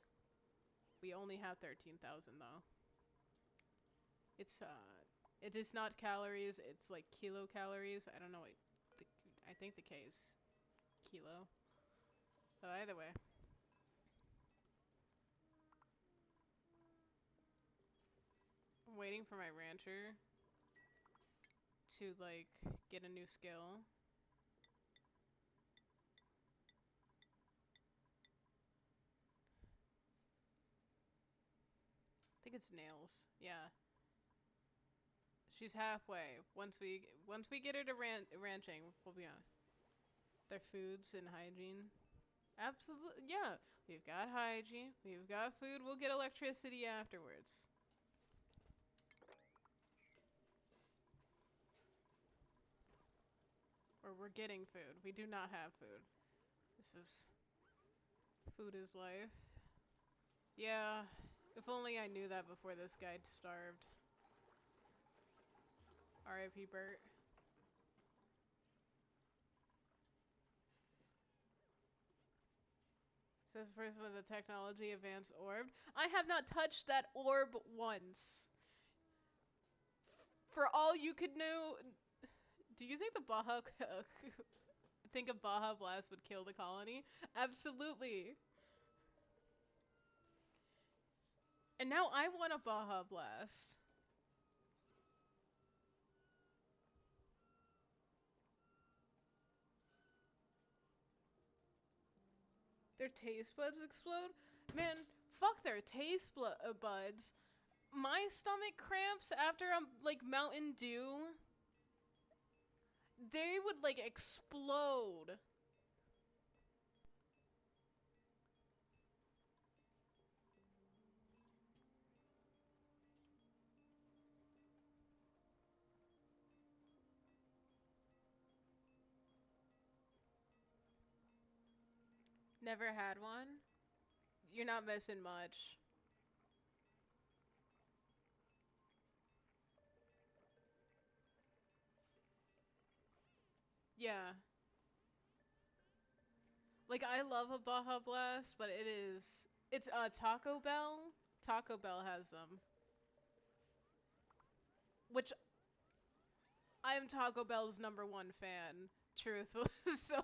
We only have 13,000 though. It's it is not calories, it's like kilocalories. I don't know what think the K is kilo. But either way. I'm waiting for my rancher to, like, get a new skill. I think it's nails. Yeah. She's halfway. Once we get her to ranching, we'll be on. Their foods and hygiene. Absolutely. Yeah. We've got hygiene. We've got food. We'll get electricity afterwards. Or we're getting food. We do not have food. This is... Food is life. Yeah. If only I knew that before this guy starved. R.I.P. Bert. Says first was a technology advanced orb. I have not touched that orb once. For all you could know, do you think the Baja think a Baja Blast would kill the colony? Absolutely. And now I want a Baja Blast. Their taste buds explode? Man, fuck their taste buds. My stomach cramps after I'm like Mountain Dew, they would like explode. Never had one? You're not missing much. Yeah. Like I love a Baja Blast, but it's Taco Bell. Taco Bell has them. Which I am Taco Bell's #1 fan, truthfully. So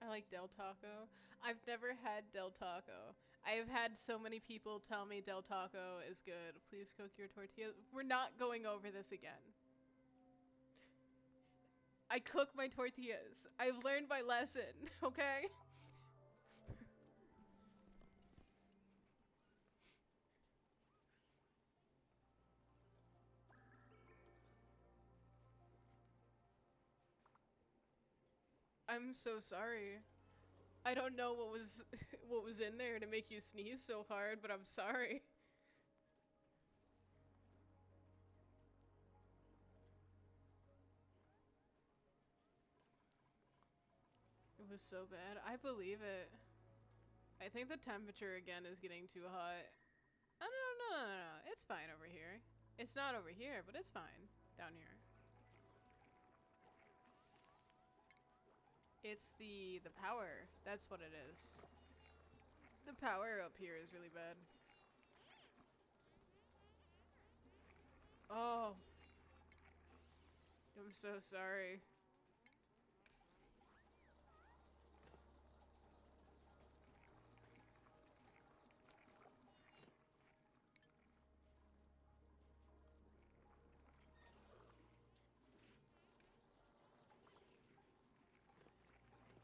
I like Del Taco. I've never had Del Taco. I've had so many people tell me Del Taco is good. Please cook your tortillas. We're not going over this again. I cook my tortillas. I've learned my lesson, okay? I'm so sorry. I don't know what was what was in there to make you sneeze so hard, but I'm sorry. It was so bad. I believe it. I think the temperature again is getting too hot. Oh, no. It's fine over here. It's not over here, but it's fine down here. It's the power. That's what it is. The power up here is really bad. Oh, I'm so sorry.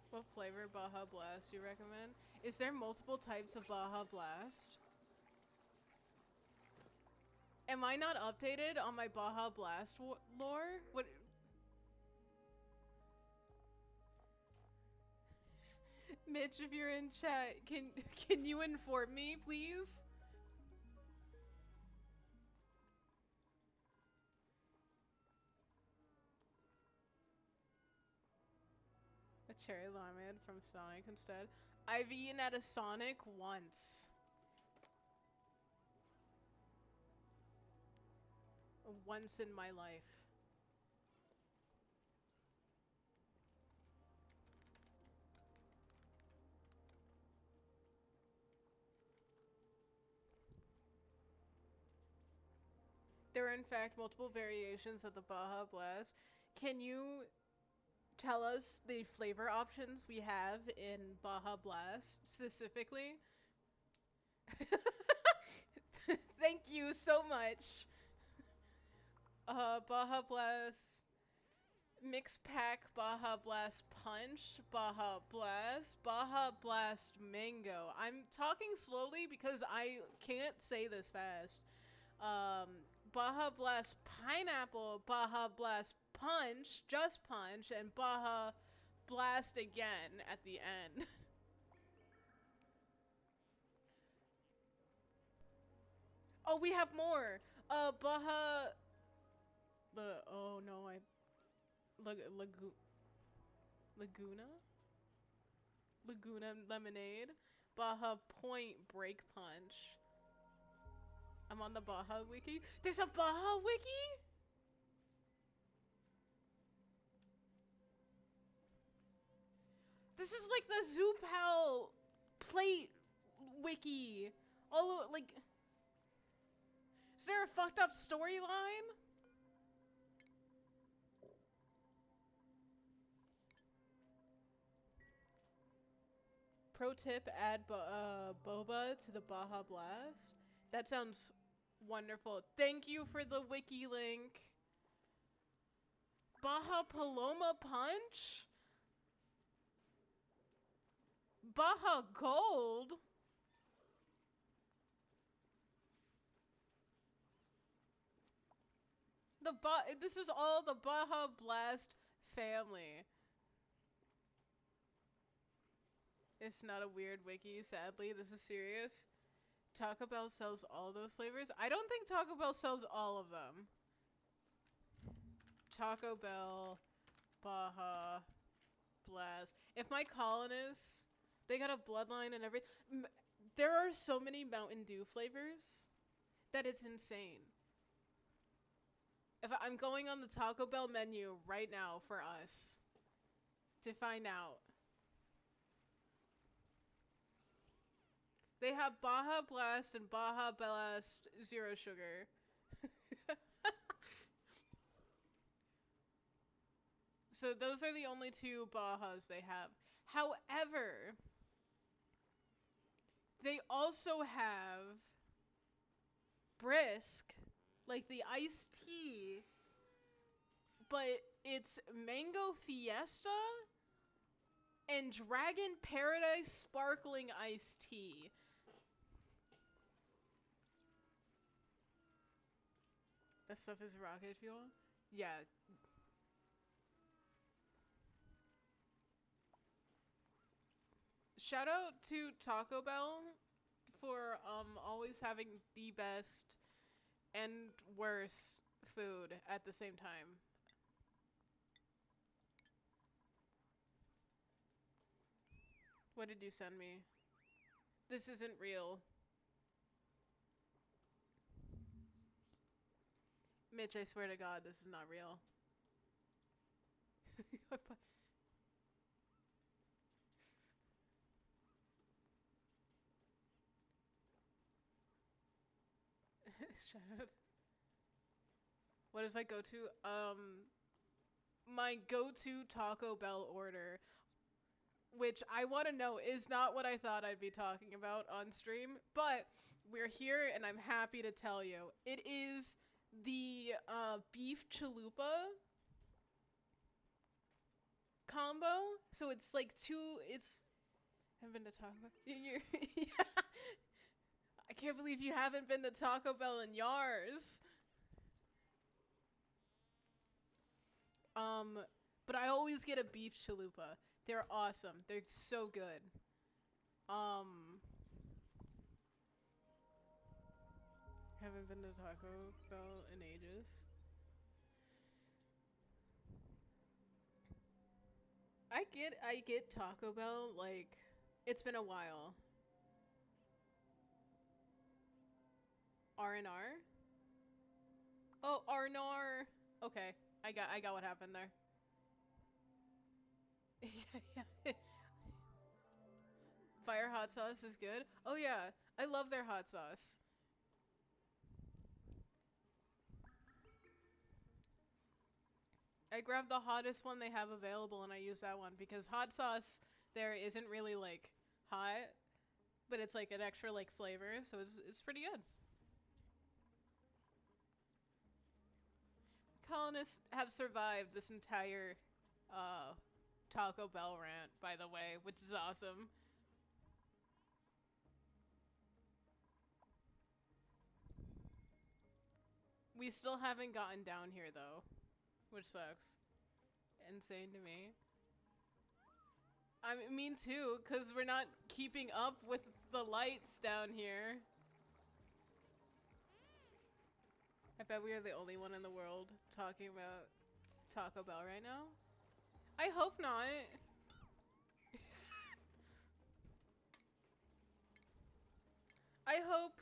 What flavor Baja Blast you recommend? Is there multiple types of Baja Blast? Am I not updated on my Baja Blast lore? What? Mitch, if you're in chat, can you inform me, please? A cherry limeade from Sonic instead. I've eaten at a Sonic once. Once in my life. There are in fact multiple variations of the Baja Blast. Can you tell us the flavor options we have in Baja Blast specifically? Thank you so much. Baja Blast Mix Pack, Baja Blast Punch, Baja Blast, Baja Blast Mango. I'm talking slowly because I can't say this fast. Baja Blast Pineapple, Baja Blast Punch, just Punch, and Baja Blast again at the end. Oh, we have more. Baja. Oh no, Laguna? Laguna Lemonade. Baja Point Break Punch. I'm on the Baja Wiki. There's a Baja Wiki? This is like the Zoopal plate wiki. All like, is there a fucked up storyline? Pro tip: add boba to the Baja Blast. That sounds wonderful. Thank you for the wiki link. Baja Paloma Punch? Baja Gold? This is all the Baja Blast family. It's not a weird wiki, sadly. This is serious. Taco Bell sells all those flavors? I don't think Taco Bell sells all of them. Taco Bell, Baja, Blast. If my colonists, they got a bloodline and everything. There are so many Mountain Dew flavors that it's insane. If I'm going on the Taco Bell menu right now for us to find out. They have Baja Blast and Baja Blast Zero Sugar. So those are the only two Bajas they have. However, they also have Brisk, like the iced tea, but it's Mango Fiesta and Dragon Paradise Sparkling Iced Tea. That stuff is rocket fuel? Yeah. Shout out to Taco Bell for always having the best and worst food at the same time. What did you send me? This isn't real. Mitch, I swear to God, this is not real. Shout out. What is my go-to? My go-to Taco Bell order, which I want to know is not what I thought I'd be talking about on stream, but we're here and I'm happy to tell you. It is the beef chalupa combo. So it's like it's I haven't been to Taco Bell. Yeah. I can't believe you haven't been to Taco Bell in Yars. Um, but I always get a beef chalupa. They're awesome. They're so good. Um, haven't been to Taco Bell in ages. I get Taco Bell, like, it's been a while. R&R? Oh, R&R. Okay, I got what happened there. Fire hot sauce is good. Oh yeah, I love their hot sauce. I grabbed the hottest one they have available and I use that one because hot sauce there isn't really like hot, but it's like an extra like flavor, so it's pretty good. Colonists have survived this entire uh Taco Bell rant, by the way, which is awesome. We still haven't gotten down here though, which sucks. Insane to me. I mean too, cause we're not keeping up with the lights down here. I bet we are the only one in the world talking about Taco Bell right now. I hope not. I hope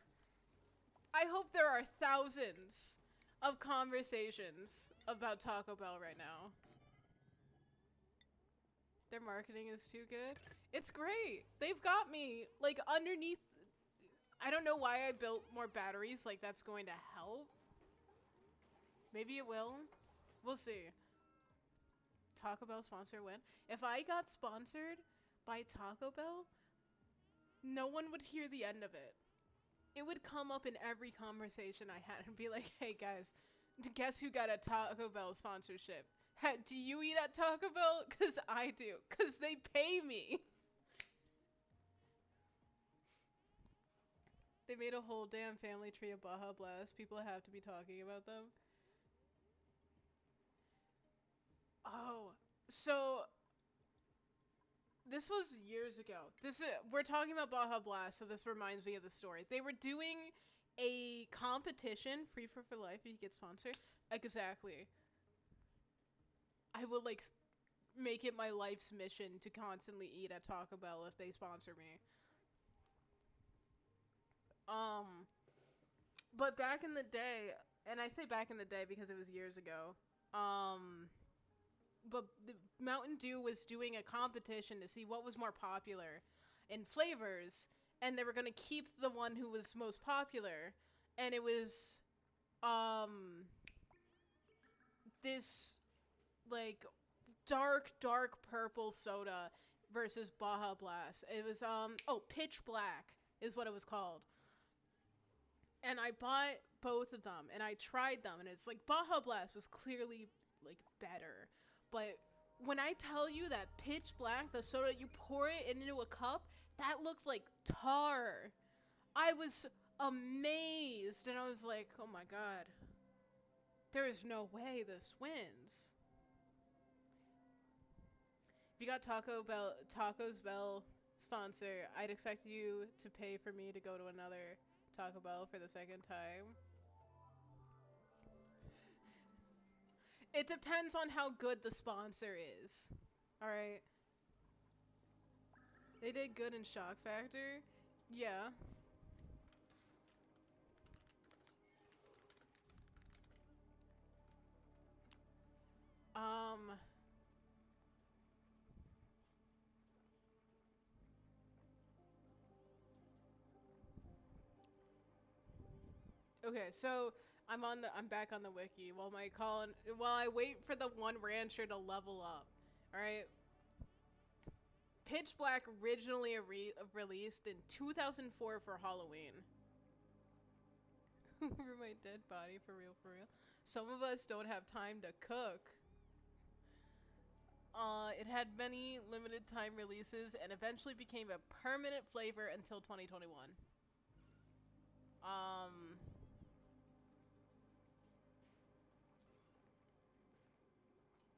I hope there are thousands of conversations about Taco Bell right now. Their marketing is too good. It's great. They've got me like underneath. I don't know why I built more batteries, like that's going to help. Maybe it will. We'll see. Taco Bell sponsor win. If I got sponsored by Taco Bell, no one would hear the end of it. It would come up in every conversation I had and be like, hey guys, guess who got a Taco Bell sponsorship? Do you eat at Taco Bell? Cause I do. Cause they pay me. They made a whole damn family tree of Baja Blast. People have to be talking about them. Oh, so this was years ago. We're talking about Baja Blast, so this reminds me of the story. They were doing a competition, Free for Life, if you get sponsored. Exactly. I will like make it my life's mission to constantly eat at Taco Bell if they sponsor me. Um, but back in the day, and I say back in the day because it was years ago. Um, but the Mountain Dew was doing a competition to see what was more popular in flavors, and they were gonna keep the one who was most popular, and it was um this like dark purple soda versus Baja Blast. It was Pitch Black is what it was called. And I bought both of them and I tried them and it's like Baja Blast was clearly like better. But when I tell you that Pitch Black, the soda, you pour it into a cup, that looked like tar. I was amazed and I was like, "Oh my god. There is no way this wins." If you got Tacos Bell sponsor, I'd expect you to pay for me to go to another Taco Bell for the second time. It depends on how good the sponsor is. Alright. They did good in Shock Factor. Yeah. Um. Okay, so I'm back on the wiki while I wait for the one rancher to level up. Alright. Pitch Black originally released in 2004 for Halloween. Over my dead body, for real, for real. Some of us don't have time to cook. It had many limited time releases and eventually became a permanent flavor until 2021. Um,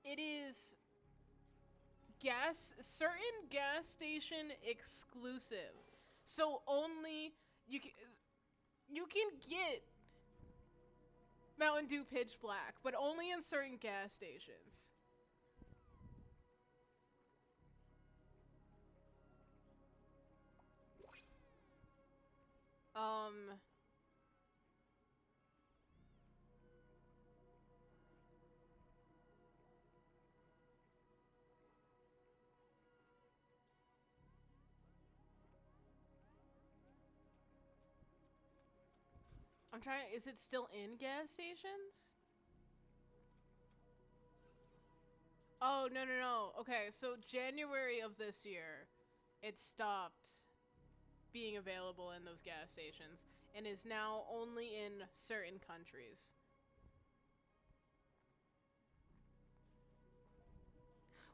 it is certain gas station exclusive. So only you can get Mountain Dew Pitch Black, but only in certain gas stations. Um, I'm trying. Is it still in gas stations? Oh, no, no, no. Okay, so January of this year, it stopped being available in those gas stations and is now only in certain countries.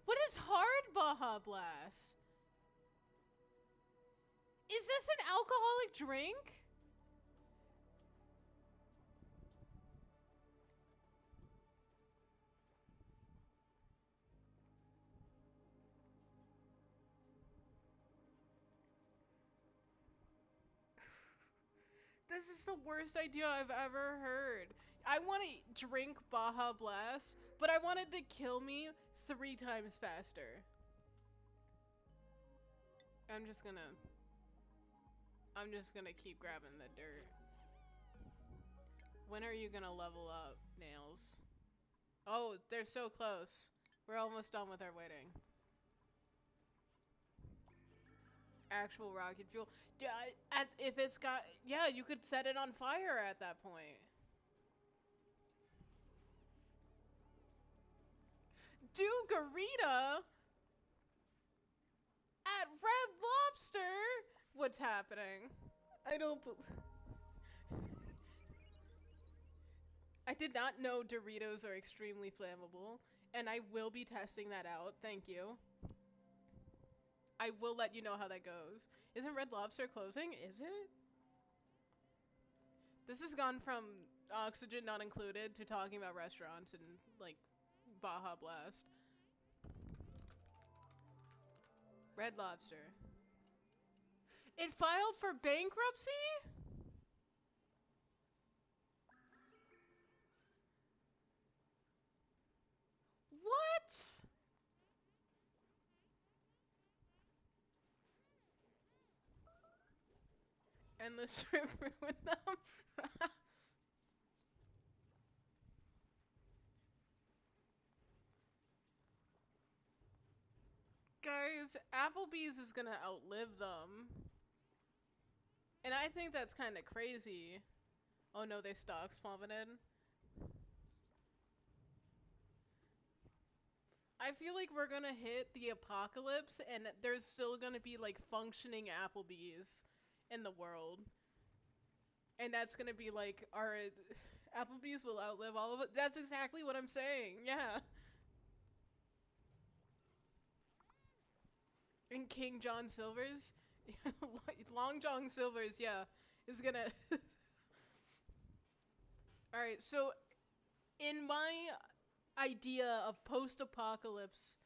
What is hard Baja Blast? Is this an alcoholic drink? This is the worst idea I've ever heard. I want to drink Baja Blast, but I want it to kill me 3 times faster. I'm just gonna... I'm just gonna keep grabbing the dirt. When are you gonna level up, Nails? Oh, they're so close. We're almost done with our waiting. Actual rocket fuel. Yeah, if it's got... Yeah, you could set it on fire at that point. Dugarita? At Red Lobster? What's happening? I don't I did not know Doritos are extremely flammable, and I will be testing that out. Thank you. I will let you know how that goes. Isn't Red Lobster closing? Is it? This has gone from oxygen not included to talking about restaurants and, like, Baja Blast. Red Lobster. It filed for bankruptcy? What? And the shrimp ruined them? Guys, Applebee's is gonna outlive them. And I think that's kind of crazy. Oh no, their stocks plummeted. I feel like we're gonna hit the apocalypse and there's still gonna be like functioning Applebee's in the world. And that's gonna be like our Applebee's will outlive all of it. That's exactly what I'm saying. Yeah. And King John Silver's, Long John Silver's, yeah, is gonna. All right, so in my idea of post-apocalypse,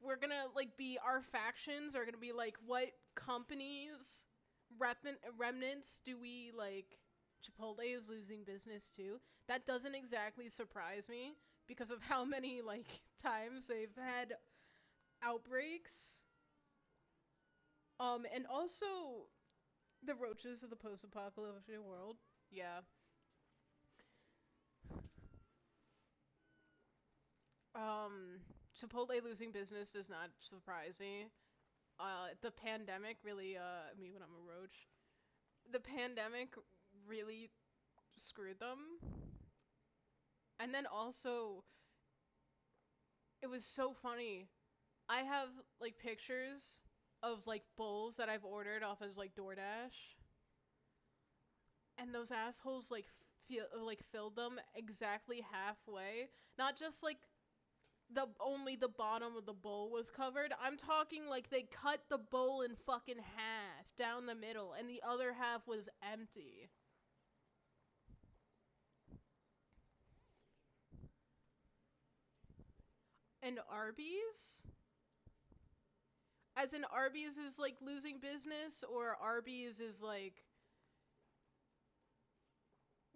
we're gonna like be our factions are gonna be like what companies remnants do we like. Chipotle is losing business too. That doesn't exactly surprise me because of how many like times they've had outbreaks. And also the roaches of the post-apocalyptic world. Yeah. Um, Chipotle losing business does not surprise me. The pandemic really, me when I'm a roach. The pandemic really screwed them. And then also, it was so funny. I have, like, pictures of, like, bowls that I've ordered off of, like, DoorDash. And those assholes, like, filled them exactly halfway. Not just, like, only the bottom of the bowl was covered. I'm talking like they cut the bowl in fucking half down the middle and the other half was empty. And Arby's? As in Arby's is like losing business or Arby's is like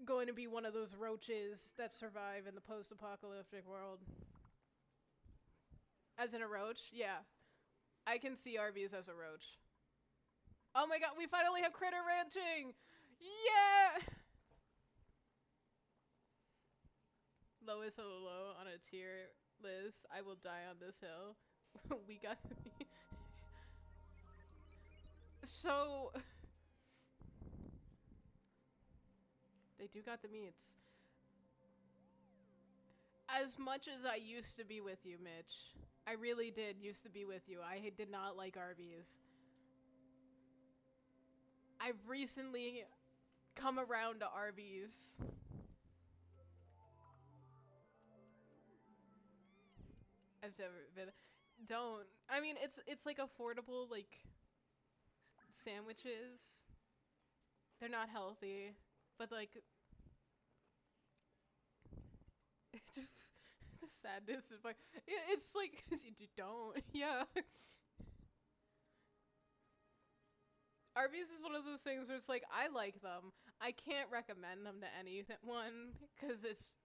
going to be one of those roaches that survive in the post-apocalyptic world? As in a roach? Yeah. I can see Arby's as a roach. Oh my god, we finally have critter ranching! Yeah! Lowest of the low on a tier list. I will die on this hill. We got the meat. So they do got the meats. As much as I used to be with you, Mitch, I really did used to be with you. I did not like Arby's. I've recently come around to Arby's. I've never been. Don't. I mean, it's like affordable like sandwiches. They're not healthy, but like the sadness of like it's like you don't. Yeah. Arby's is one of those things where it's like I like them. I can't recommend them to anyone because it's.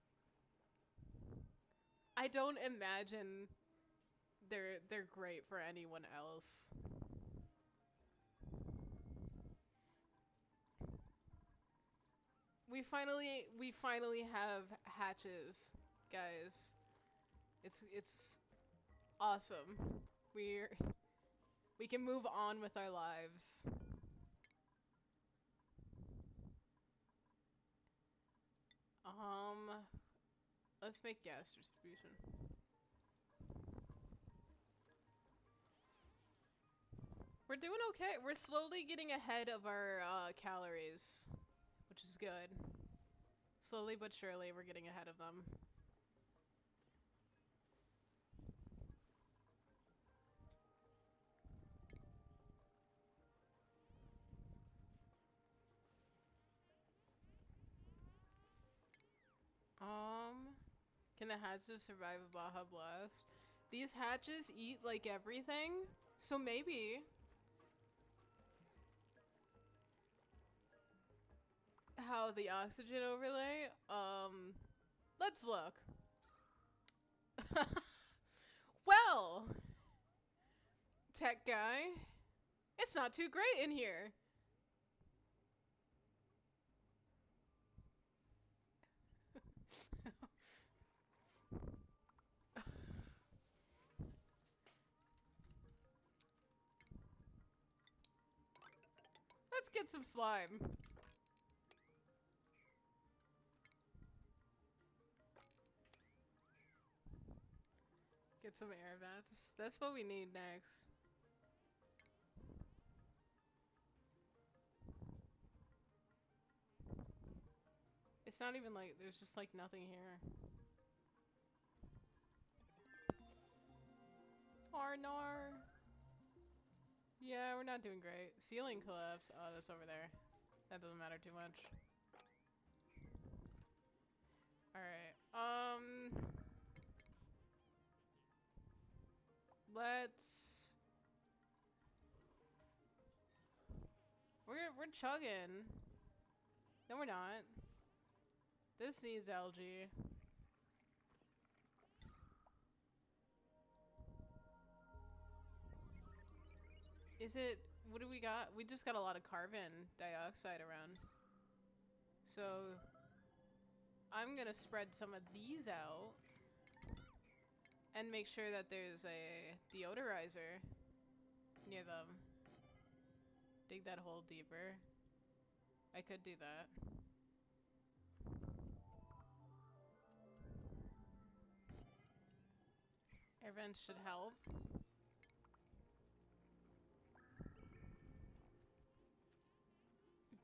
I don't imagine they're great for anyone else. We finally have hatches, guys. It's awesome. We're we can move on with our lives. Um, let's make gas distribution. We're doing okay. We're slowly getting ahead of our calories, which is good. Slowly but surely, we're getting ahead of them. Um, can the hatches survive a Baja Blast? These hatches eat like everything, so maybe. How the oxygen overlay? Let's look. Well, tech guy, it's not too great in here. Let's get some slime. Get some air vents. That's what we need next. It's not even like there's just like nothing here. Arnar. Yeah, we're not doing great. Ceiling collapse. Oh, that's over there. That doesn't matter too much. Alright. Let's. We're chugging. No, we're not. This needs algae. Is it? What do we got? We just got a lot of carbon dioxide around. So I'm gonna spread some of these out and make sure that there's a deodorizer near them. Dig that hole deeper. I could do that. Air vents should help.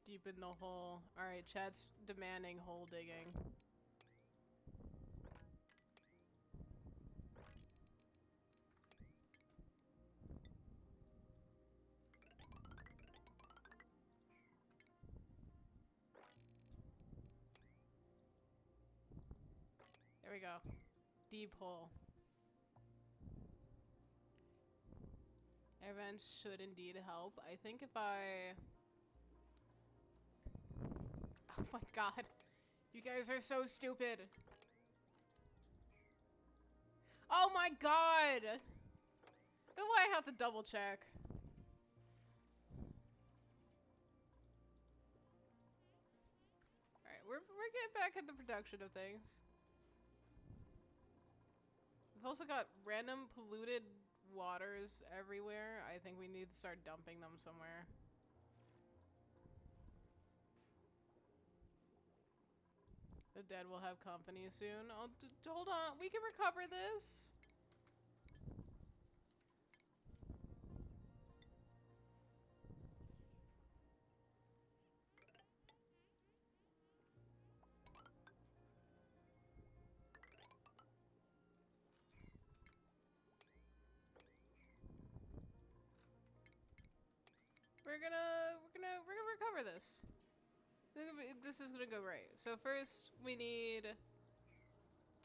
Deepen the hole. Alright, chat's demanding hole digging. There we go. Deep hole. Air vents should indeed help. I think if I... Oh my god. You guys are so stupid. Oh my god! That's why I have to double check. Alright, we're getting back at the production of things. We've also got random polluted waters everywhere. I think we need to start dumping them somewhere. The dead will have company soon. Hold on, we can recover this. we're gonna recover this. This is gonna go great. So first, we need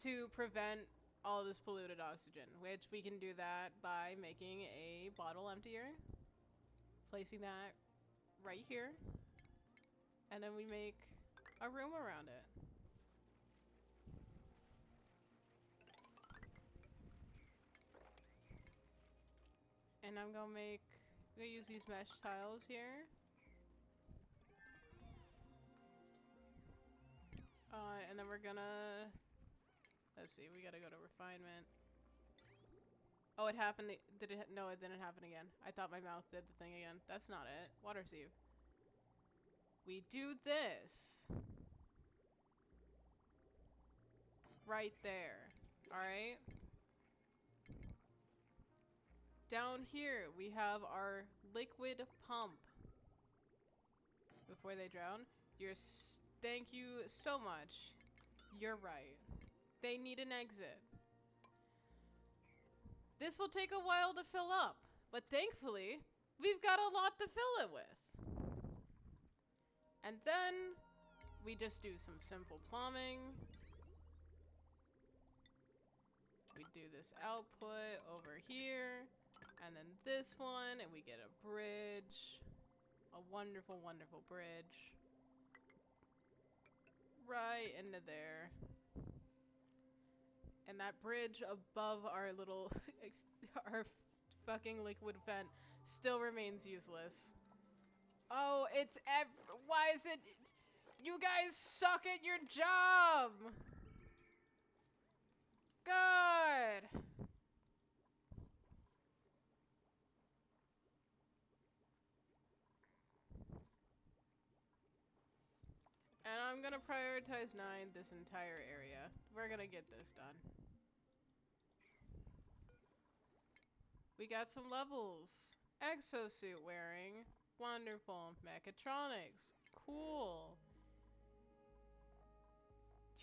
to prevent all this polluted oxygen, which we can do that by making a bottle emptier, placing that right here, and then we make a room around it. And I'm gonna use these mesh tiles here. And then we're gonna, let's see, we gotta go to refinement. Oh, it happened, did it, no, it didn't happen again. I thought my mouse did the thing again. That's not it. Water sieve. We do this. Right there. Alright? Down here, we have our liquid pump. Before they drown. Thank you so much. You're right. They need an exit. This will take a while to fill up, but thankfully, we've got a lot to fill it with. And then, we just do some simple plumbing. We do this output over here, and then this one, and we get a bridge. A wonderful, wonderful bridge. Right into there. And that bridge above our little, our fucking liquid vent still remains useless. Oh, why is it, you guys suck at your job! God! And I'm gonna prioritize 9 this entire area. We're gonna get this done. We got some levels. Exosuit wearing. Wonderful. Mechatronics. Cool.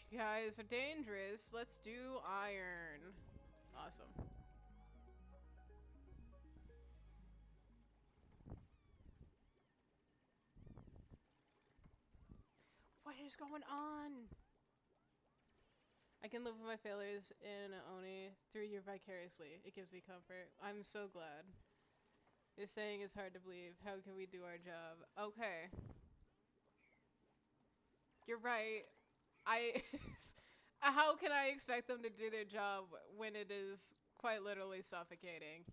You guys are dangerous. Let's do iron. Awesome. What is going on? I can live with my failures in Oni through you vicariously. It gives me comfort. I'm so glad. This saying is hard to believe. How can we do our job? Okay. You're right. How can I expect them to do their job when it is quite literally suffocating?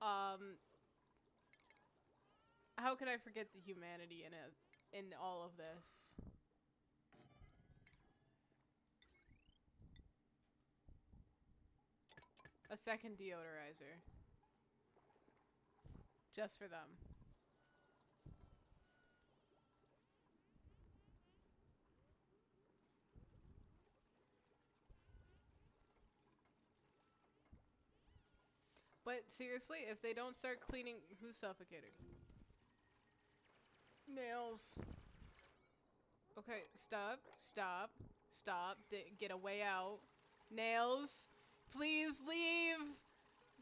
How can I forget the humanity in all of this? A second deodorizer. Just for them. But seriously, if they don't start cleaning, who's suffocating? Nails. Okay, stop, stop, stop, get a way out. Nails, please leave.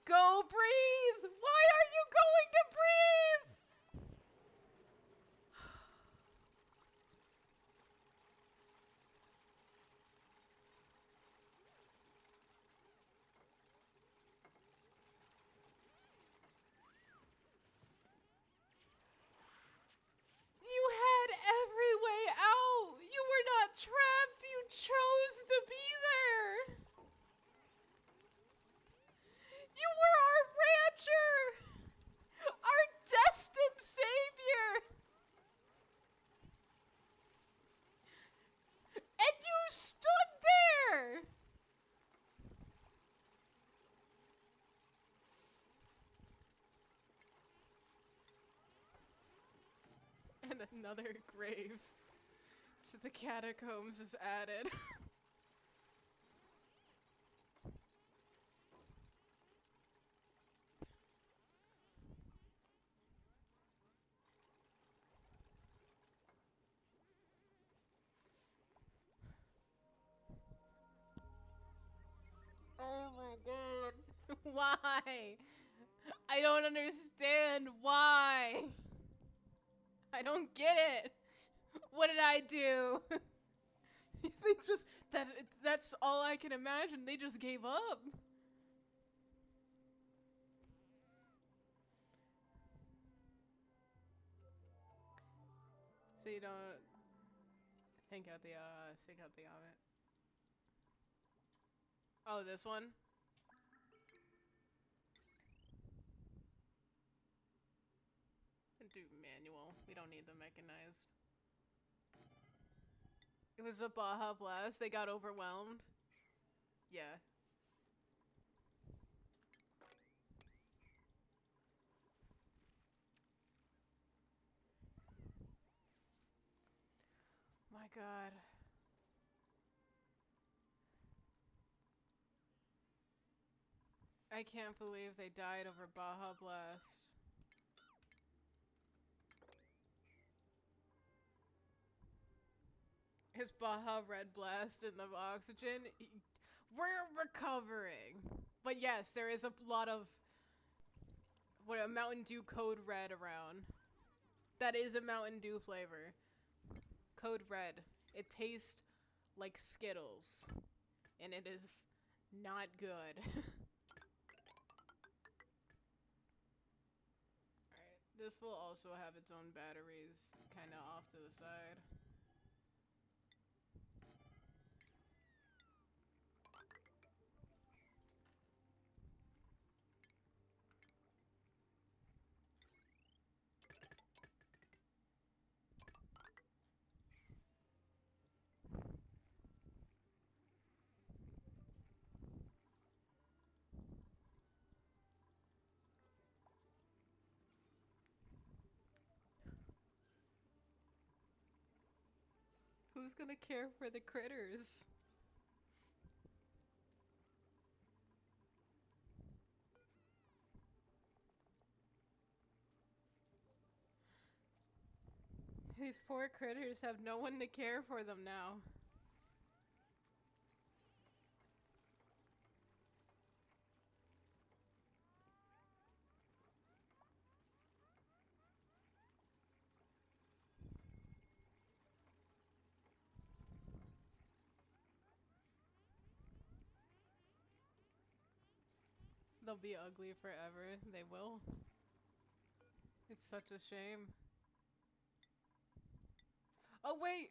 Go breathe! Why are you going to breathe? You had every way out! You were not trapped! You chose to be there! You were our rancher! Our destined savior! And you stood there! And another grave to the catacombs is added. Oh my god. Why? I don't understand why. I don't get it. What did I do? They just that's all I can imagine. They just gave up. So you don't think out the oven. Oh, this one? Do manual. We don't need the mechanized. It was a Baja Blast. They got overwhelmed. Yeah. My god. I can't believe they died over Baja Blast. His Baja Red Blast in the oxygen. We're recovering. But yes, there is a lot of what a Mountain Dew Code Red around. That is a Mountain Dew flavor. Code Red. It tastes like Skittles. And it is not good. Alright, this will also have its own batteries kind of off to the side. Who's gonna care for the critters? These poor critters have no one to care for them now. They'll be ugly forever. They will. It's such a shame. Oh wait!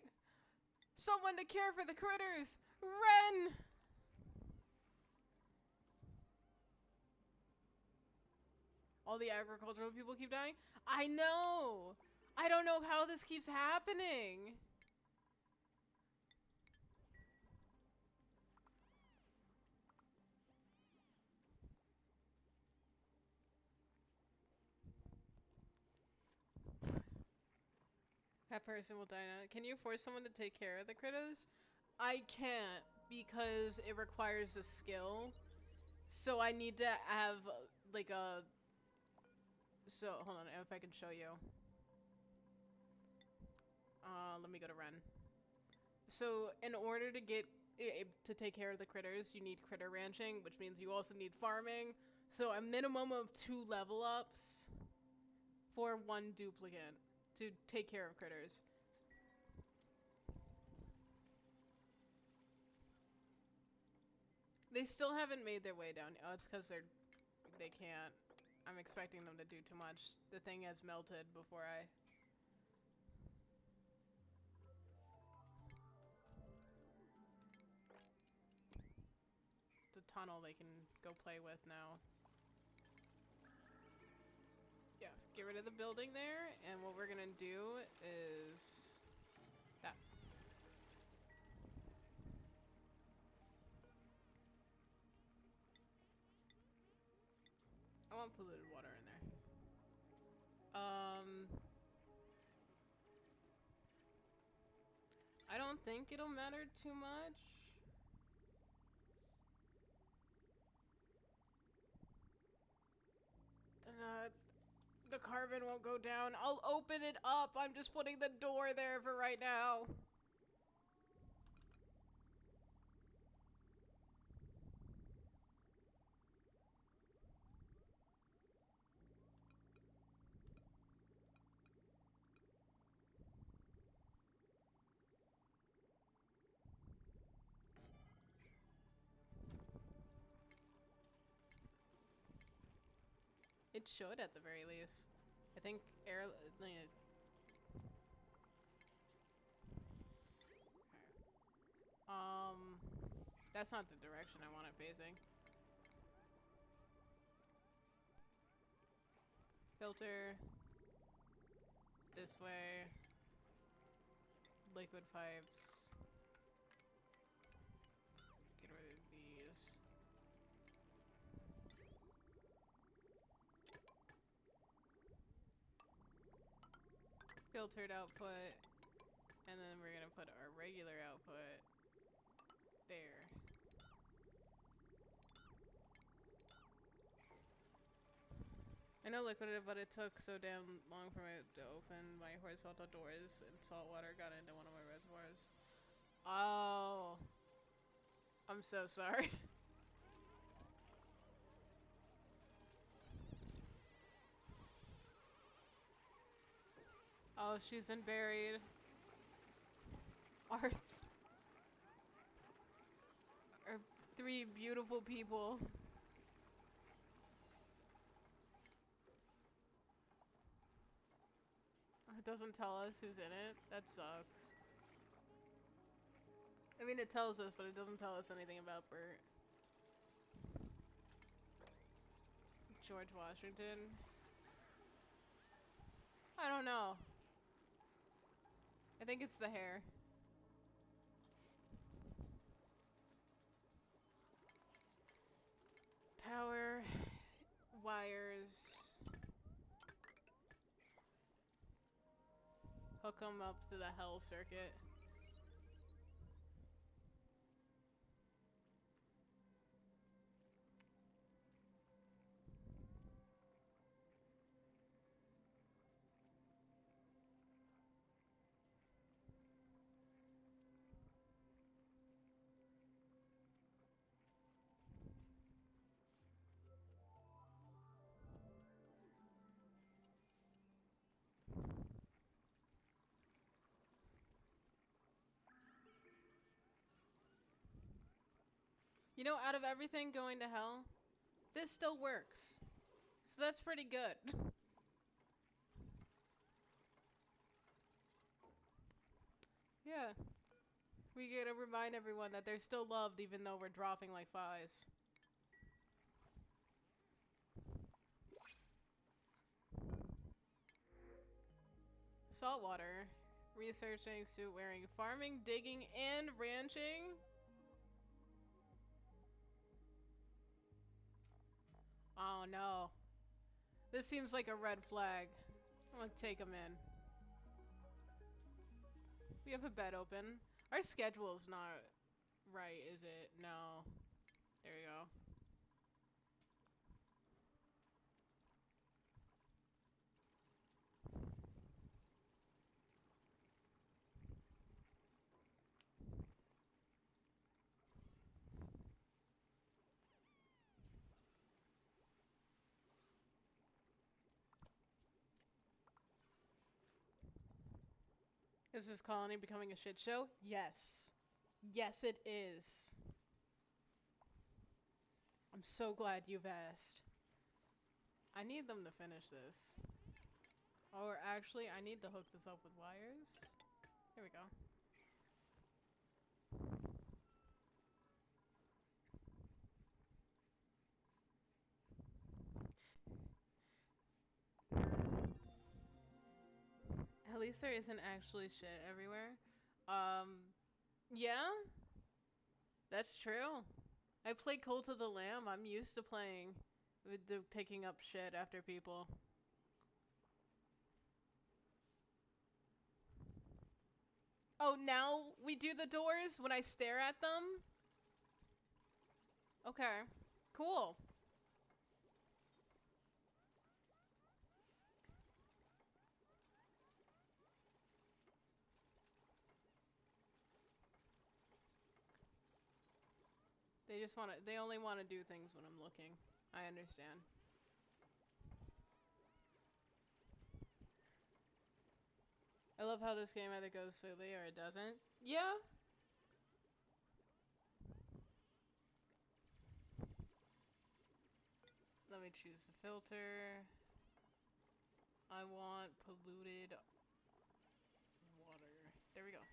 Someone to care for the critters! Ren! All the agricultural people keep dying? I know! I don't know how this keeps happening! That person will die now. Can you force someone to take care of the critters? I can't, because it requires a skill. So I need to have, like, a... So, hold on, if I can show you. Let me go to Ren. So, in order to get to take care of the critters, you need critter ranching, which means you also need farming. So, a minimum of 2 level ups for 1 duplicate to take care of critters. They still haven't made their way down. Oh, it's because they can't. I'm expecting them to do too much. The thing has melted before I... It's a tunnel they can go play with now. Yeah, get rid of the building there, and what we're gonna do is... that. I want polluted water in there. I don't think it'll matter too much. Uh, the carbon won't go down. I'll open it up. I'm just putting the door there for right now. It should at the very least. I think air. Um, that's not the direction I want it facing. Filter. This way. Liquid pipes. Get rid of these. Filtered output. And then we're gonna put our regular output there. I know liquid, but it took so damn long for me to open my horizontal doors and salt water got into one of my reservoirs. Oh. I'm so sorry. Oh, she's been buried. Our, our three beautiful people. It doesn't tell us who's in it. That sucks. I mean, it tells us, but it doesn't tell us anything about Bert. George Washington. I don't know. I think it's the hair. Power. Wires. Hook them up to the hell circuit. You know, out of everything going to hell, this still works. So that's pretty good. Yeah. We gotta remind everyone that they're still loved even though we're dropping like flies. Saltwater. Researching, suit wearing, farming, digging, and ranching? Oh no. This seems like a red flag. I'm gonna take him in. We have a bed open. Our schedule's not right, is it? No. There we go. Is this colony becoming a shit show? Yes. Yes, it is. I'm so glad you've asked. I need them to finish this. Or actually, I need to hook this up with wires. Here we go. At least there isn't actually shit everywhere. Yeah, that's true. I play Cult of the Lamb. I'm used to playing with the picking up shit after people. Oh, now we do the doors when I stare at them? Okay. Cool. They only want to do things when I'm looking. I understand. I love how this game either goes smoothly or it doesn't. Yeah. Let me choose the filter. I want polluted water. There we go.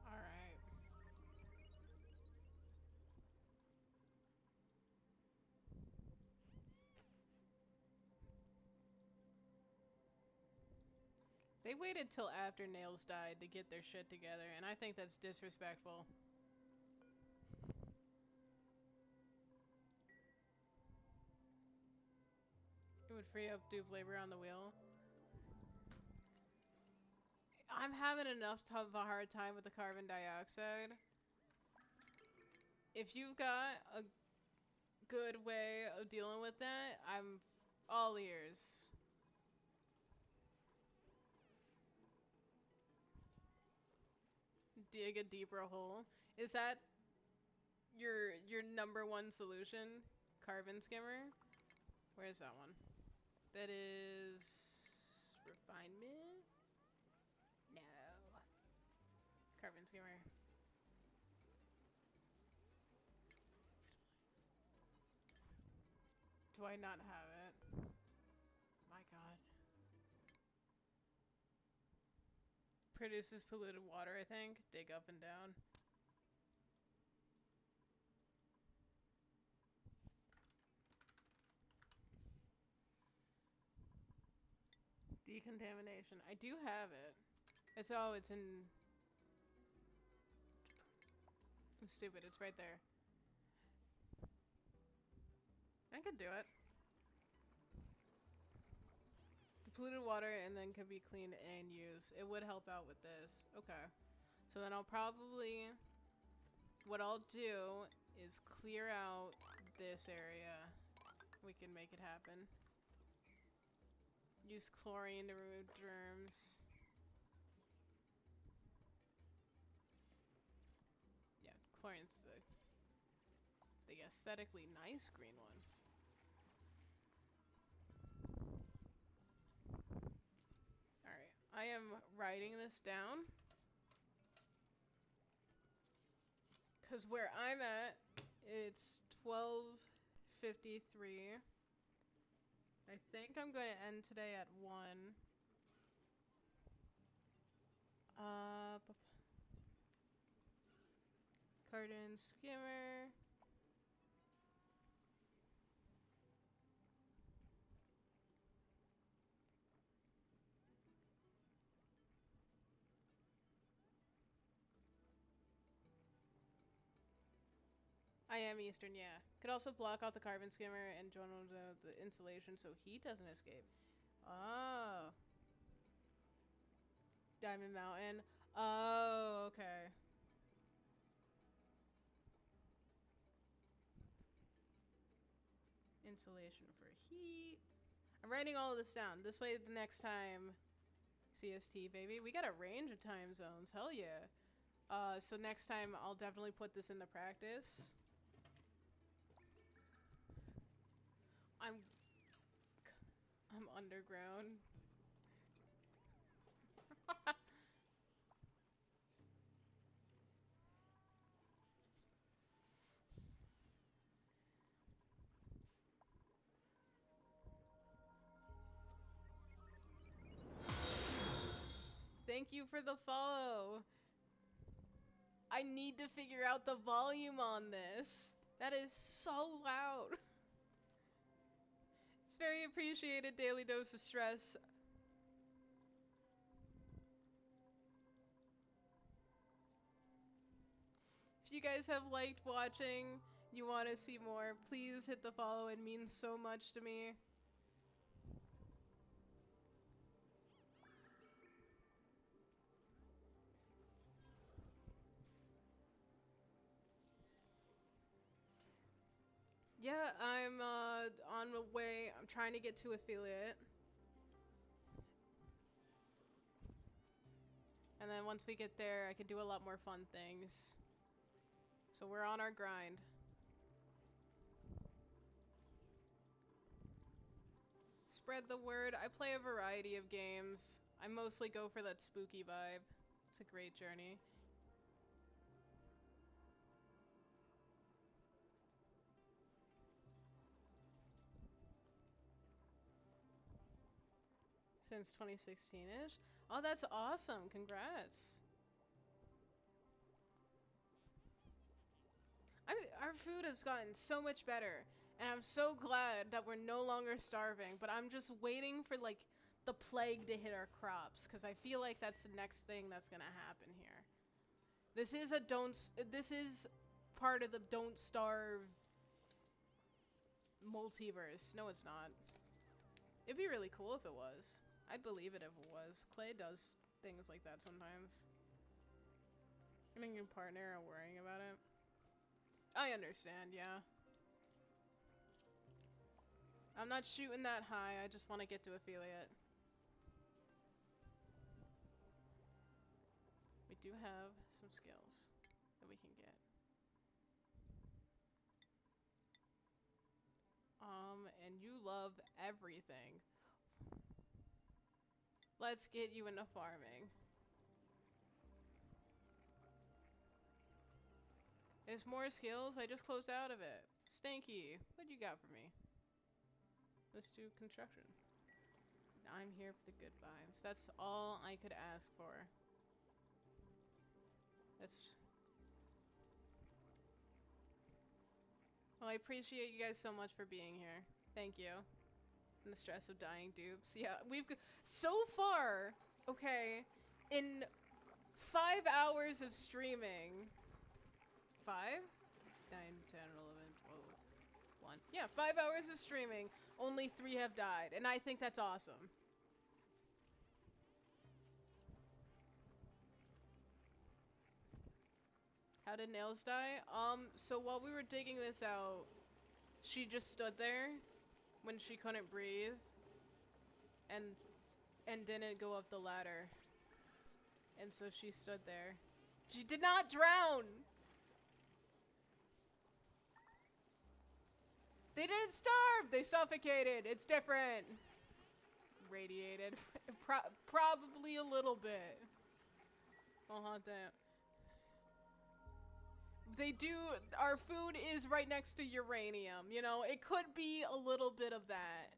Alright. They waited till after Nails died to get their shit together, and I think that's disrespectful. It would free up dupe labor on the wheel. I'm having enough of a hard time with the carbon dioxide. If you've got a good way of dealing with that, I'm all ears. Dig a deeper hole. Is that your number one solution? Carbon skimmer? Where's that one? That is refinement? No. Carbon skimmer. Do I not have it? My god. Produces polluted water, I think. Dig up and down. Decontamination. I do have it. It's in... I'm stupid, it's right there. I could do it. The polluted water and then could be cleaned and used. It would help out with this. Okay. So then I'll probably... What I'll do is clear out this area. We can make it happen. Use chlorine to remove germs. Yeah, chlorine's the aesthetically nice green one. Alright, I am writing this down. Because where I'm at, it's 12:53. I think I'm going to end today at 1. Uh, Carden skimmer. I am Eastern, yeah. Could also block out the carbon skimmer and join the insulation so heat doesn't escape. Oh. Diamond Mountain. Oh, okay. Insulation for heat. I'm writing all of this down. This way the next time... CST, baby. We got a range of time zones. Hell yeah. So next time I'll definitely put this into practice. I'm... I'm underground. Thank you for the follow. I need to figure out the volume on this. That is so loud. It's very appreciated, Daily Dose of Stress. If you guys have liked watching, you want to see more, please hit the follow. It means so much to me. Yeah, I'm on the way. I'm trying to get to affiliate. And then once we get there, I could do a lot more fun things. So we're on our grind. Spread the word. I play a variety of games. I mostly go for that spooky vibe. It's a great journey. Since 2016-ish? Oh, that's awesome. Congrats. Our food has gotten so much better, and I'm so glad that we're no longer starving, but I'm just waiting for, like, the plague to hit our crops, because I feel like that's the next thing that's gonna happen here. This is part of the don't starve multiverse. No, it's not. It'd be really cool if it was. I'd believe it if it was. Clay does things like that sometimes. Getting a new partner and worrying about it. I understand, yeah. I'm not shooting that high, I just want to get to affiliate. We do have some skills that we can get. And you love everything. Let's get you into farming. There's more skills, I just closed out of it. Stanky, what you got for me? Let's do construction. I'm here for the good vibes. That's all I could ask for. That's... Well, I appreciate you guys so much for being here. Thank you. And the stress of dying dupes. Yeah, so far, okay, in 5 hours of streaming, 5? 9, 10, 11, 12, 1. Yeah, 5 hours of streaming, only 3 have died, and I think that's awesome. How did Nails die? So while we were digging this out, she just stood there when she couldn't breathe, and didn't go up the ladder. And so she stood there. She did not drown! They didn't starve! They suffocated! It's different! Radiated. Probably a little bit. Oh, damn. They do- our food is right next to uranium, you know? It could be a little bit of that.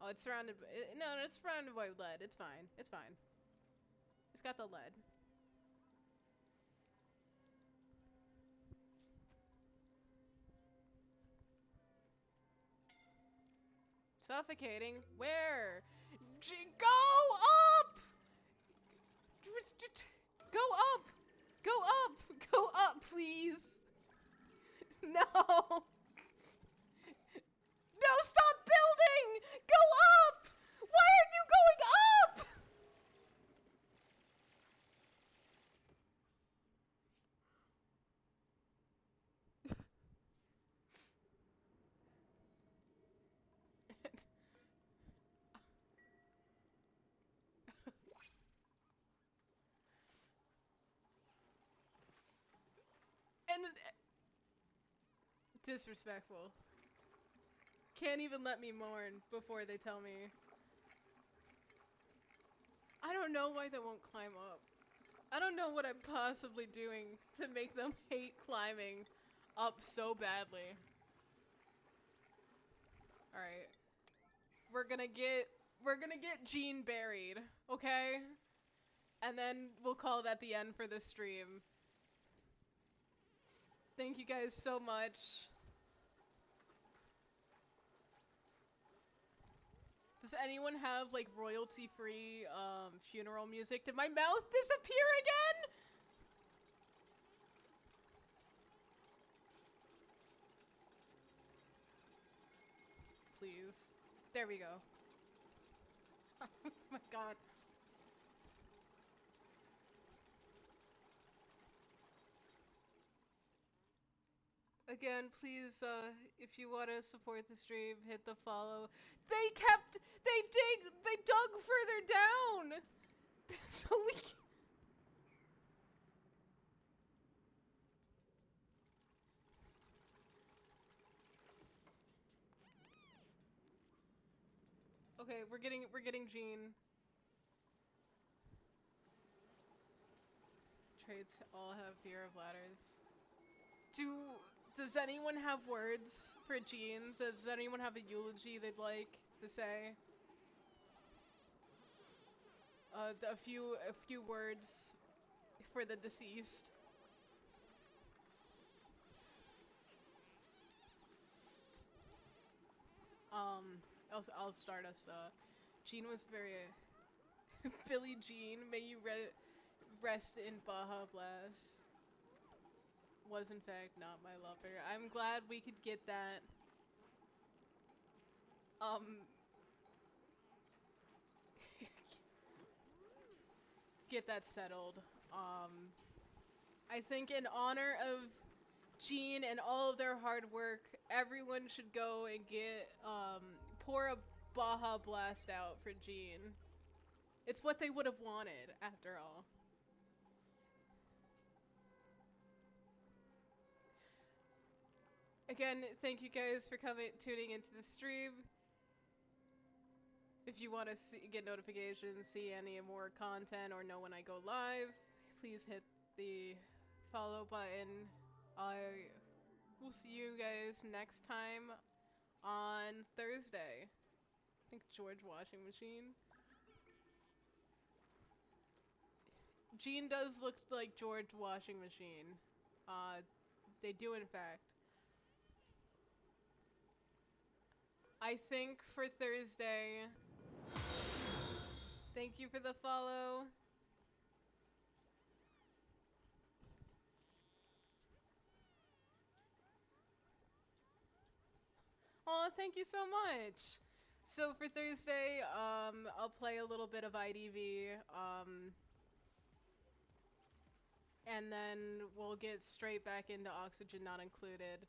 Oh, it's surrounded by- no, it's surrounded by lead. It's fine. It's fine. It's got the lead. Suffocating? Where? Go up! Go up! Go up! Go up, please! No! No, stop building! Go up! Why are you going up? And disrespectful. Can't even let me mourn before they tell me. I don't know why they won't climb up. I don't know what I'm possibly doing to make them hate climbing up so badly. Alright. We're gonna get Jean buried, okay? And then we'll call that the end for this stream. Thank you guys so much. Does anyone have, like, royalty-free, funeral music? Did my mouth disappear again? Please. There we go. Oh my god. Again, please, if you want to support the stream, hit the follow. They dug further down! So we can... Okay, we're getting Jean. Traits all have fear of ladders. Does anyone have words for Jean? Does anyone have a eulogy they'd like to say? A few words for the deceased. I'll start us. Jean was very Billie Jean. May you rest in Baja Blast. Was in fact not my lover. I'm glad we could get that. Get that settled. I think in honor of Jean and all of their hard work, everyone should go and pour a Baja Blast out for Jean. It's what they would have wanted, after all. Again, thank you guys for tuning into the stream. If you want to get notifications, see any more content, or know when I go live, please hit the follow button. I will see you guys next time on Thursday. I think George Washing Machine. Jean does look like George Washing Machine. They do in fact. I think for Thursday. Thank you for the follow. Aw, thank you so much. So for Thursday, I'll play a little bit of IDV, and then we'll get straight back into Oxygen Not Included.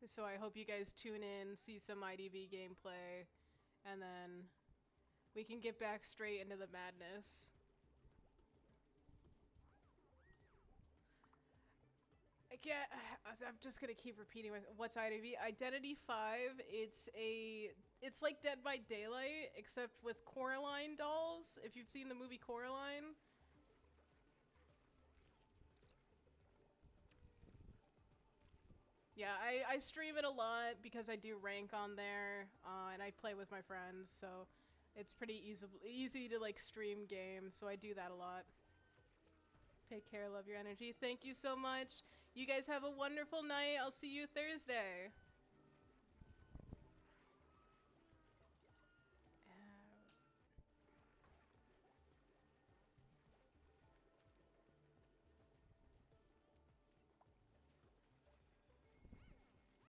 So I hope you guys tune in, see some IDV gameplay, and then we can get back straight into the madness. Yeah, I'm just gonna keep repeating what's IDV. Identity 5, it's like Dead by Daylight, except with Coraline dolls, if you've seen the movie Coraline. Yeah, I stream it a lot because I do rank on there, and I play with my friends, so it's pretty easy to like stream games, so I do that a lot. Take care, love your energy. Thank you so much. You guys have a wonderful night. I'll see you Thursday.